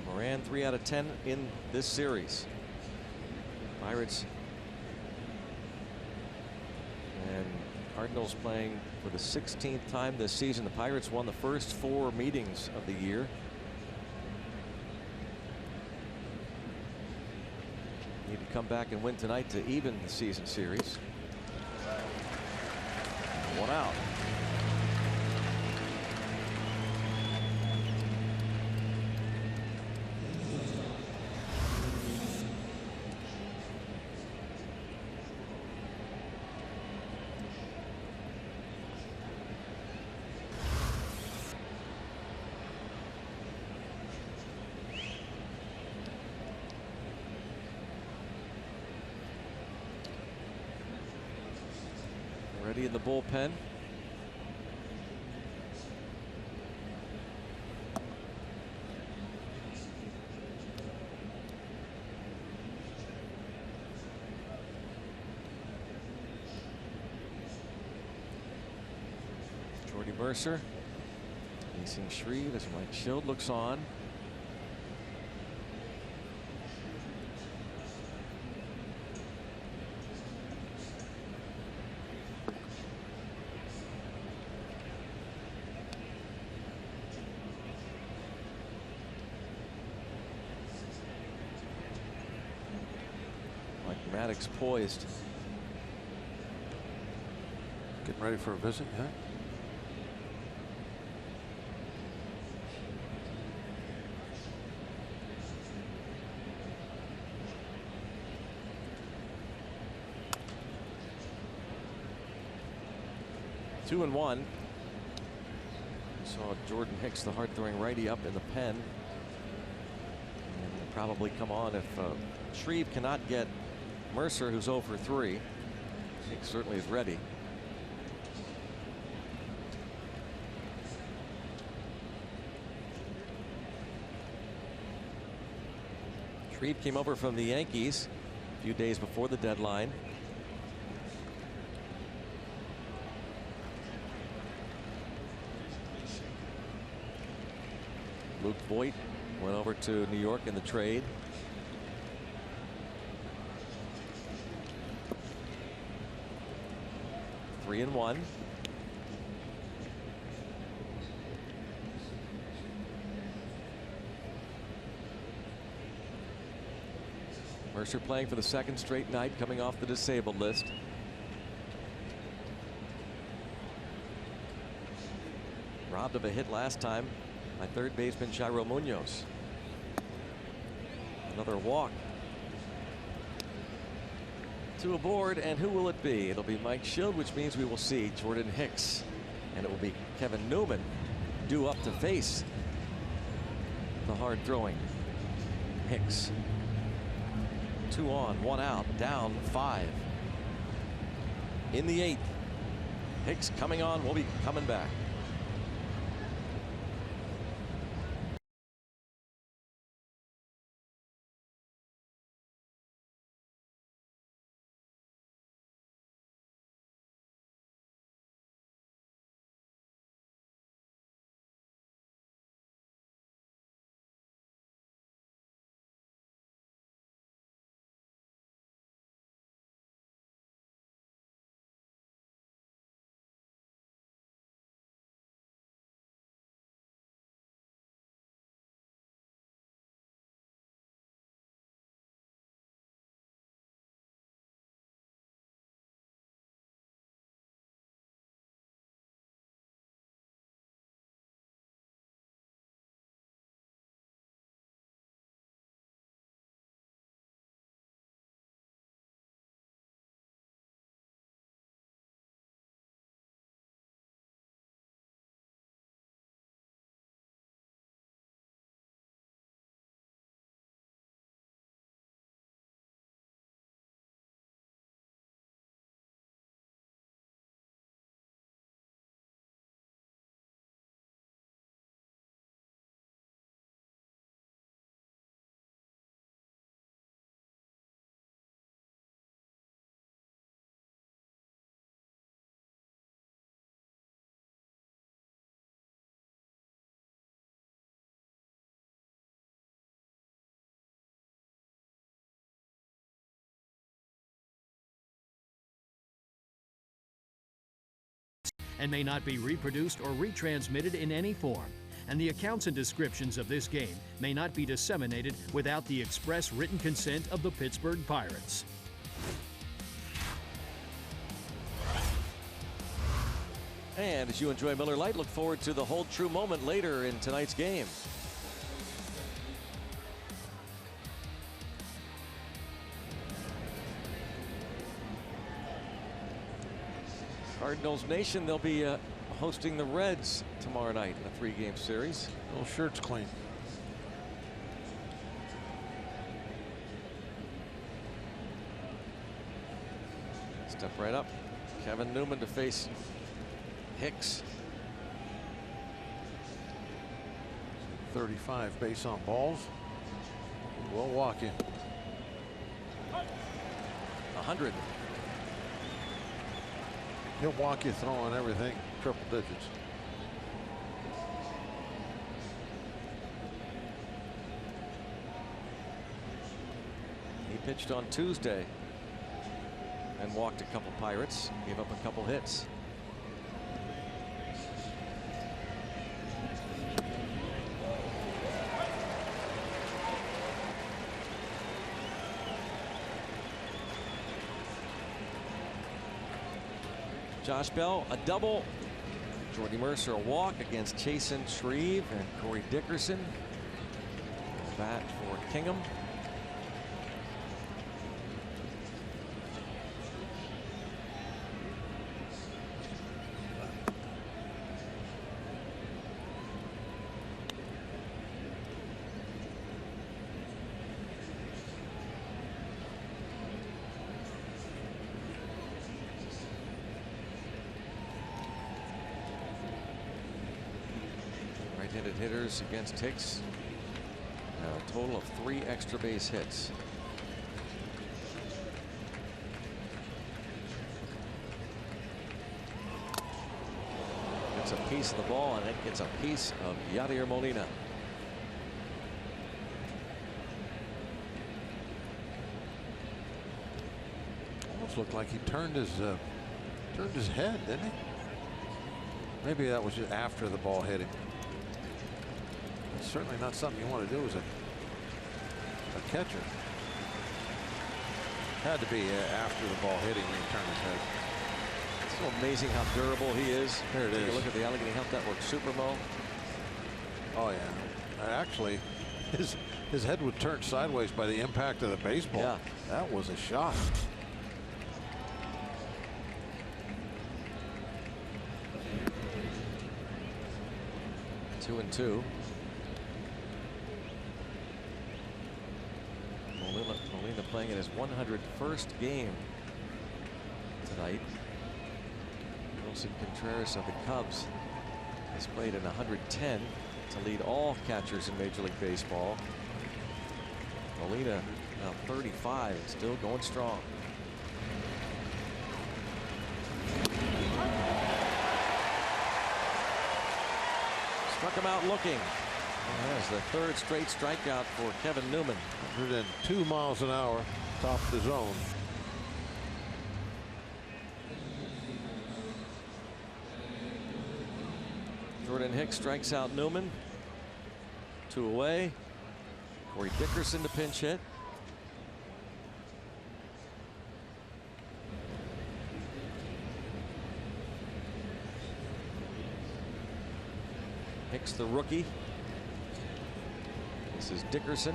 Moran 3 out of 10 in this series. Pirates and Cardinals playing for the 16th time this season. The Pirates won the first 4 meetings of the year. Need to come back and win tonight to even the season series. 1 out. Ready in the bullpen. Jordy Mercer facing Shreve as Mike Schild looks on. Maddox poised. Getting ready for a visit, yeah. Two and one. Saw Jordan Hicks, the hard-throwing righty, up in the pen. And will probably come on if Shreve cannot get Mercer, who's 0 for 3. Hicks certainly is ready. Shreve came over from the Yankees a few days before the deadline. Luke Voigt went over to New York in the trade. Three and one. Mercer playing for the second straight night, coming off the disabled list. Robbed of a hit last time by third baseman Jairo Munoz. Another walk. 2 aboard, and who will it be? It'll be Mike Schild, which means we will see Jordan Hicks. And it will be Kevin Newman due up to face the hard throwing Hicks. 2 on, 1 out, down 5. In the 8th. Hicks coming on, will be coming back. And may not be reproduced or retransmitted in any form. And the accounts and descriptions of this game may not be disseminated without the express written consent of the Pittsburgh Pirates. And as you enjoy Miller Lite, look forward to the Hold True moment later in tonight's game. Cardinals Nation, they'll be hosting the Reds tomorrow night in a 3-game series. Little shirt's clean. Step right up. Kevin Newman to face Hicks. 35 base on balls. We'll walk in. 100. He'll walk you throwing everything triple digits. He pitched on Tuesday and walked a couple Pirates, gave up a couple hits. Josh Bell, a double. Jordy Mercer, a walk against Chasen Shreve and Corey Dickerson. Bat for Kingham. Right-handed hitters against Hicks. A total of 3 extra base hits. Gets a piece of the ball, and it gets a piece of Yadier Molina. Almost looked like he turned his head, didn't he? Maybe that was just after the ball hit him. It's certainly not something you want to do as a catcher. Had to be after the ball hitting when he turned his head. It's so amazing how durable he is. There it Take is. a look at the Allegheny Health Network Supermo. Oh yeah. Actually, his head would turn sideways by the impact of the baseball. Yeah. That was a shot. Two and two. Molina playing in his 101st game tonight. Wilson Contreras of the Cubs has played in 110 to lead all catchers in Major League Baseball. Molina now 35 and still going strong. Struck him out looking. That's the third straight strikeout for Kevin Newman. 102 miles an hour, top of the zone. Jordan Hicks strikes out Newman. 2 away. Corey Dickerson to pinch hit. Hicks, the rookie. This is Dickerson.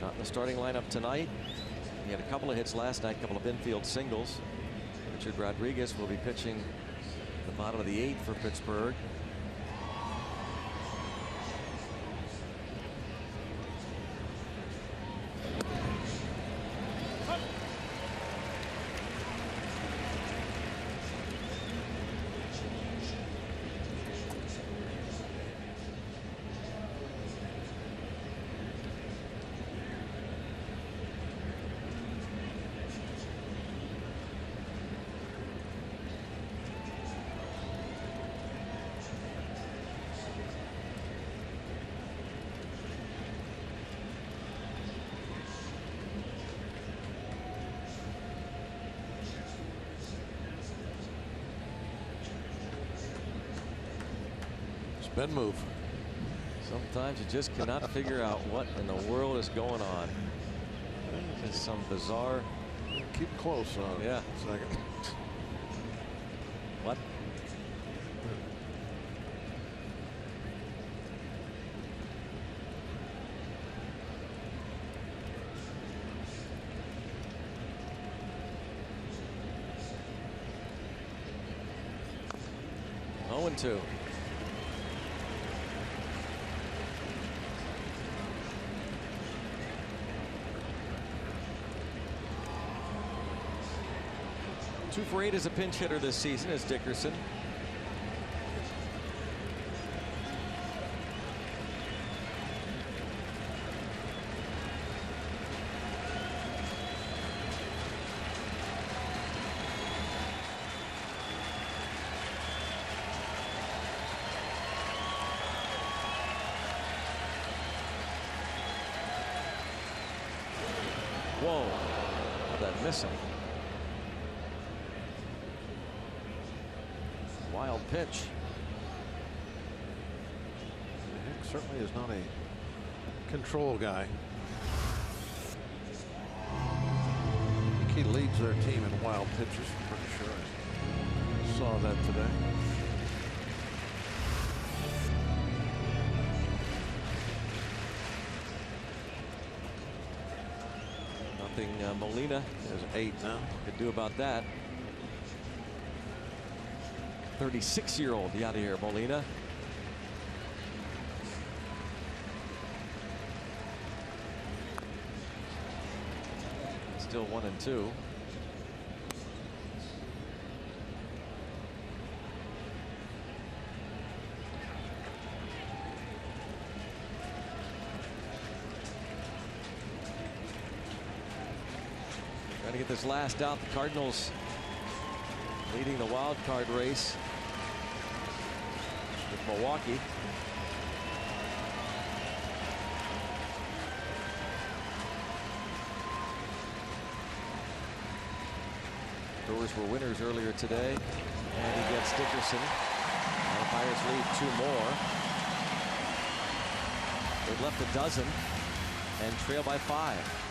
Not in the starting lineup tonight. He had a couple of hits last night, a couple of infield singles. Richard Rodriguez will be pitching the bottom of the 8th for Pittsburgh. Spin move. Sometimes you just cannot figure out what in the world is going on. It's some bizarre. Keep close on. Yeah. Second. What? Oh, and 2. Two for 8 as a pinch hitter this season is Dickerson. Whoa, how'd that miss him? Wild pitch. Hicks certainly is not a control guy. I think he leads their team in wild pitches, I'm pretty sure. I saw that today. Nothing Molina There's 8 now. could do about that. 36-year-old Yadier Molina. Still 1 and 2. Trying to get this last out. The Cardinals leading the wild card race with Milwaukee. Brewers were winners earlier today, and he gets Dickerson. Now the Pirates lead 2 more. They've left a dozen and trail by 5.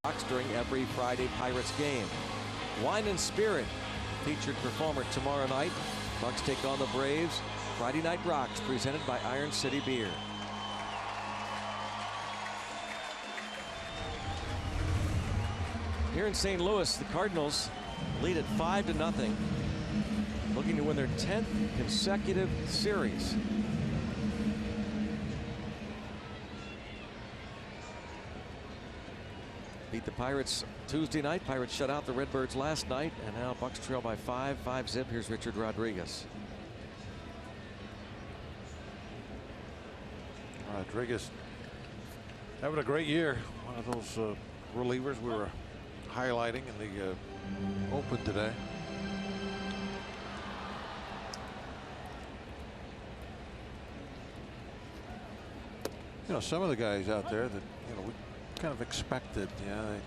rocks during every Friday Pirates game. Wine and Spirit, featured performer tomorrow night. Bucks take on the Braves. Friday Night Rocks, presented by Iron City Beer. Here in St. Louis, the Cardinals lead at 5-0, looking to win their 10th consecutive series. Beat the Pirates Tuesday night. Pirates shut out the Redbirds last night, and now Bucks trail by 5-zip. Here's Richard Rodriguez. Rodriguez having a great year. One of those relievers we were highlighting in the Open today. You know, some of the guys out there that, you know, we kind of expected. Yeah, they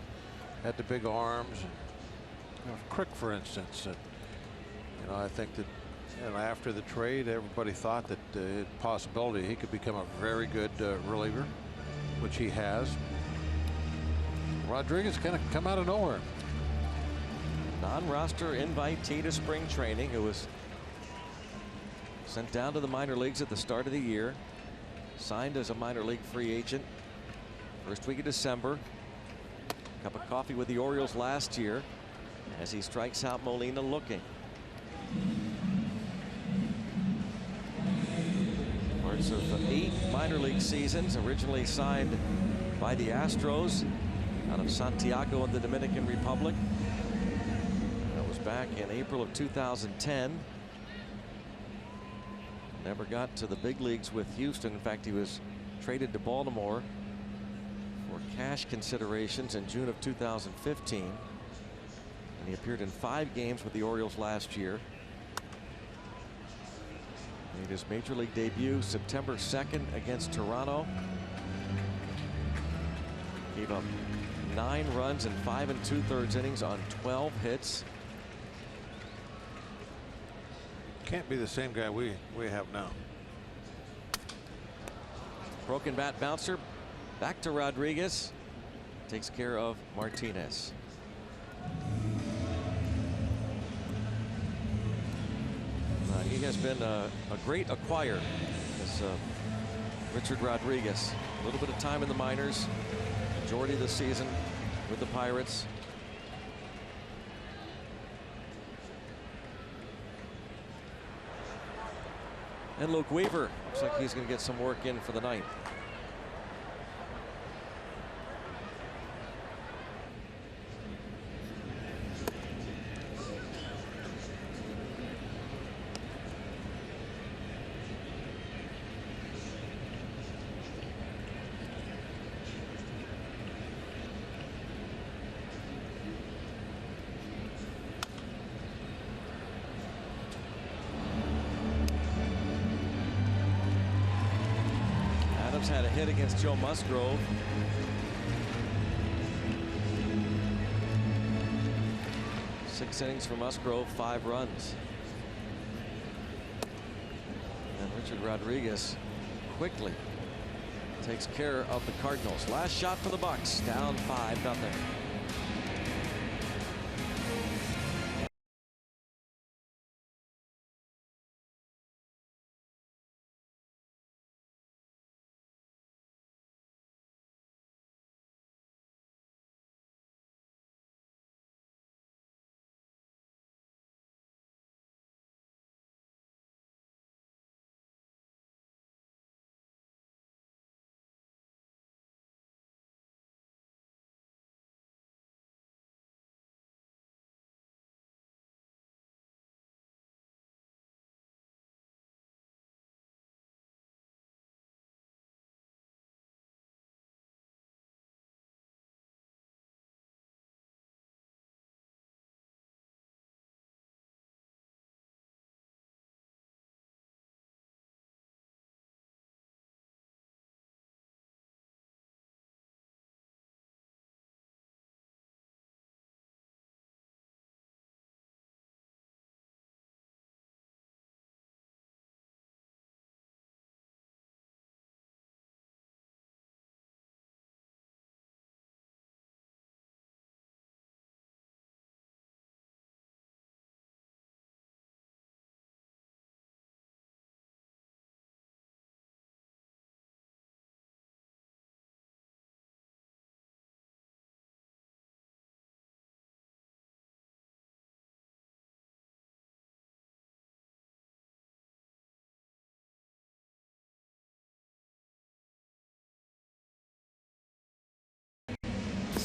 had the big arms. You know, Crick, for instance. You know, I think that, you know, after the trade, everybody thought that possibility he could become a very good reliever, which he has. Rodriguez kind of come out of nowhere. Non-roster invitee to spring training, who was sent down to the minor leagues at the start of the year. Signed as a minor league free agent first week of December. Cup of coffee with the Orioles last year as he strikes out Molina looking. Parts of 8 minor league seasons, originally signed by the Astros out of Santiago in the Dominican Republic. That was back in April of 2010. Never got to the big leagues with Houston. In fact, he was traded to Baltimore for cash considerations in June of 2015. And he appeared in 5 games with the Orioles last year. Made his major league debut September 2nd against Toronto. Gave up 9 runs in 5 2/3 innings on 12 hits. Can't be the same guy we have now. Broken bat bouncer back to Rodriguez. Takes care of Martinez. He has been a great acquire, this Richard Rodriguez. A little bit of time in the minors, majority of the season with the Pirates. And Luke Weaver looks like he's going to get some work in for the night. Had a hit against Joe Musgrove. Six innings for Musgrove, 5 runs. And Richard Rodriguez quickly takes care of the Cardinals. Last shot for the Bucks, down 5-0.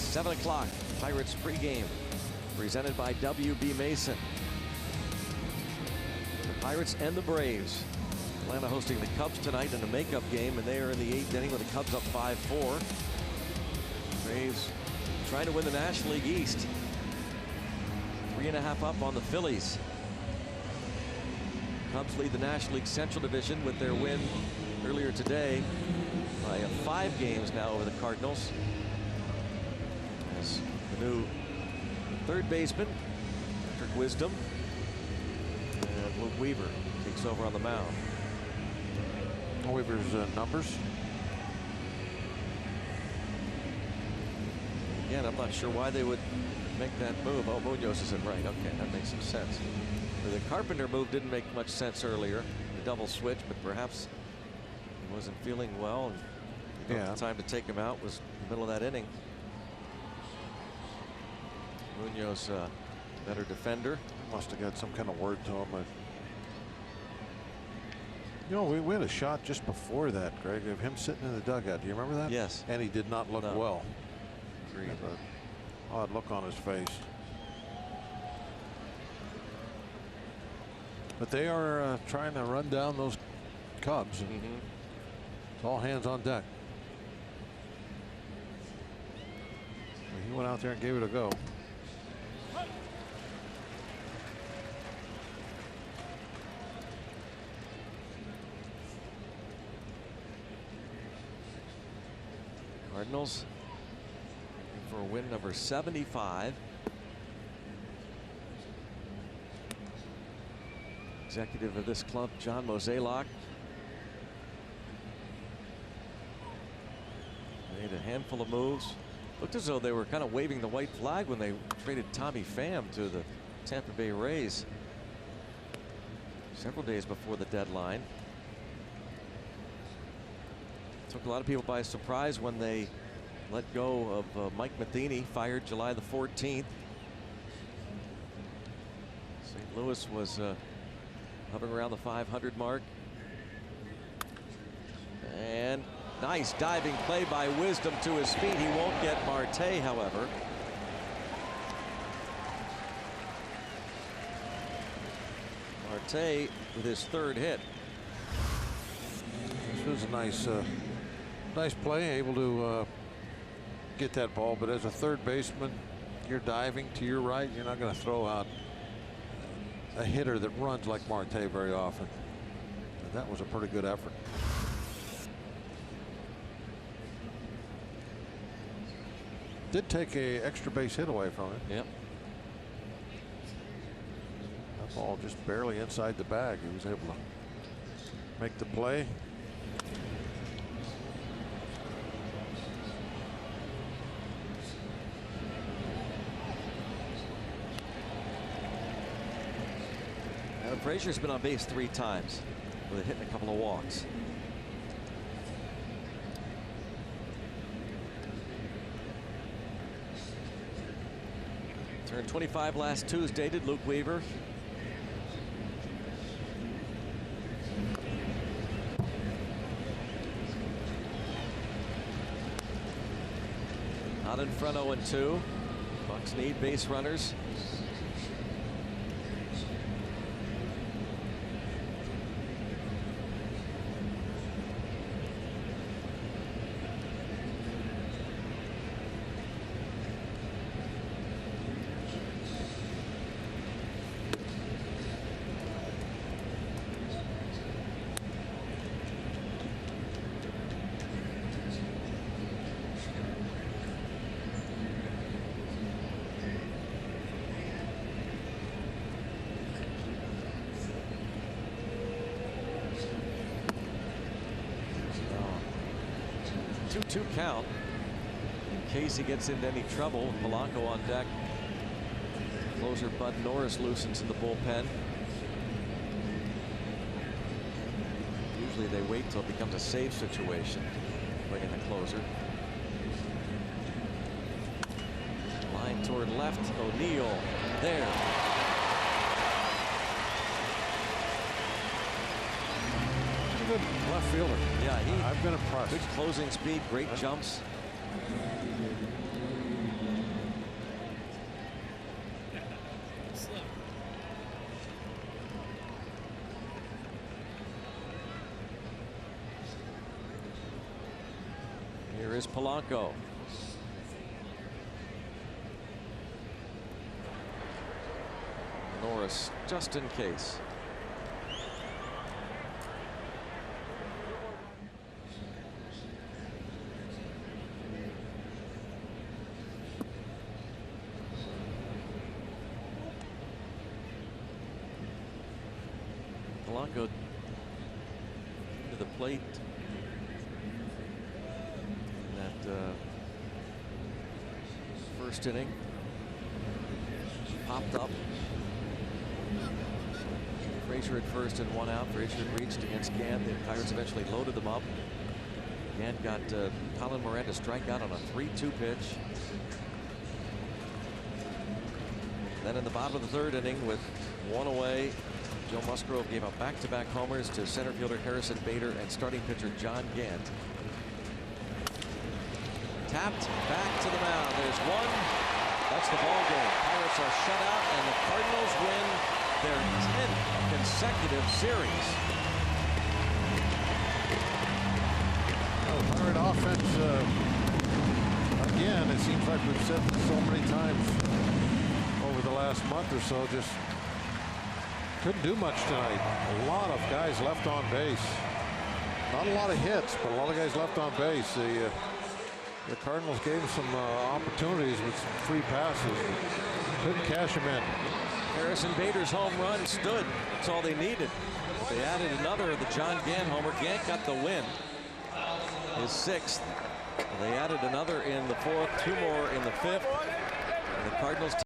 7 o'clock, Pirates pregame, presented by WB Mason. The Pirates and the Braves. Atlanta hosting the Cubs tonight in a makeup game, and they are in the 8th inning with the Cubs up 5-4. Braves trying to win the National League East. 3.5 up on the Phillies. Cubs lead the National League Central Division with their win earlier today by 5 games now over the Cardinals. As the new third baseman, Patrick Wisdom, and Luke Weaver takes over on the mound. Weaver's numbers. Again, I'm not sure why they would make that move. Oh, Munoz isn't right. Okay, that makes some sense. The Carpenter move didn't make much sense earlier, the double switch, but perhaps he wasn't feeling well. And yeah, the time to take him out was in the middle of that inning. Munoz, better defender. Must have got some kind of word to him. You know, we had a shot just before that, Greg, of him sitting in the dugout. Do you remember that? Yes. And he did not look well. Agreed. An odd look on his face. But they are trying to run down those Cubs. And it's all hands on deck. He went out there and gave it a go. Cardinals looking for a win number 75. Executive of this club, John Mozeliak, made a handful of moves. Looked as though they were kind of waving the white flag when they traded Tommy Pham to the Tampa Bay Rays several days before the deadline. Took a lot of people by surprise when they let go of Mike Matheny, fired July the 14th. St. Louis was hovering around the 500 mark. And nice diving play by Wisdom to his feet. He won't get Marte, however. Marte with his 3rd hit. This was a nice play, able to get that ball, but as a third baseman, you're diving to your right. You're not going to throw out a hitter that runs like Marte very often. And that was a pretty good effort. Did take a extra base hit away from him. Yep. That ball just barely inside the bag. He was able to make the play. Frazier's been on base 3 times with a hit and a couple of walks. Turned 25 last Tuesday, did Luke Weaver. Out in front 0-2. Bucks need base runners. Two count in case he gets into any trouble. Polanco on deck. Closer Bud Norris loosens in the bullpen. Usually they wait till it becomes a save situation. Bring in the closer. Line toward left. O'Neill there. Good left fielder. Yeah, I've been impressed. Good closing speed, great jumps. Here is Polanco. Norris, just in case. Polanco to the plate. That first inning popped up. Frazier at first and 1 out. Frazier reached against Gant. The Pirates eventually loaded them up. Gant got Colin Moran to strike out on a 3-2 pitch. Then in the bottom of the third inning, with 1 away, Joe Musgrove gave up back-to-back homers to center fielder Harrison Bader and starting pitcher John Gant. Tapped back to the mound. There's one. That's the ball game. Pirates are shut out, and the Cardinals win their 10th consecutive series. Well, Pirate offense, again, it seems like we've said so many times over the last month or so, just couldn't do much tonight. A lot of guys left on base. Not a lot of hits, but a lot of guys left on base. The Cardinals gave them some opportunities with some free passes. Couldn't cash them in. Harrison Bader's home run stood. That's all they needed. They added another of the John Gant homer. Gant got the win. His 6th. They added another in the 4th, 2 more in the 5th. And the Cardinals